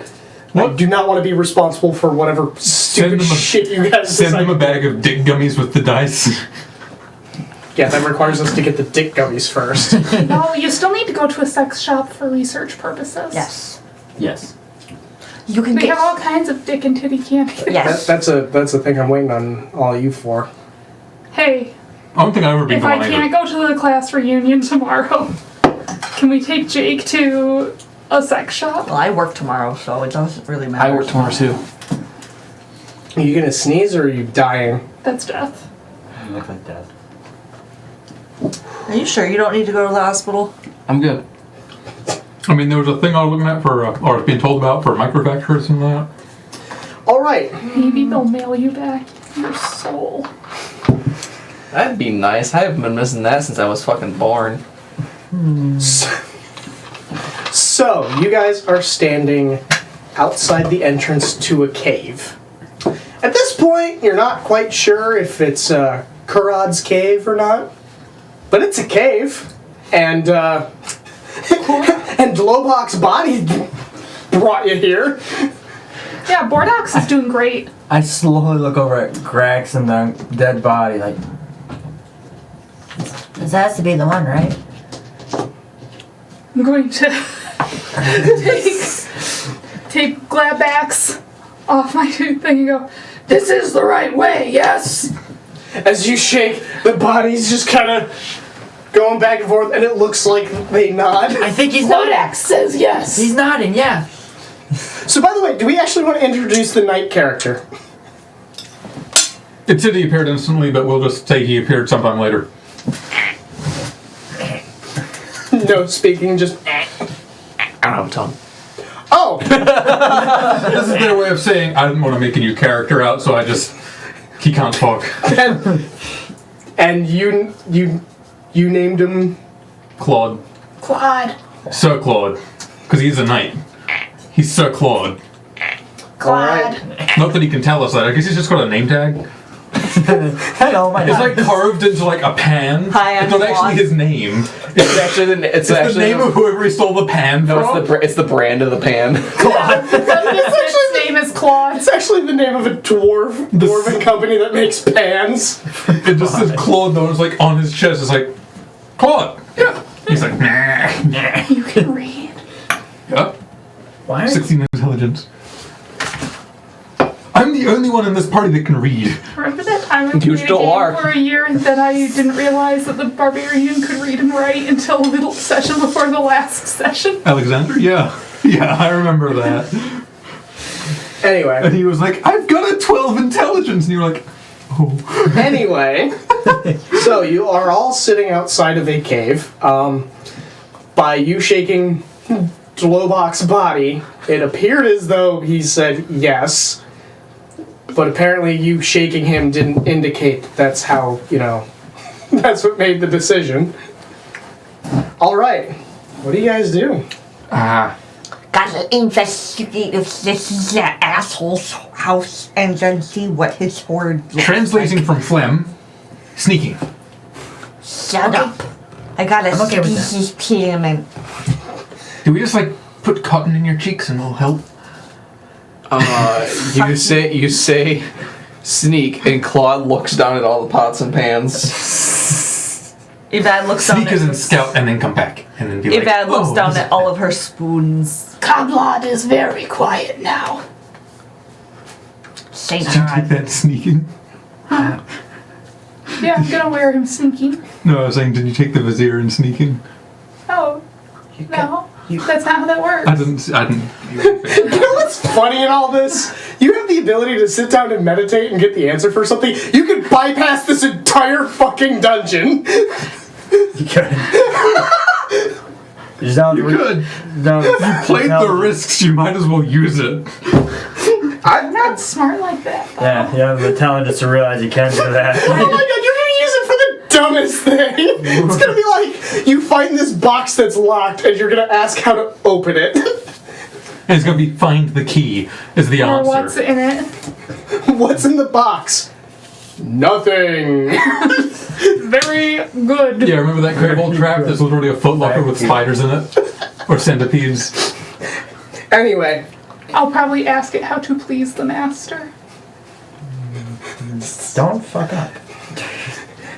I do not want to be responsible for whatever stupid shit you guys Send decide. them a bag of dick gummies with the dice. Yeah, that requires us to get the dick gummies first. No, you still need to go to a sex shop for research purposes. Yes. Yes. You can They get. have all kinds of dick and titty candy. Yes. That's a thing I'm waiting on all of you for. Hey, I don't think I've ever been if to I one can't either. go to the class reunion tomorrow, can we take Jake to a sex shop? Well, I work tomorrow, so it doesn't really matter. I work tomorrow too. Are you gonna sneeze or are you dying? That's death. You look like death. Are you sure you don't need to go to the hospital? I'm good. I mean, there was a thing I was looking at for, or I was being told about for microfractures and that. Alright. Maybe they'll mail you back your soul. That'd be nice. I haven't been missing that since I was fucking born. So, you guys are standing outside the entrance to a cave. At this point, you're not quite sure if it's Kurad's cave or not, but it's a cave, and and Lobach's body brought you here. Yeah, Bordox is doing great. I slowly look over at Grax and the dead body, like, This has to be the one, right? I'm going to take Gladbacks off my thing and go, this is the right way, yes! As you shake, the body's just kind of going back and forth, and it looks like they nod. I think he's nodding. Kodak says yes! He's nodding, yeah. So, by the way, do we actually want to introduce the knight character? It said he appeared instantly, but we'll just say he appeared sometime later. No speaking, just. I don't have a tongue. Oh! This is their way of saying, I didn't want to make a new character out, so he can't talk. And you named him. Claude. Claude. Sir Claude. Because he's a knight. He's Sir Claude. Claude. Not that he can tell us that. I guess he's just got a name tag. hello, my It's name. like carved into like a pan. Hi, I'm it's not actually Claude. his name. It's actually It's the name of whoever he stole the pan No, from. it's the brand of the pan. His name is Claude. It's actually the name of a dwarven company that makes pans. It just says Claude, though. It's like on his chest. It's like, Claude. Yeah. He's like, nah. You can read. Yeah. Why? 16 intelligence. I'm the only one in this party that can read. Remember that time I You played a still game are. for a year and then I didn't realize that the barbarian could read and write until a little session before the last session? Alexander? Yeah. Yeah, I remember that. Anyway. And he was like, I've got a 12 intelligence. And you were like, oh. Anyway. So, you are all sitting outside of a cave. By you shaking Lobach's body, it appeared as though he said yes. But apparently you shaking him didn't indicate that's how, that's what made the decision. Alright. What do you guys do? Gotta investigate if this is that asshole's house and then see what his hoard looks Translating like. from phlegm, sneaking. Shut up. I gotta I'm okay with that. squeeze his payment. Do we just put cotton in your cheeks and it'll help? You say sneak, and Claude looks down at all the pots and pans. Yvonne looks down Sneak as in at scout and then come back. And then be like, Yvonne looks "Oh, down this at is all bad." of her spoons. Coblod is very quiet now. Say Did you take that sneaking? Yeah, I'm gonna wear him sneaking. No, I was saying, did you take the vizier in sneaking? Oh, no. That's not how that works. I didn't. You know what's funny in all this? You have the ability to sit down and meditate and get the answer for something. You could bypass this entire fucking dungeon. You could. You could. You played the risks, you might as well use it. I'm not smart like that. Though. Yeah, you have the talent just to realize you can do that. Oh my god, you're gonna use it for the dumbest thing. It's gonna be like you find this box that's locked and you're gonna ask how to open it. And it's gonna be find the key is the Or answer. what's in it? What's in the box? Nothing. Very good. Yeah, remember that kobold trap? There's literally a footlocker with spiders in it. Or centipedes. Anyway. I'll probably ask it how to please the master. Don't fuck up.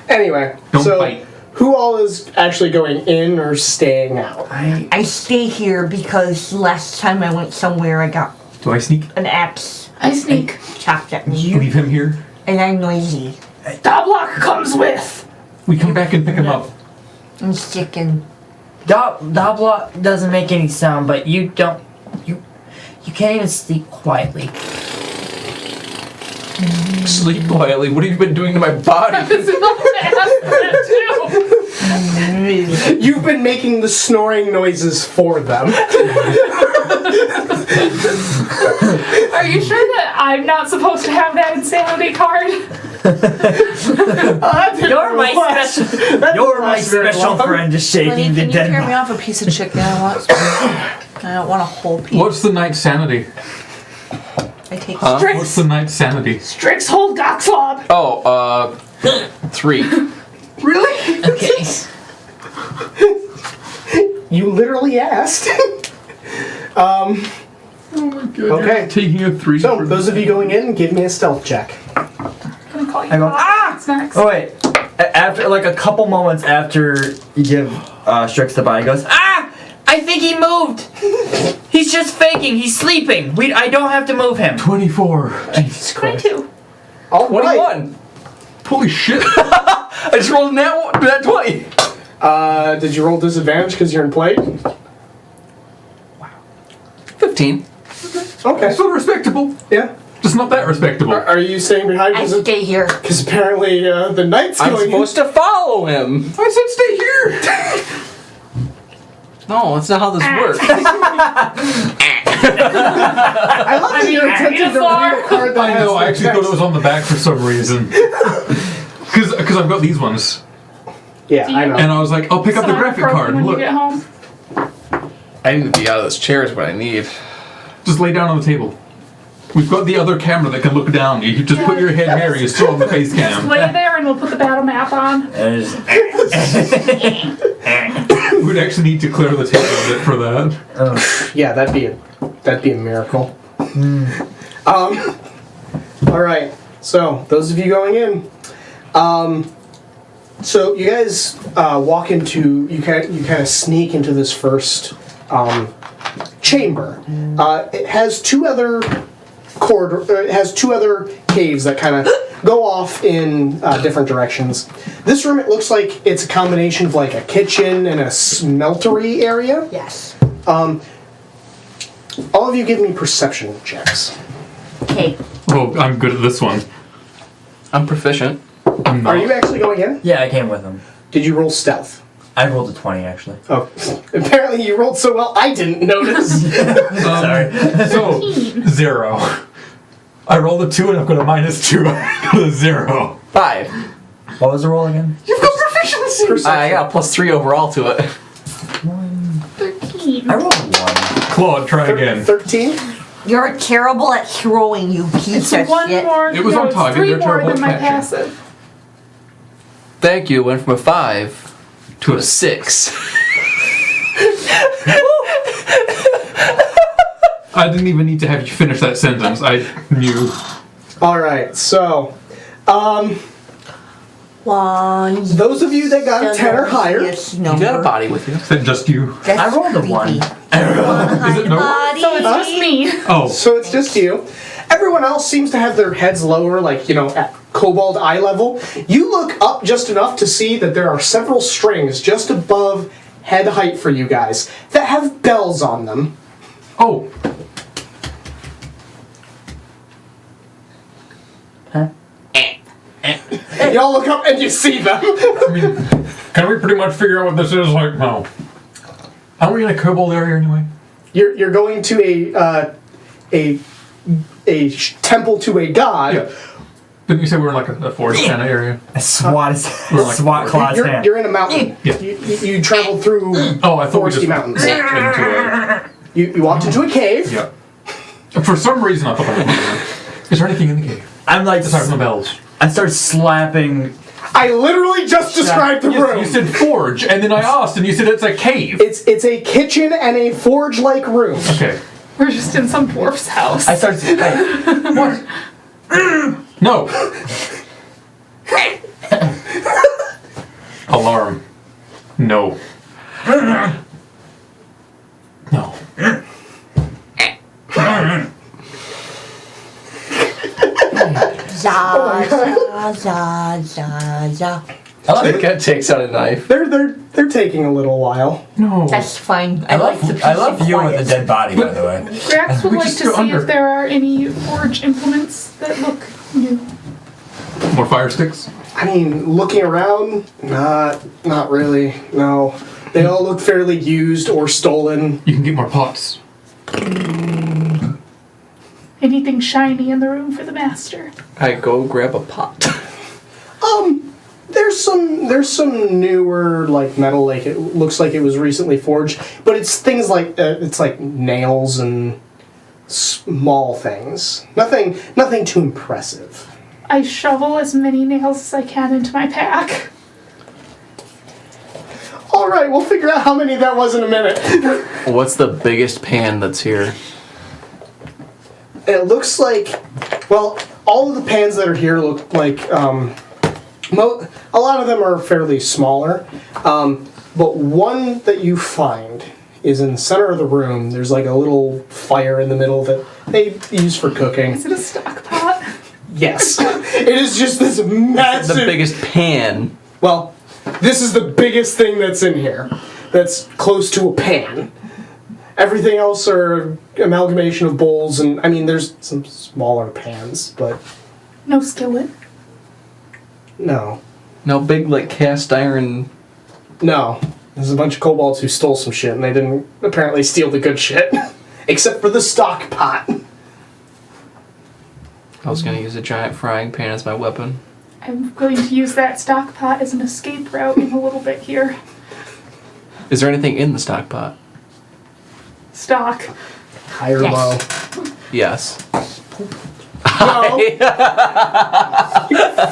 Anyway. Don't so bite. Who all is actually going in or staying out? I stay here because last time I went somewhere I got Do I sneak? an axe I sneak. chopped at me. Leave him here? And I'm noisy. Doblock comes with. We come back and pick him up. I'm sticking. Doblock doesn't make any sound, but you don't. You can't even sleep quietly. Sleep quietly. What have you been doing to my body? You've been making the snoring noises for them. Are you sure that I'm not supposed to have that insanity card? You're my special friend, just shaking Lenny, the can you dead tear me body. off a piece of chicken I want? I don't want a whole piece. What's the knight's sanity? I take What's the knight's sanity? Strix hold Goxlob. Oh, 3. Really? Okay. You literally asked. Oh my god. Okay. Taking a 3. So, those of you going in, give me a stealth check. I'm gonna call you I go, What's next? Oh wait. After like a couple moments after you give Strix the body, he goes, Ah! I think he moved. He's just faking. He's sleeping. I don't have to move him. 24. Jesus Christ. 22. All right. 21. Holy shit. I just rolled that 20. Did you roll disadvantage because you're in plague? 15. Okay. Still respectable. Yeah. Just not that respectable. Are you staying behind? I stay here. Because apparently the knight's I'm going supposed to follow him. I said stay here. No, that's not how this works. I love that you're attempting to read a card that I know, has I actually thought it was on the back for some reason. Because I've got these ones. Yeah, I know. And I was like, I'll pick up the graphic card. When Look. you get home. I need to be out of this chair is what I need. Just lay down on the table. We've got the other camera that can look down. You just put your head here, you still on the face Just cam. lay there and we'll put the battle map on. We'd actually need to clear the table a bit for that. Yeah, that'd be a miracle. All right. So those of you going in, so you guys walk into you kind of sneak into this first chamber. It has two other it has two other caves that kind of go off in different directions. This room, it looks like it's a combination of like a kitchen and a smeltery area. Yes. All of you give me perception checks. Okay. Oh, I'm good at this one. I'm proficient. I'm not. Are you actually going in? yeah, I came with him. Did you roll stealth? I rolled a 20 actually. Oh, apparently you rolled so well I didn't notice. Sorry. So, 0. I rolled a 2 and I've got a -2. I got a 0. 5. What was the roll again? You've got proficiency. I got a +3 overall to it. 13. I rolled a 1. Claude, try again. 13. You're terrible at throwing, you piece of One shit. more. It was no, on it's target, 3 they're more terrible than at my catching. passive. Thank you. Went from a 5 to a 6. I didn't even need to have you finish that sentence. I knew. All right. So, One. those of you that got a 10 or higher, Yes, You got a body with you. Is that just you? That's I rolled a creepy. 1. Is it no? So it's just me. Oh. so it's just you. Everyone else seems to have their heads lower, like, at kobold eye level. You look up just enough to see that there are several strings just above head height for you guys that have bells on them. Oh. Y'all look up and you see them. I mean, can we pretty much figure out what this is? Like, no. Are we in a kobold area anyway? You're going to a temple to a god. Yeah. Didn't you say we were in like a forest kind of area? A SWAT class hand. You're in a mountain. Yeah. You traveled through Oh, I thought we foresty just mountains. walked into You walked into a cave. yeah. For some reason, I thought that was Is there anything in the cave? I'm like, Aside from the bells. I start slapping. I literally just described the room. You said forge, and then I asked, and you said it's a cave. It's a kitchen and a forge-like room. Okay. We're just in some dwarf's house. I start. What? No. Alarm. No. No. I think that takes out a knife. They're taking a little while. No. That's fine. I love you with a dead body, by the way. Grax would We like just to go see under. if there are any forge implements that look new. More fire sticks? I mean, looking around, not really. No, they all look fairly used or stolen. You can get more pots. Anything shiny in the room for the master? I go grab a pot. There's some newer like metal, like it looks like it was recently forged, but it's things like it's like nails and small things. Nothing too impressive. I shovel as many nails as I can into my pack. All right, we'll figure out how many that was in a minute. What's the biggest pan that's here? It looks like, well, all of the pans that are here look like, a lot of them are fairly smaller, but one that you find is in the center of the room. There's like a little fire in the middle that they use for cooking. Is it a stock pot? Yes. It is just this massive... The biggest pan. Well, this is the biggest thing that's in here. That's close to a pan. Everything else are amalgamation of bowls, and I mean, there's some smaller pans, but No skillet. no. No big, like, cast iron. No. There's a bunch of kobolds who stole some shit, and they didn't apparently steal the good shit. Except for the stock pot. I was gonna use a giant frying pan as my weapon. I'm going to use that stock pot as an escape route in a little bit here. Is there anything in the stock pot? Stock. High or low? Yes. No. You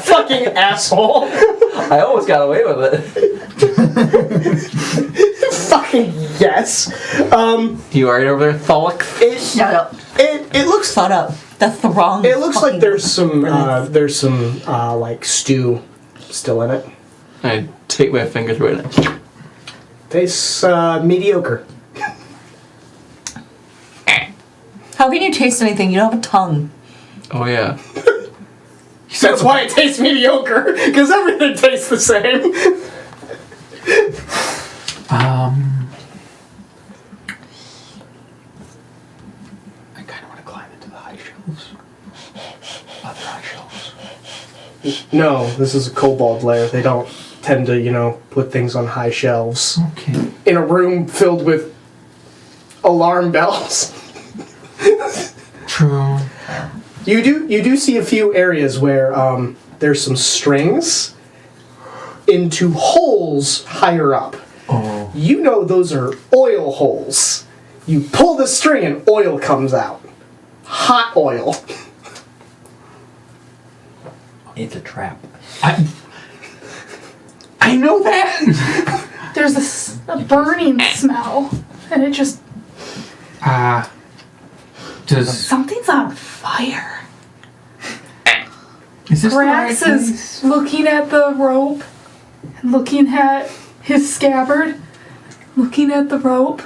fucking asshole. I almost got away with it. Fucking yes. You alright over there, Tholic? Shut up. It looks... Shut up. That's the wrong. It looks like fucking there's some word. like stew still in it. I take my finger through it. Tastes mediocre. How can you taste anything? You don't have a tongue. Oh yeah. That's why it tastes mediocre, because everything tastes the same. I kind of want to climb into the high shelves. Other high shelves. No, this is a kobold lair. They don't tend to, put things on high shelves. Okay. In a room filled with alarm bells. True. You do see a few areas where there's some strings into holes higher up. Oh. You know those are oil holes. You pull the string and oil comes out. Hot oil. It's a trap. I know that. There's a burning smell, and it just... Does Something's on fire. is this the right Grax place? is looking at the rope, and looking at his scabbard, looking at the rope.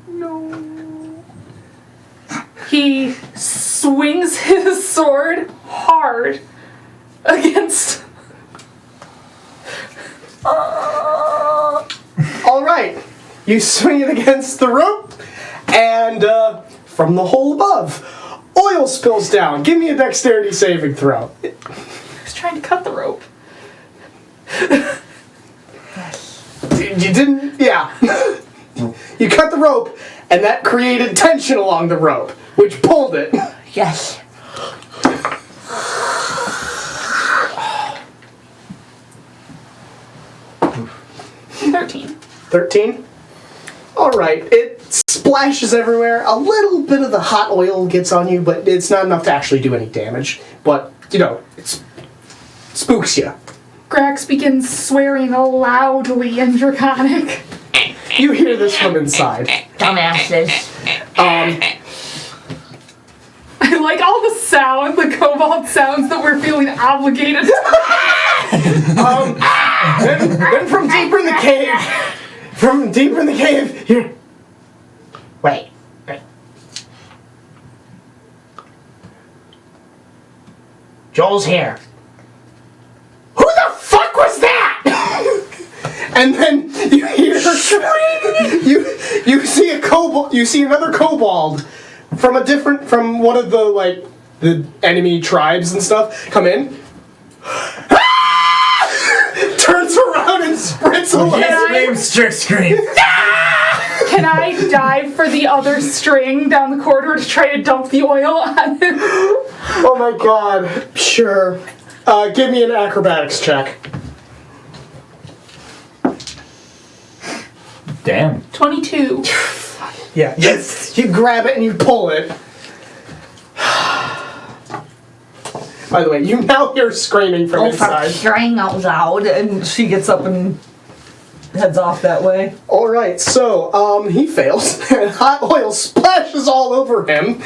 No. He swings his sword hard against... All right. You swing it against the rope, and from the hole above, Oil spills down. Give me a dexterity saving throw. I was trying to cut the rope. You didn't. Yeah. You cut the rope, and that created tension along the rope, which pulled it. Yes. $13. 13. All right. It splashes everywhere. A little bit of the hot oil gets on you, but it's not enough to actually do any damage. But it spooks you. Grax begins swearing loudly in Draconic. You hear this from inside. Dumbasses. I like all the sound, the kobold sounds that we're feeling obligated to. Then from deeper in the cave, here. Wait. Joel's here. Who the fuck was that? And then you hear you see a kobold. You see another kobold from one of the the enemy tribes and stuff come in. Turns around and sprints away. Strict scream. Can I dive for the other string down the corridor to try to dump the oil on him? Oh my god. Sure. Give me an acrobatics check. Damn. 22. Yeah. Yes. You grab it and you pull it. By the way, you now hear screaming from inside. For crying out loud. And she gets up and heads off that way. Alright, so, he fails. And hot oil splashes all over him.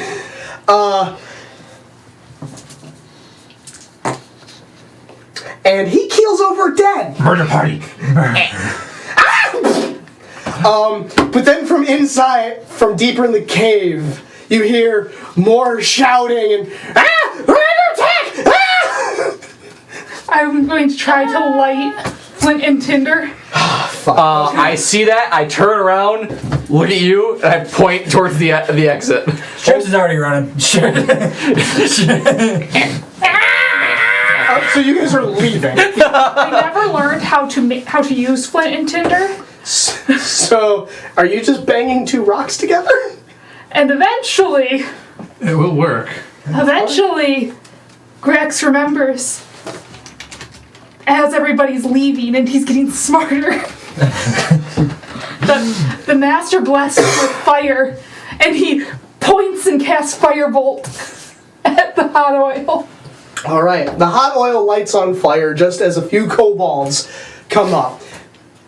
And he keels over dead. Murder party. But then from inside, from deeper in the cave, you hear more shouting and attack! I'm going to try to light Flint and Tinder. I see that. I turn around, look at you, and I point towards the exit. Strips is already running. So you guys are leaving. I never learned how to use Flint and Tinder. So, are you just banging two rocks together? And eventually, It will work. Grex remembers as everybody's leaving and he's getting smarter. the master blesses with fire and he points and casts firebolt at the hot oil. Alright, the hot oil lights on fire just as a few kobolds come up.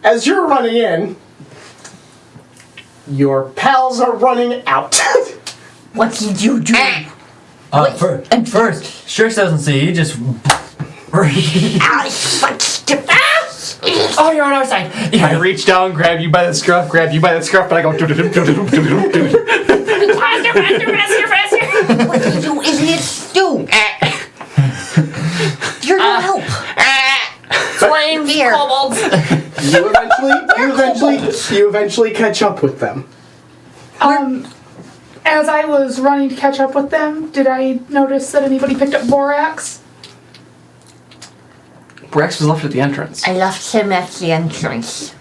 As you're running in, your pals are running out. What did you do? First, Strix doesn't see. He just. Ah, Oh, you're on our side. I reach down, grab you by the scruff, but I go. What did you idiots do? You're no help. Flames, Here. kobolds. You eventually catch up with them. As I was running to catch up with them, did I notice that anybody picked up Borax? Brex was left at the entrance. I left him at the entrance.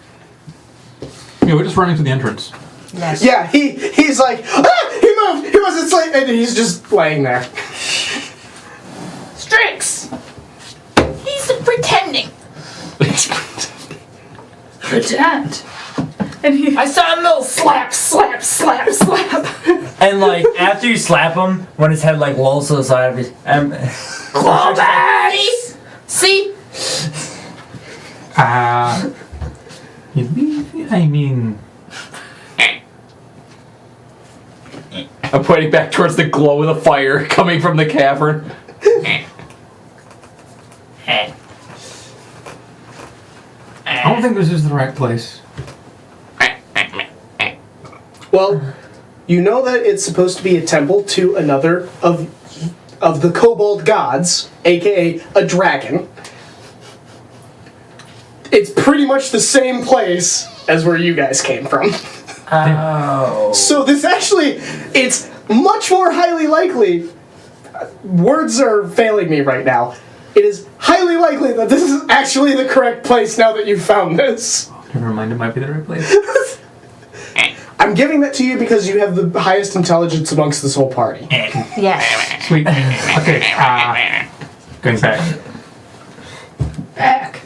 Yeah, we're just running to the entrance. Yes. Yeah, he's like, he moved, it's like, and he's just laying there. Strix! He's pretending. Pretend. And I saw him move. slap. And after you slap him, when his head lolls to the side of his. Clawbacks! See? I'm pointing back towards the glow of the fire coming from the cavern. I don't think this is the right place. Well, you know that it's supposed to be a temple to another of the kobold gods, aka a dragon. It's pretty much the same place as where you guys came from. Oh. So this actually, it's much more highly likely words are failing me right now. It is highly likely that this is actually the correct place now that you've found this. Never mind, it might be the right place. I'm giving that to you because you have the highest intelligence amongst this whole party. Yes. Sweet. Okay, going back. Back.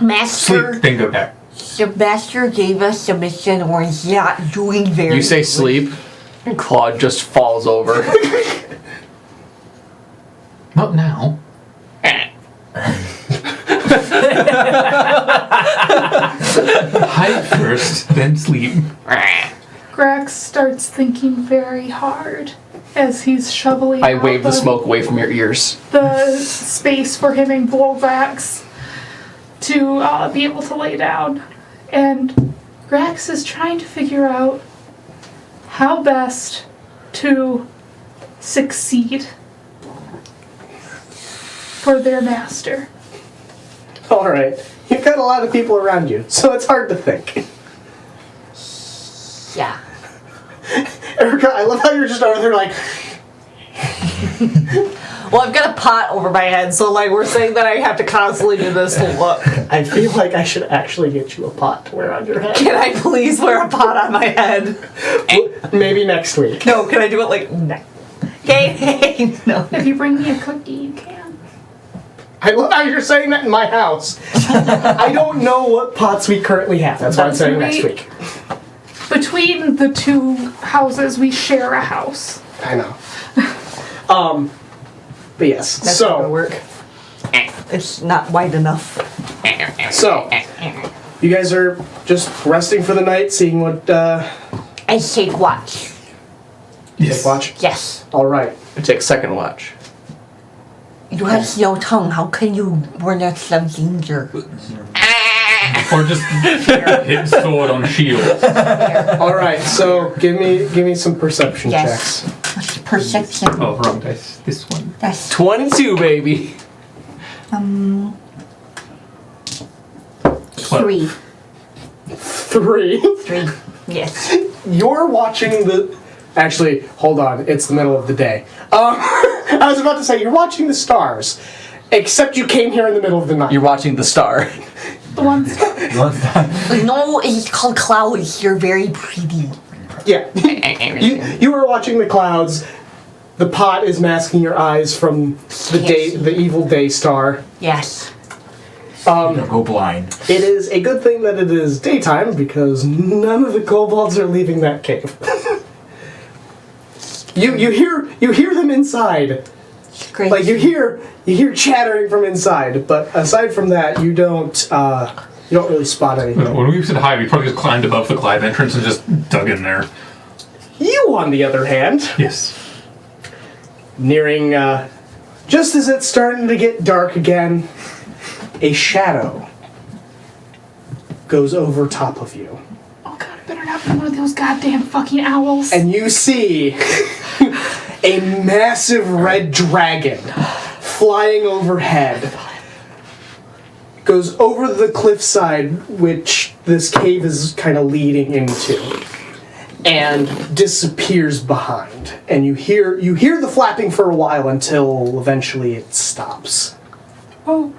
Master, Sleep, then go back. the master gave us a mission and we're not doing very You say good. sleep, and Claude just falls over. Not now. Hide first, then sleep. Grax starts thinking very hard as he's shoveling I out wave the smoke away from your ears. the space for him and Volvax to be able to lay down. And Grax is trying to figure out how best to succeed for their master. Alright. You've got a lot of people around you, so it's hard to think. Yeah. Erica, I love how you're just over there like, Well, I've got a pot over my head, so like we're saying that I have to constantly do this to look. I feel like I should actually get you a pot to wear on your head. Can I please wear a pot on my head? Maybe next week. No, can I do it like next? Okay, no. If you bring me a cookie, you can. I love how you're saying that in my house. I don't know what pots we currently have. That's why I'm saying next week. Between the two houses, we share a house. I know. But yes. That's not gonna So, work. It's not wide enough. you guys are just resting for the night, seeing what, I take watch. take watch? Yes. Alright. I take second watch. You have no tongue. How can you warn us of danger? Or just hit sword on shield. Alright, so give me some perception Yes. checks. What's perception? Oh, wrong dice. This one. That's 22, baby. 3. 3. 3. Yes. You're watching the... Actually, hold on. It's the middle of the day. I was about to say, you're watching the stars. Except you came here in the middle of the night. You're watching the star. The ones. No, it's called clouds. You're very pretty. Yeah. you were watching the clouds. The pot is masking your eyes from the evil day star. Yes. Go blind. It is a good thing that it is daytime because none of the kobolds are leaving that cave. You hear them inside. Great. Like you hear chattering from inside, but aside from that, you don't really spot anything. When we said hi, we probably just climbed above the Clive entrance and just dug in there. You, on the other hand, Yes. nearing just as it's starting to get dark again, a shadow goes over top of you. Oh god, it better not be one of those goddamn fucking owls. And you see a massive red dragon flying overhead. Goes over the cliffside, which this cave is kind of leading into, and disappears behind. And you hear the flapping for a while until eventually it stops. Oh,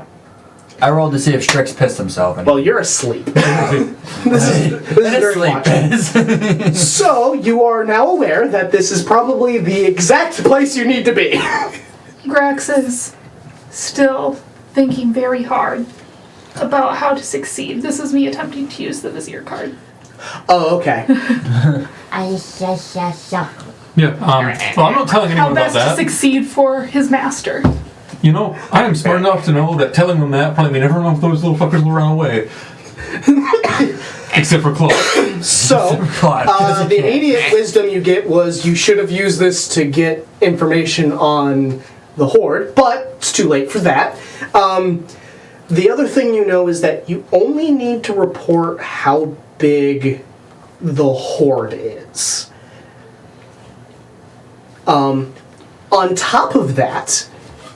I rolled to see if Strix pissed himself. And Well, you're asleep. This is very watching. So, you are now aware that this is probably the exact place you need to be. Grax is still thinking very hard about how to succeed. This is me attempting to use the Vizier card. Oh, okay. Yeah. Well, I'm not telling anyone How about best to that. succeed for his master. You know, I am smart enough to know that telling them that probably mean everyone of those little fuckers will run away. Except for Claude. So, the immediate wisdom you get was you should have used this to get information on the Horde, but it's too late for that. The other thing you know is that you only need to report how big the Horde is. On top of that,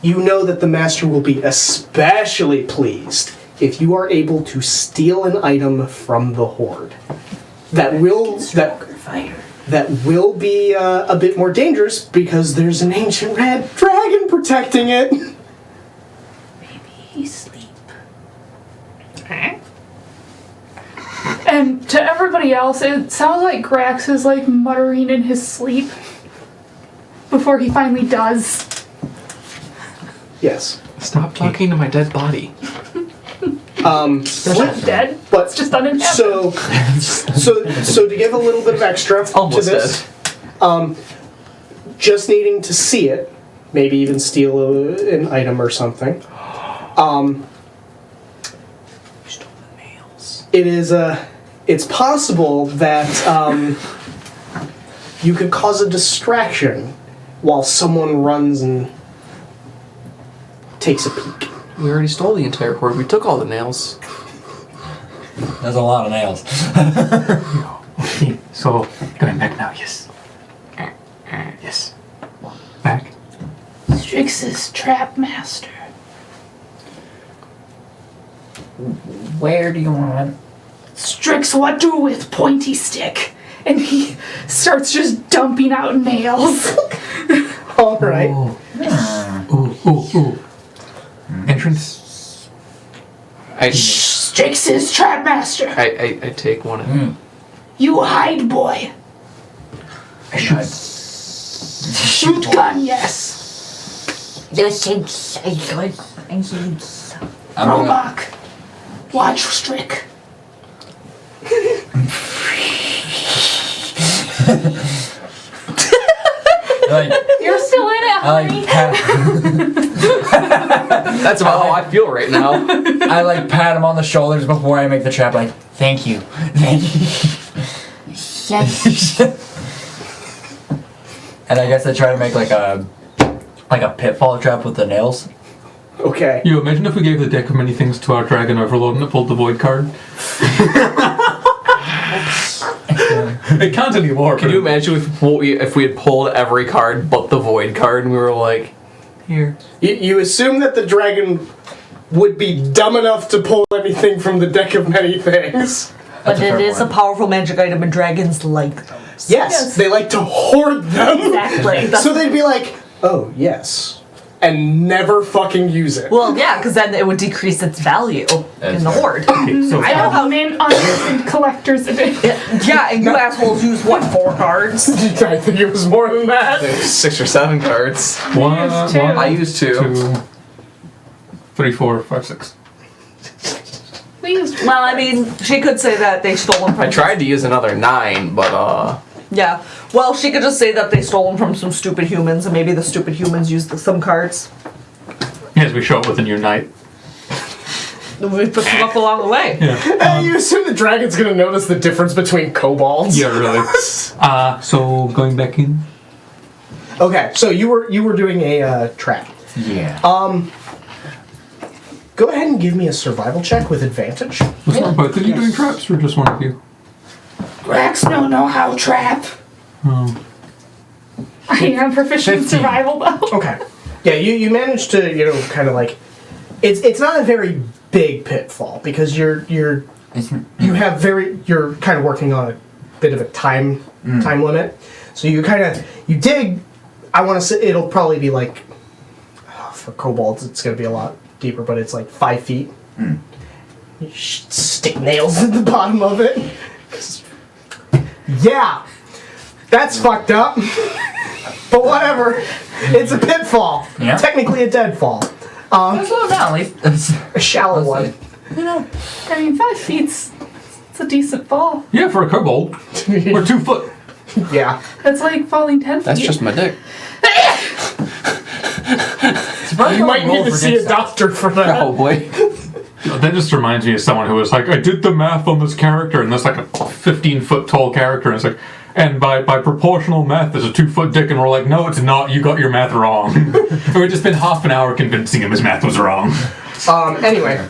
you know that the Master will be especially pleased if you are able to steal an item from the Horde. That that will be a bit more dangerous because there's an ancient red dragon protecting it. Maybe he's asleep. And to everybody else, it sounds like Grax is like muttering in his sleep before he finally does. Yes. Stop talking to my dead body. It's not dead, But it's just uninhabited. so to give a little bit of extra Almost to this, just needing to see it, maybe even steal an item or something. It is it's possible that you could cause a distraction while someone runs and takes a peek. We already stole the entire hoard. We took all the nails. There's a lot of nails. Okay, so going back now, yes. Yes. Back. Strix's trap master. Where do you want? Strix, what do with pointy stick? And he starts just dumping out nails. All right. Ooh. Entrance. Strix's trap master. I take one and You hide, boy. Shoot gun, yes. This is good. Romak. Watch Strick. You're still in it, honey. That's about how I feel right now. I like pat him on the shoulders before I make the trap. Like, thank you. And I guess I try to make like a pitfall trap with the nails. Okay. You imagine if we gave the deck of many things to our dragon overlord and it pulled the void card? It can't anymore. Can you imagine if we had pulled every card but the void card and we were like, here. You assume that the dragon would be dumb enough to pull anything from the deck of many things. But it is a powerful magic item and dragons like those. Yes, they like to hoard them. Exactly. So they'd be like, oh, yes. And never fucking use it. Well, yeah, because then it would decrease its value in the hoard. Okay, so I don't know, man. Unearned collector's edition. Yeah, and you assholes use what, 4 cards? I think it was more than that. 6 or 7 cards. one, two. I used 2. 2, 3, 4, 5, 6. We used Well, I mean, she could say that they stole them from... I tried to use another 9, but Yeah. Well, she could just say that they stole them from some stupid humans, and maybe the stupid humans used some cards. Yes, we show up with a new knight. We put them up along the way. Yeah. You assume the dragon's gonna notice the difference between kobolds? Yeah, really. So going back in. Okay, so you were doing a trap. Yeah. Go ahead and give me a survival check with advantage. Was not both of you doing traps or just one of you? Grax don't know how trap. Oh. I am proficient in 15. survival though. Okay. Yeah, you managed to, kind of like it's not a very big pitfall because you're kind of working on a bit of a time limit. So you dig. I want to say it'll probably be like for kobolds it's going to be a lot deeper, but it's like 5 feet. You stick nails in the bottom of it. Yeah, that's fucked up. But whatever, it's a pitfall. Yeah. Technically a deadfall. Slow down, at least. A shallow one. I mean, 5 feet's it's a decent fall. Yeah, for a kobold. Or 2 foot. Yeah. That's like falling 10 feet. that's just my dick. You might need to see a doctor for that. Probably. That just reminds me of someone who was like, I did the math on this character, and that's like a 15-foot tall character, and it's like, and by proportional math, there's a 2-foot dick, and we're like, no, it's not, you got your math wrong. And we've just been half an hour convincing him his math was wrong. Anyway.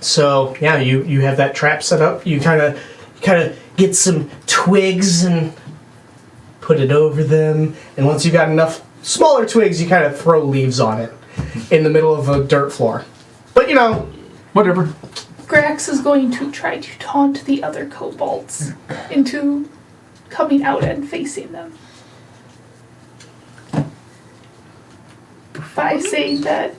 So, yeah, you have that trap set up. You kind of get some twigs and put it over them. And once you got enough smaller twigs, you kind of throw leaves on it in the middle of a dirt floor. But, Whatever. Grax is going to try to taunt the other kobolds into coming out and facing them. By saying that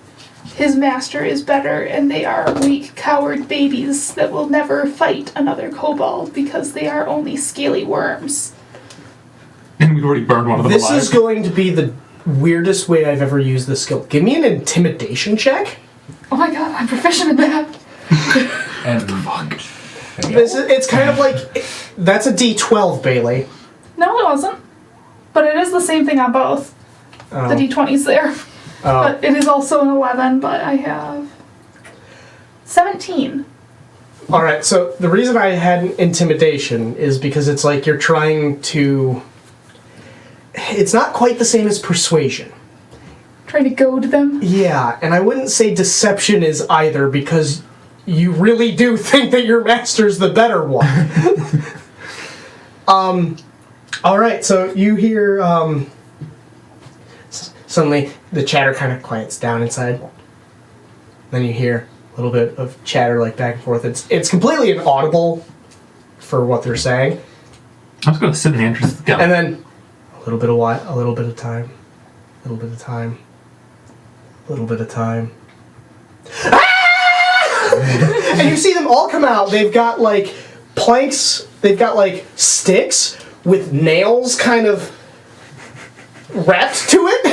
his master is better and they are weak, coward babies that will never fight another kobold because they are only scaly worms. And we've already burned one of them This alive. is going to be the weirdest way I've ever used this skill. Give me an intimidation check. Oh my god, I'm proficient in that. And It's kind of like, that's a D12, Bailey. No, it wasn't. But it is the same thing on both. The D20's there. But it is also an 11, but I have 17. Alright, so the reason I had intimidation is because it's like you're trying to... It's not quite the same as persuasion. Trying to goad them. Yeah, and I wouldn't say deception is either, because you really do think that your master's the better one. Alright, so you hear, suddenly the chatter kind of quiets down inside. Then you hear a little bit of chatter like back and forth. It's completely inaudible for what they're saying. I'm just going to sit in the entrance of the gun. And then a little bit of what? A little bit of time. A little bit of time. A little bit of time. Ah! And you see them all come out. They've got like planks. They've got like sticks with nails kind of wrapped to it.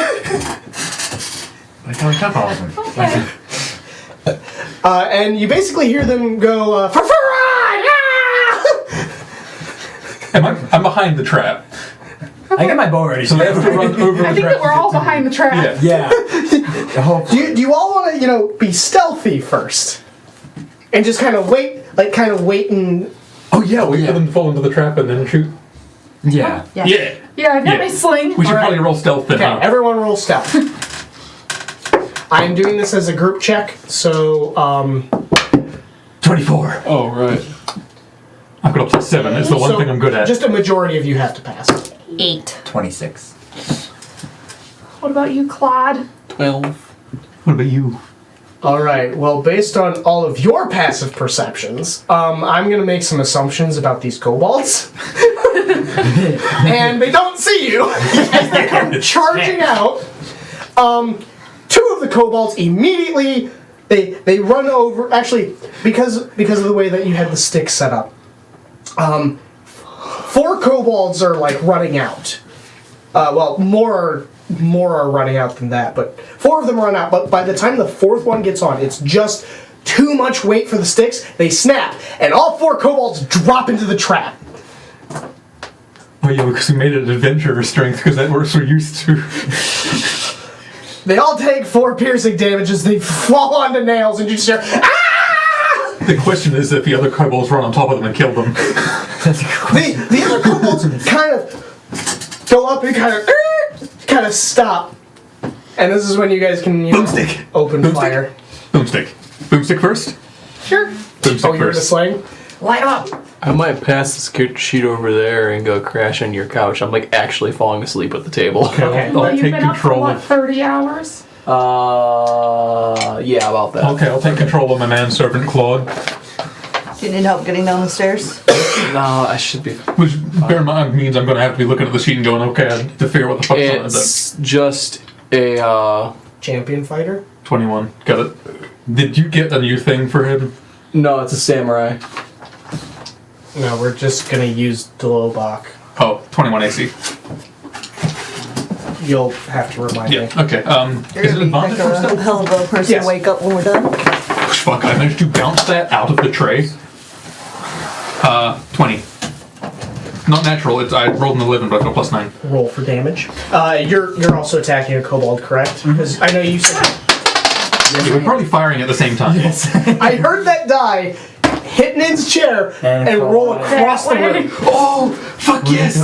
like how we took all of them. Okay. And you basically hear them go, Firvreg! Ah! I'm behind the trap. I got my bow ready. So they have to run over I the think trap. that we're all behind the trap. Yeah. Yeah. Do you all want to, be stealthy first? And just kind of wait, and... Oh yeah, wait for them to fall into the trap and then shoot. Yeah. Yeah. Yeah. Yeah, I've got Yeah. my sling. We should probably roll stealth then, Okay, huh? everyone roll stealth. I'm doing this as a group check, so, 24. Oh, right. I've got up to 7. It's the one so thing I'm good at. just a majority of you have to pass. 8. 26. What about you, Claude? 12. What about you? Alright, well, based on all of your passive perceptions, I'm gonna make some assumptions about these kobolds. And they don't see you as they come charging out. Two of the kobolds immediately they run over. Actually, because of the way that you had the stick set up, 4 kobolds are like running out. Well, more are running out than that, but 4 of them run out. But by the time the 4th one gets on, it's just too much weight for the sticks. They snap, and all 4 kobolds drop into the trap. Oh yeah, because we made it adventurer strength because that we're so used to. They all take 4 piercing damage as they fall onto nails, and you just hear, ah! The question is if the other kobolds run on top of them and kill them. The other kobolds kind of go up and kind of stop. And this is when you guys can Boomstick. open Boomstick. fire. Boomstick. Boomstick first? Sure. Boomstick Oh, you're the first. sling? Light 'em up. I might pass the scoot sheet over there and go crash on your couch. I'm like actually falling asleep at the table. Okay. Well, I'll you've take been up for control what, of. 30 hours? Yeah, about that. Okay, I'll take control of my manservant Claude. Do you need help getting down the stairs? No, I should be. Which, bear in mind, means I'm going to have to be looking at the sheet and going, okay, I have to figure out what the fuck's on it. It's just a. Champion fighter? 21. Got it. Did you get a new thing for him? No, it's a samurai. No, we're just gonna use Dlobach. Oh, 21 AC. You'll have to remind me. Yeah, okay. You're Is it gonna be advantage like or a stealth? hell of a person Yes. to wake up when we're done. Fuck, I managed to bounce that out of the tray. 20. Not natural, I rolled an 11, but I got a +9. Roll for damage. You're also attacking a kobold, correct? Because I know you said... Yeah, we're probably firing at the same time. I heard that die hit Nin's chair and roll across the room. Oh, fuck yes!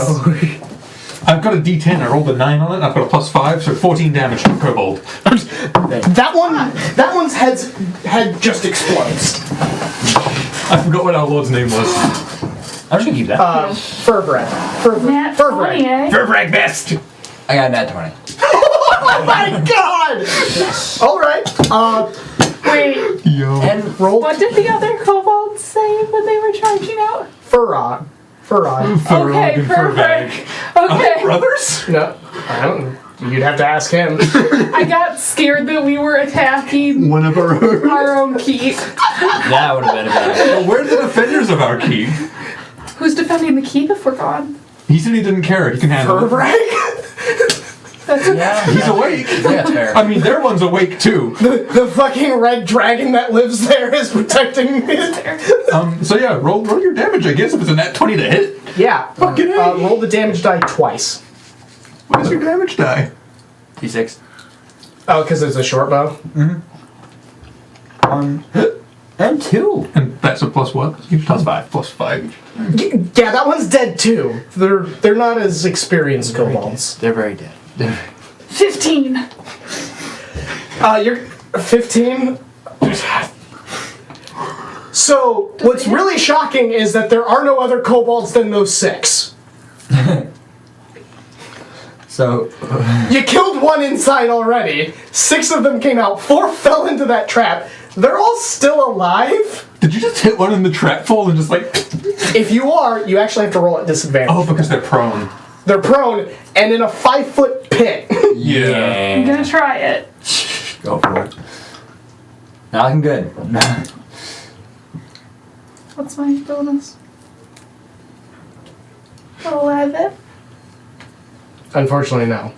I've got a D10, I rolled a 9 on it, I've got a +5, so 14 damage to the kobold. That one's head just explodes. I forgot what our lord's name was. I'm just gonna keep that. Firvreg. Nat 20, Firvreg. eh? Firvreg best! I got a nat 20. Oh my god! Alright, Wait, Yo. and roll what did the other kobolds say when they were charging out? Firvreg. Firvreg. Firvreg and perfect. Firvreg. Are they Okay. brothers? No, I don't. You'd have to ask him. I got scared that we were attacking One of our own. our own keep. That would have been a bad. Well, where's the defenders of our keep? Who's defending the keep if we're gone? He said he didn't care. He can handle it. Firvreg? That's Yeah. He's awake. Yeah, it's fair. I mean, their one's awake too. The fucking red dragon that lives there is protecting me. So yeah, roll your damage. I guess if it's a nat 20 to hit. Yeah. Fucking A. Roll the damage die twice. What is your damage die? D6. Oh, because it's a short bow? 1 and 2. And that's a plus what? Plus 5. Plus 5. Yeah, that one's dead too. They're not as experienced kobolds. They're very dead. 15. You're 15. So what's really shocking is that there are no other kobolds than those 6. So, You killed one inside already. 6 of them came out. 4 fell into that trap. They're all still alive. Did you just hit one in the trap fall and just like... If you are, you actually have to roll at disadvantage. Oh, because they're prone. They're prone and in a 5-foot pit. Yeah. I'm gonna try it. go for it. Not looking good. What's my bonus? 11. Unfortunately, no.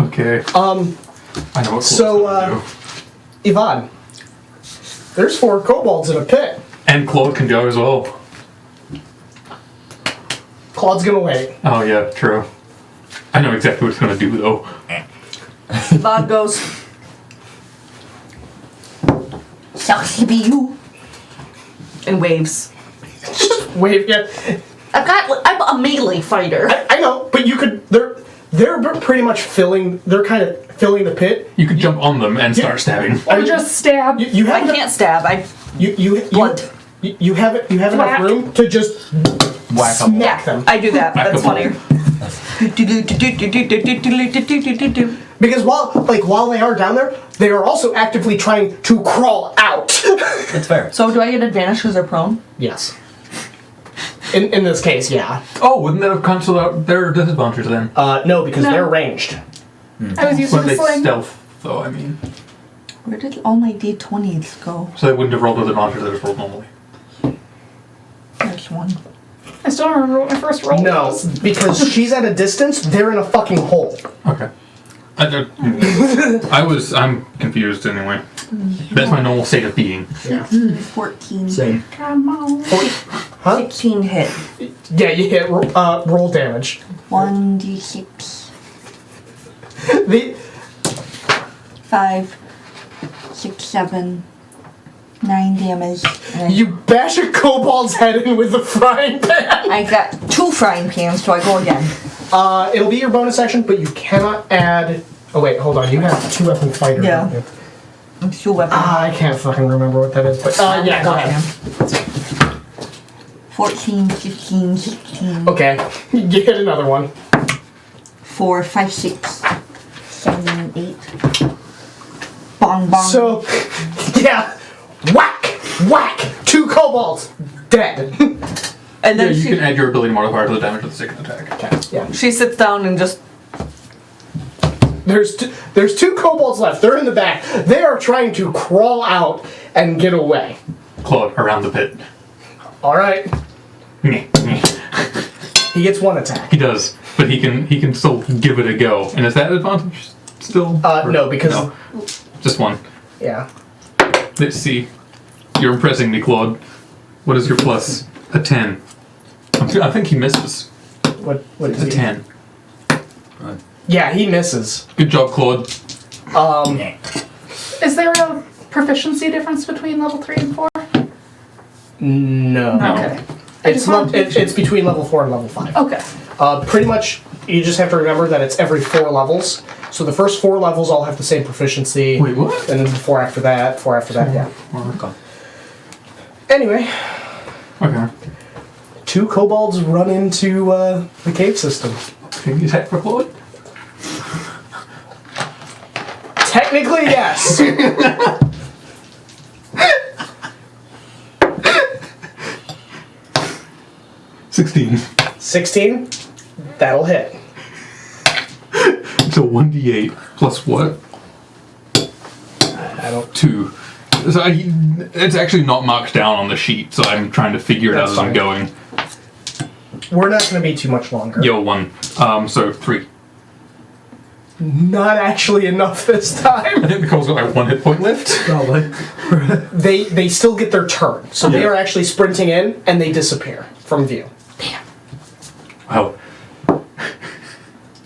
Okay. I know what Claude's So, gonna do. Yvonne, there's 4 kobolds in a pit. And Claude can go as well. Claude's gonna wait. Oh yeah, true. I know exactly what he's gonna do though. Vod goes. Sucks to be you. And waves. Wait, yeah. I'm a melee fighter. I know, but you could. They're pretty much filling. They're kind of filling the pit. You could jump on them and start stabbing. Or just stab. You I have can't stab. Blunt. You have enough Whack. room to just Whack them. smack them. I do that. That's Whack-a-mole. funnier. Because while they are down there, they are also actively trying to crawl out. It's fair. So do I get advantage because they're prone? Yes. In this case, yeah. Oh, wouldn't that have cancelled out their disadvantage then? No, because No. they're ranged. I was using When the they sling. stealth, though, I mean. Where did all my d20s go? So they wouldn't have rolled with advantage, they just rolled normally. There's one. I still don't remember what my first roll No, was. because she's at a distance. They're in a fucking hole. Okay. I'm confused anyway. That's my normal state of being. 14. Same. Come on. Huh? 16 hit. Yeah, you hit roll damage. 1d6. The 5, 6, 7, 9 damage. And You bash a kobold's head in with a frying pan. I got 2 frying pans, so I go again. It'll be your bonus action, but you cannot add. Oh wait, hold on. You have 2-weapon fighter. Yeah. don't you? It's 2 weapons. I can't fucking remember what that is. But yeah, go ahead. 14, 15, 16, Okay, you hit another one. 4, 5, 6, 7, 8. Bong bong. So, yeah, whack, whack. 2 kobolds dead. and Yeah, then you she, can add your ability modifier to the damage of the second attack. Okay, yeah. she sits down and just. There's 2 kobolds left. They're in the back. They are trying to crawl out and get away. Claude, around the pit. All right, Meh, meh. he gets 1 attack. He does, but he can still give it a go. And is that advantage still? No, because No, just 1. yeah. Let's see. You're impressing me, Claude. What is your plus? A 10. I think he misses. What It's is a he? 10. Yeah, he misses. Good job, Claude. Is there a proficiency difference between level 3 and 4? No. Okay. I just wanted to- It's between level 4 and level 5. Okay. Pretty much, you just have to remember that it's every 4 levels. So the first 4 levels all have the same proficiency. Wait, what? And then 4 after that, 4 after that, yeah. Okay. Anyway, Okay. 2 kobolds run into the cave system. Can you attack for Claude? Technically, yes. 16. 16? That'll hit. So 1d8 plus what? I don't... 2. So it's actually not marked down on the sheet, so I'm trying to figure it out That's as I'm fine. going. We're not going to be too much longer. Yo, 1. So 3. Not actually enough this time. I think the Cole's got like 1 hit point left. Probably. They still get their turn, so they Yeah. are actually sprinting in, and they disappear from view. Wow.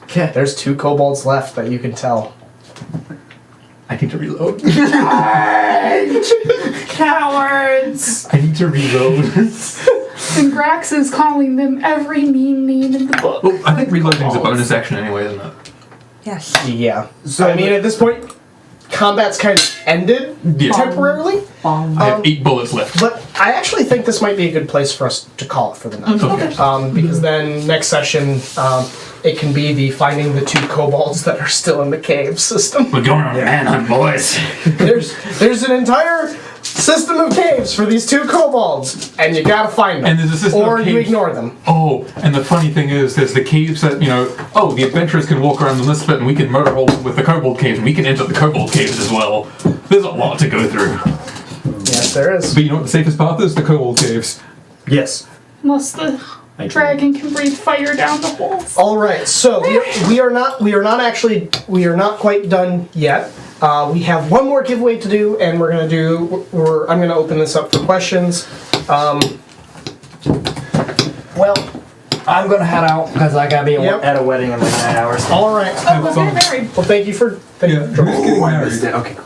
Okay. There's 2 kobolds left that you can tell. I need to reload. Cowards! I need to reload. And Grax is calling them every mean name in the book. Well, I think reloading's a bonus action anyway, isn't it? Yes. Yeah. So, I mean, at this point, combat's kind of ended Yeah. temporarily. I have 8 bullets left. But I actually think this might be a good place for us to call it for the night. Okay. Because then next session, it can be the finding the 2 kobolds that are still in the cave system. We're going on a manhunt, boys. There's an entire system of caves for these 2 kobolds, and you gotta find them. And there's a system or of you caves. ignore them. Oh, and the funny thing is, there's the caves that, the adventurers can walk around in this bit and we can murder hole with the kobold caves and we can enter the kobold caves as well. There's a lot to go through. Yes, there is. But you know what the safest path is? The kobold caves. Yes. Unless the dragon can breathe fire down the holes. All right, so we are not quite done yet. We have one more giveaway to do, and I'm gonna open this up for questions. Well, I'm gonna head out because I gotta be Yep. at a wedding in like 9 hours. All right. Oh, we're getting married. Well, thank you for. I missed it. Okay, cool.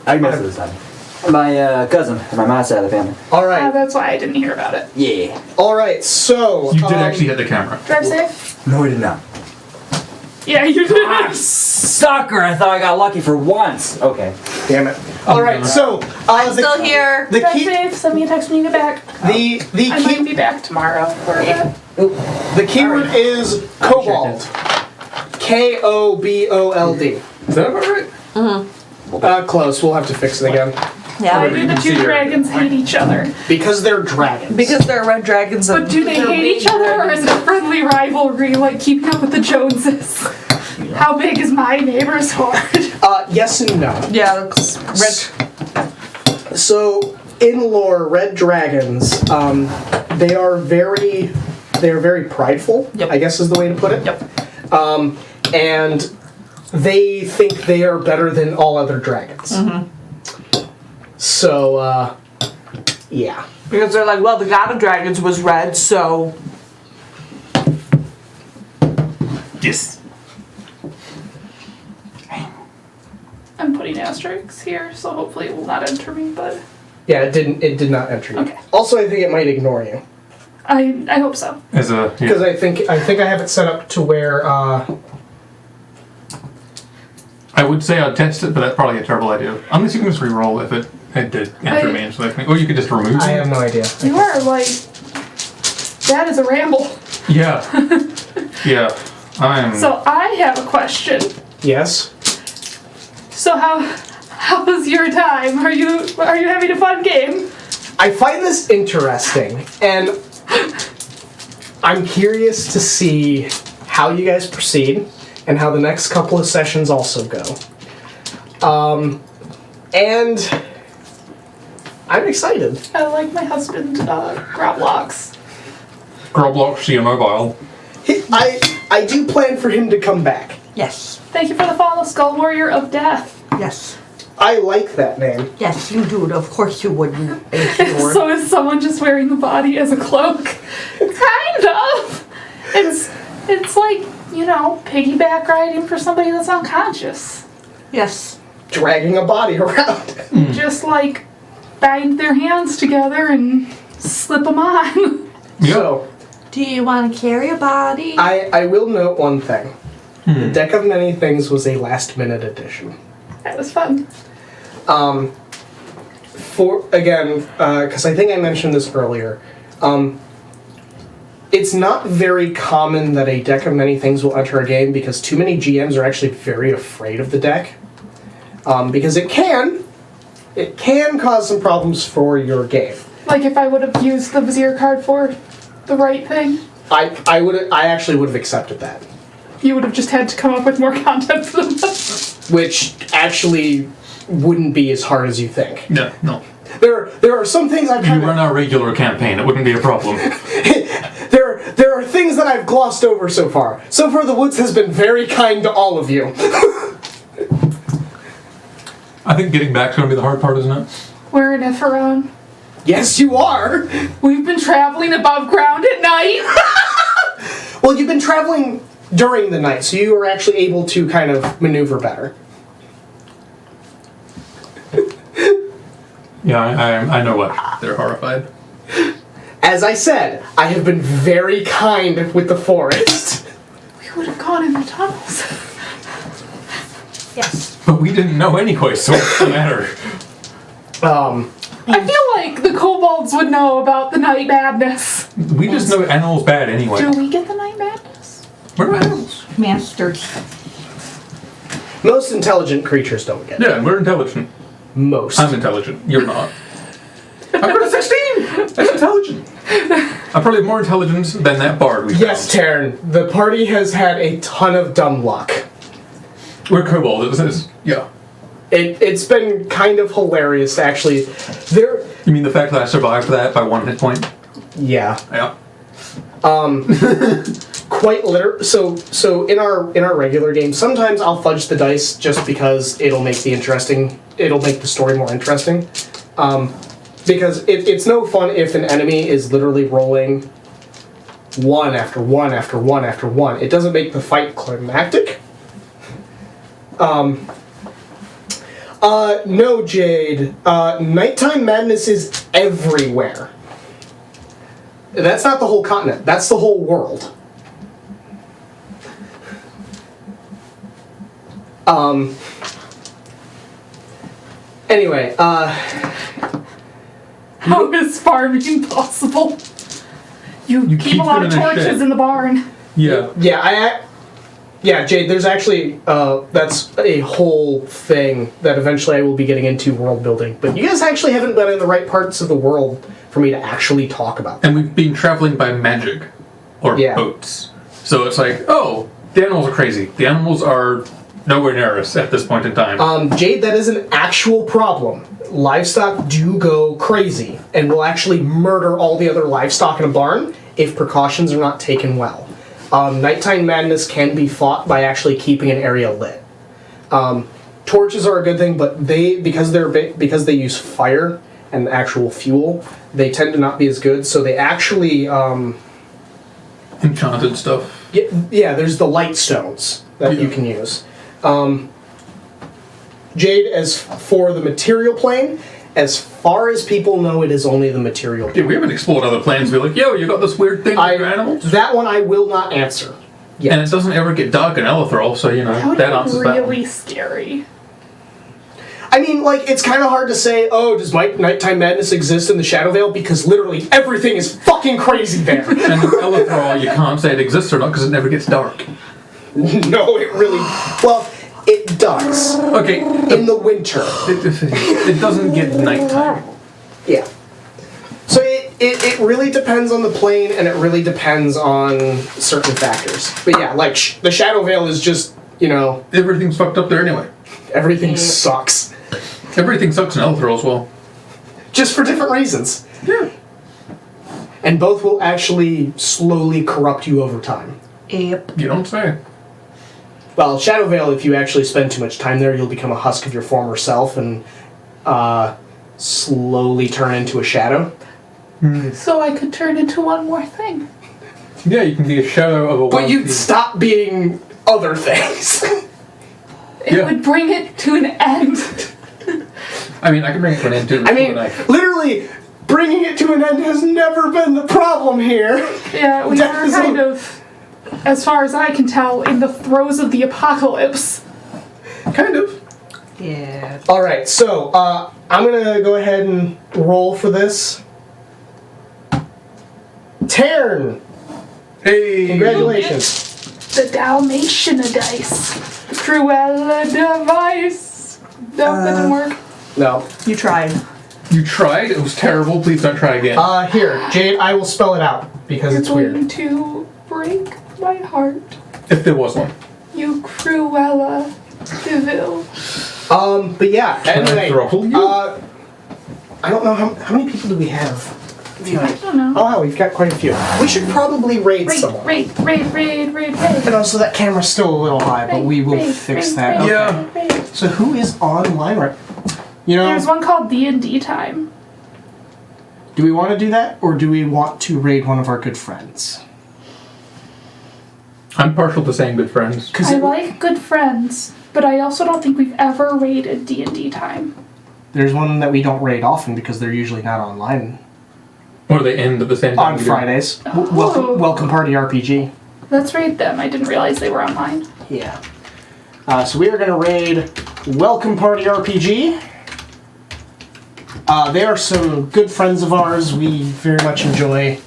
I missed it this time. My cousin, my mom's side of the family. All right. That's why I didn't hear about it. Yeah. All right. So You did actually hit the camera. Drive safe? No, we did not. Yeah, you did. Sucker! I thought I got lucky for once. Okay. Damn it. All right. So I'm still here. The Drive key. safe. Send me a text when you get back. The I might key. be back tomorrow for that. The keyword is kobold. KOBOLD. Is that about right? Close. We'll have to fix it again. Yeah. Why do the 2 dragons hate each other? Because they're dragons. Because they're red dragons and But do they hate each other, or is it a friendly rivalry, like keeping up with the Joneses? How big is my neighbor's horde? Yes and no. yeah, it's red. So in lore, red dragons, they are very prideful. Yep. I guess is the way to put it. Yep. And they think they are better than all other dragons. So, yeah. Because they're like, well, the god of dragons was red, so Yes. I'm putting asterisks here, so hopefully it will not enter me, but Yeah, it did not enter you. Okay. Also, I think it might ignore you. I hope so. As a Because I think I have it set up to where, I would say I'd test it, but that's probably a terrible idea. Unless you can just re-roll if it did enter me into that thing. Or you could just remove it. I have no idea. You are like, that is a ramble. Yeah. Yeah. I'm... So I have a question. Yes? So how was your time? Are you having a fun game? I find this interesting, and I'm curious to see how you guys proceed and how the next couple of sessions also go. And I'm excited. I like my husband, Groblocks. Groblox to your mobile. I do plan for him to come back. yes, Thank you for the follow, Skull Warrior of Death. yes, I like that name. yes, you do. Of course you would. You ancient So is someone just wearing the body as a cloak? Kind of. It's like, piggyback riding for somebody that's unconscious. Yes. Dragging a body around. Just like bind their hands together and slip them on. So, Do you want to carry a body? I will note one thing. The Deck of Many Things was a last-minute addition. That was fun. Because I think I mentioned this earlier, it's not very common that a Deck of Many Things will enter a game because too many GMs are actually very afraid of the deck. Because it can cause some problems for your game. Like if I would have used the Vizier card for the right thing. I actually would have accepted that. You would have just had to come up with more content for them. Which actually wouldn't be as hard as you think. No. There are some things I've You kind run our regular campaign, it wouldn't be a problem. there are things that I've glossed over so far. So far, the Woods has been very kind to all of you. I think getting back's gonna be the hard part, isn't it? We're in Etheron. Yes, you are. We've been traveling above ground at night. Well, you've been traveling during the night, so you are actually able to kind of maneuver better. Yeah, I know what. They're horrified. As I said, I have been very kind with the forest. We would have gone in the tunnels. Yes. But we didn't know anyway, so what's the matter? I feel like the kobolds would know about the night madness. We just know animals bad anyway. Do we get the night madness? We're animals. Masters. Most intelligent creatures don't get it. Yeah, we're intelligent. Most. I'm intelligent. You're not. I've got a 16! That's intelligent. I'm probably more intelligent than that bard we Yes, found. Taryn. The party has had a ton of dumb luck. We're kobolds. Yeah. It's been kind of hilarious, actually. You mean the fact that I survived that by 1 hit point? Yeah. Yeah. Quite literally. So in our regular game, sometimes I'll fudge the dice just because it'll make the story more interesting. Because it's no fun if an enemy is literally rolling one after one after one after one. It doesn't make the fight climactic. No, Jade. Nighttime madness is everywhere. That's not the whole continent. That's the whole world. Anyway, How is farming possible? You keep keep a lot of them in a torches shed. in the barn. Yeah. yeah, Jade, there's actually, that's a whole thing that eventually I will be getting into world building. But you guys actually haven't been in the right parts of the world for me to actually talk about. And we've been traveling by magic. Or boats. So it's like, oh, the animals are crazy. The animals are nowhere near us at this point in time. Jade, that is an actual problem. Livestock do go crazy and will actually murder all the other livestock in a barn if precautions are not taken well. Nighttime madness can be fought by actually keeping an area lit. Torches are a good thing, but because they use fire and actual fuel, they tend to not be as good. So they actually Enchanted stuff. yeah. There's the light stones that you can use. Jade, as for the material plane, as far as people know, it is only the material plane. Yeah, we haven't explored other planes. We're like, yo, you got this weird thing with your animals? That one I will not answer. Yet. And it doesn't ever get dark in Elithrol, so, you know, that answers that. Really scary. I mean, like, it's kind of hard to say, oh, does Nighttime Madness exist in the Shadow Vale? Because literally everything is fucking crazy there. And in Elithrol, you can't say it exists or not because it never gets dark. No, it really... Well, it does. Okay. In the winter. It doesn't get nighttime. Yeah. So it really depends on the plane, and it really depends on certain factors. But yeah, like, the Shadow Vale is just, you know... Everything's fucked up there anyway. Everything sucks. Everything sucks in Elithrol as well. Just for different reasons. Yeah. And both will actually slowly corrupt you over time. Yep. You don't say. Well, Shadow Vale, if you actually spend too much time there, you'll become a husk of your former self and slowly turn into a shadow. So I could turn into one more thing. Yeah, you can be a shadow of a But wild you'd beast. stop being other things. It would bring it to an end. I mean, I can bring it to an end too. I mean, literally, bringing it to an end has never been the problem here. Yeah, we are kind of, as far as I can tell, in the throes of the apocalypse. Kind of. Yeah. Alright, so, I'm gonna go ahead and roll for this. Tavern! Hey! Congratulations. The Dalmatian dice. Cruella device. No, that didn't work. No. You tried. You tried? It was terrible. Please don't try again. Here, Jade, I will spell it out. because You're it's going weird. to break my heart. If there was one. You Cruella Deville. But yeah, anyway, throttle you? I don't know how many people do we have? I don't know. Oh wow, we've got quite a few. We should probably raid someone. Raid. And also that camera's still a little high, but we will fix that. Okay. So who is online right? You know, There's one called D&D Time. do we want to do that, or do we want to raid one of our good friends? I'm partial to saying good friends. Because I like good friends, but I also don't think we've ever raided D&D Time. there's one that we don't raid often because they're usually not online Or they end at the same time. on we do. Fridays. Oh. Welcome Party RPG. Let's raid them. I didn't realize they were online. Yeah. So we are going to raid Welcome Party RPG. They are some good friends of ours. We very much enjoy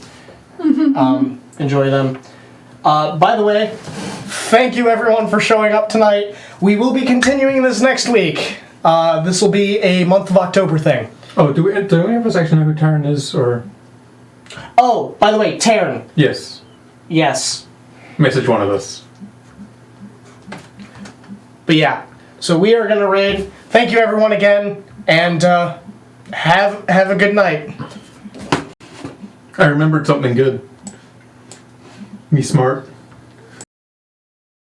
them. By the way, thank you everyone for showing up tonight. We will be continuing this next week. This will be a month of October thing. Oh, do any of us actually know who Tavern is, or? Oh, by the way, Tavern. Yes. Yes. Message one of us. But yeah, so we are gonna raid. Thank you everyone again, and have a good night. I remembered something good. Me smart.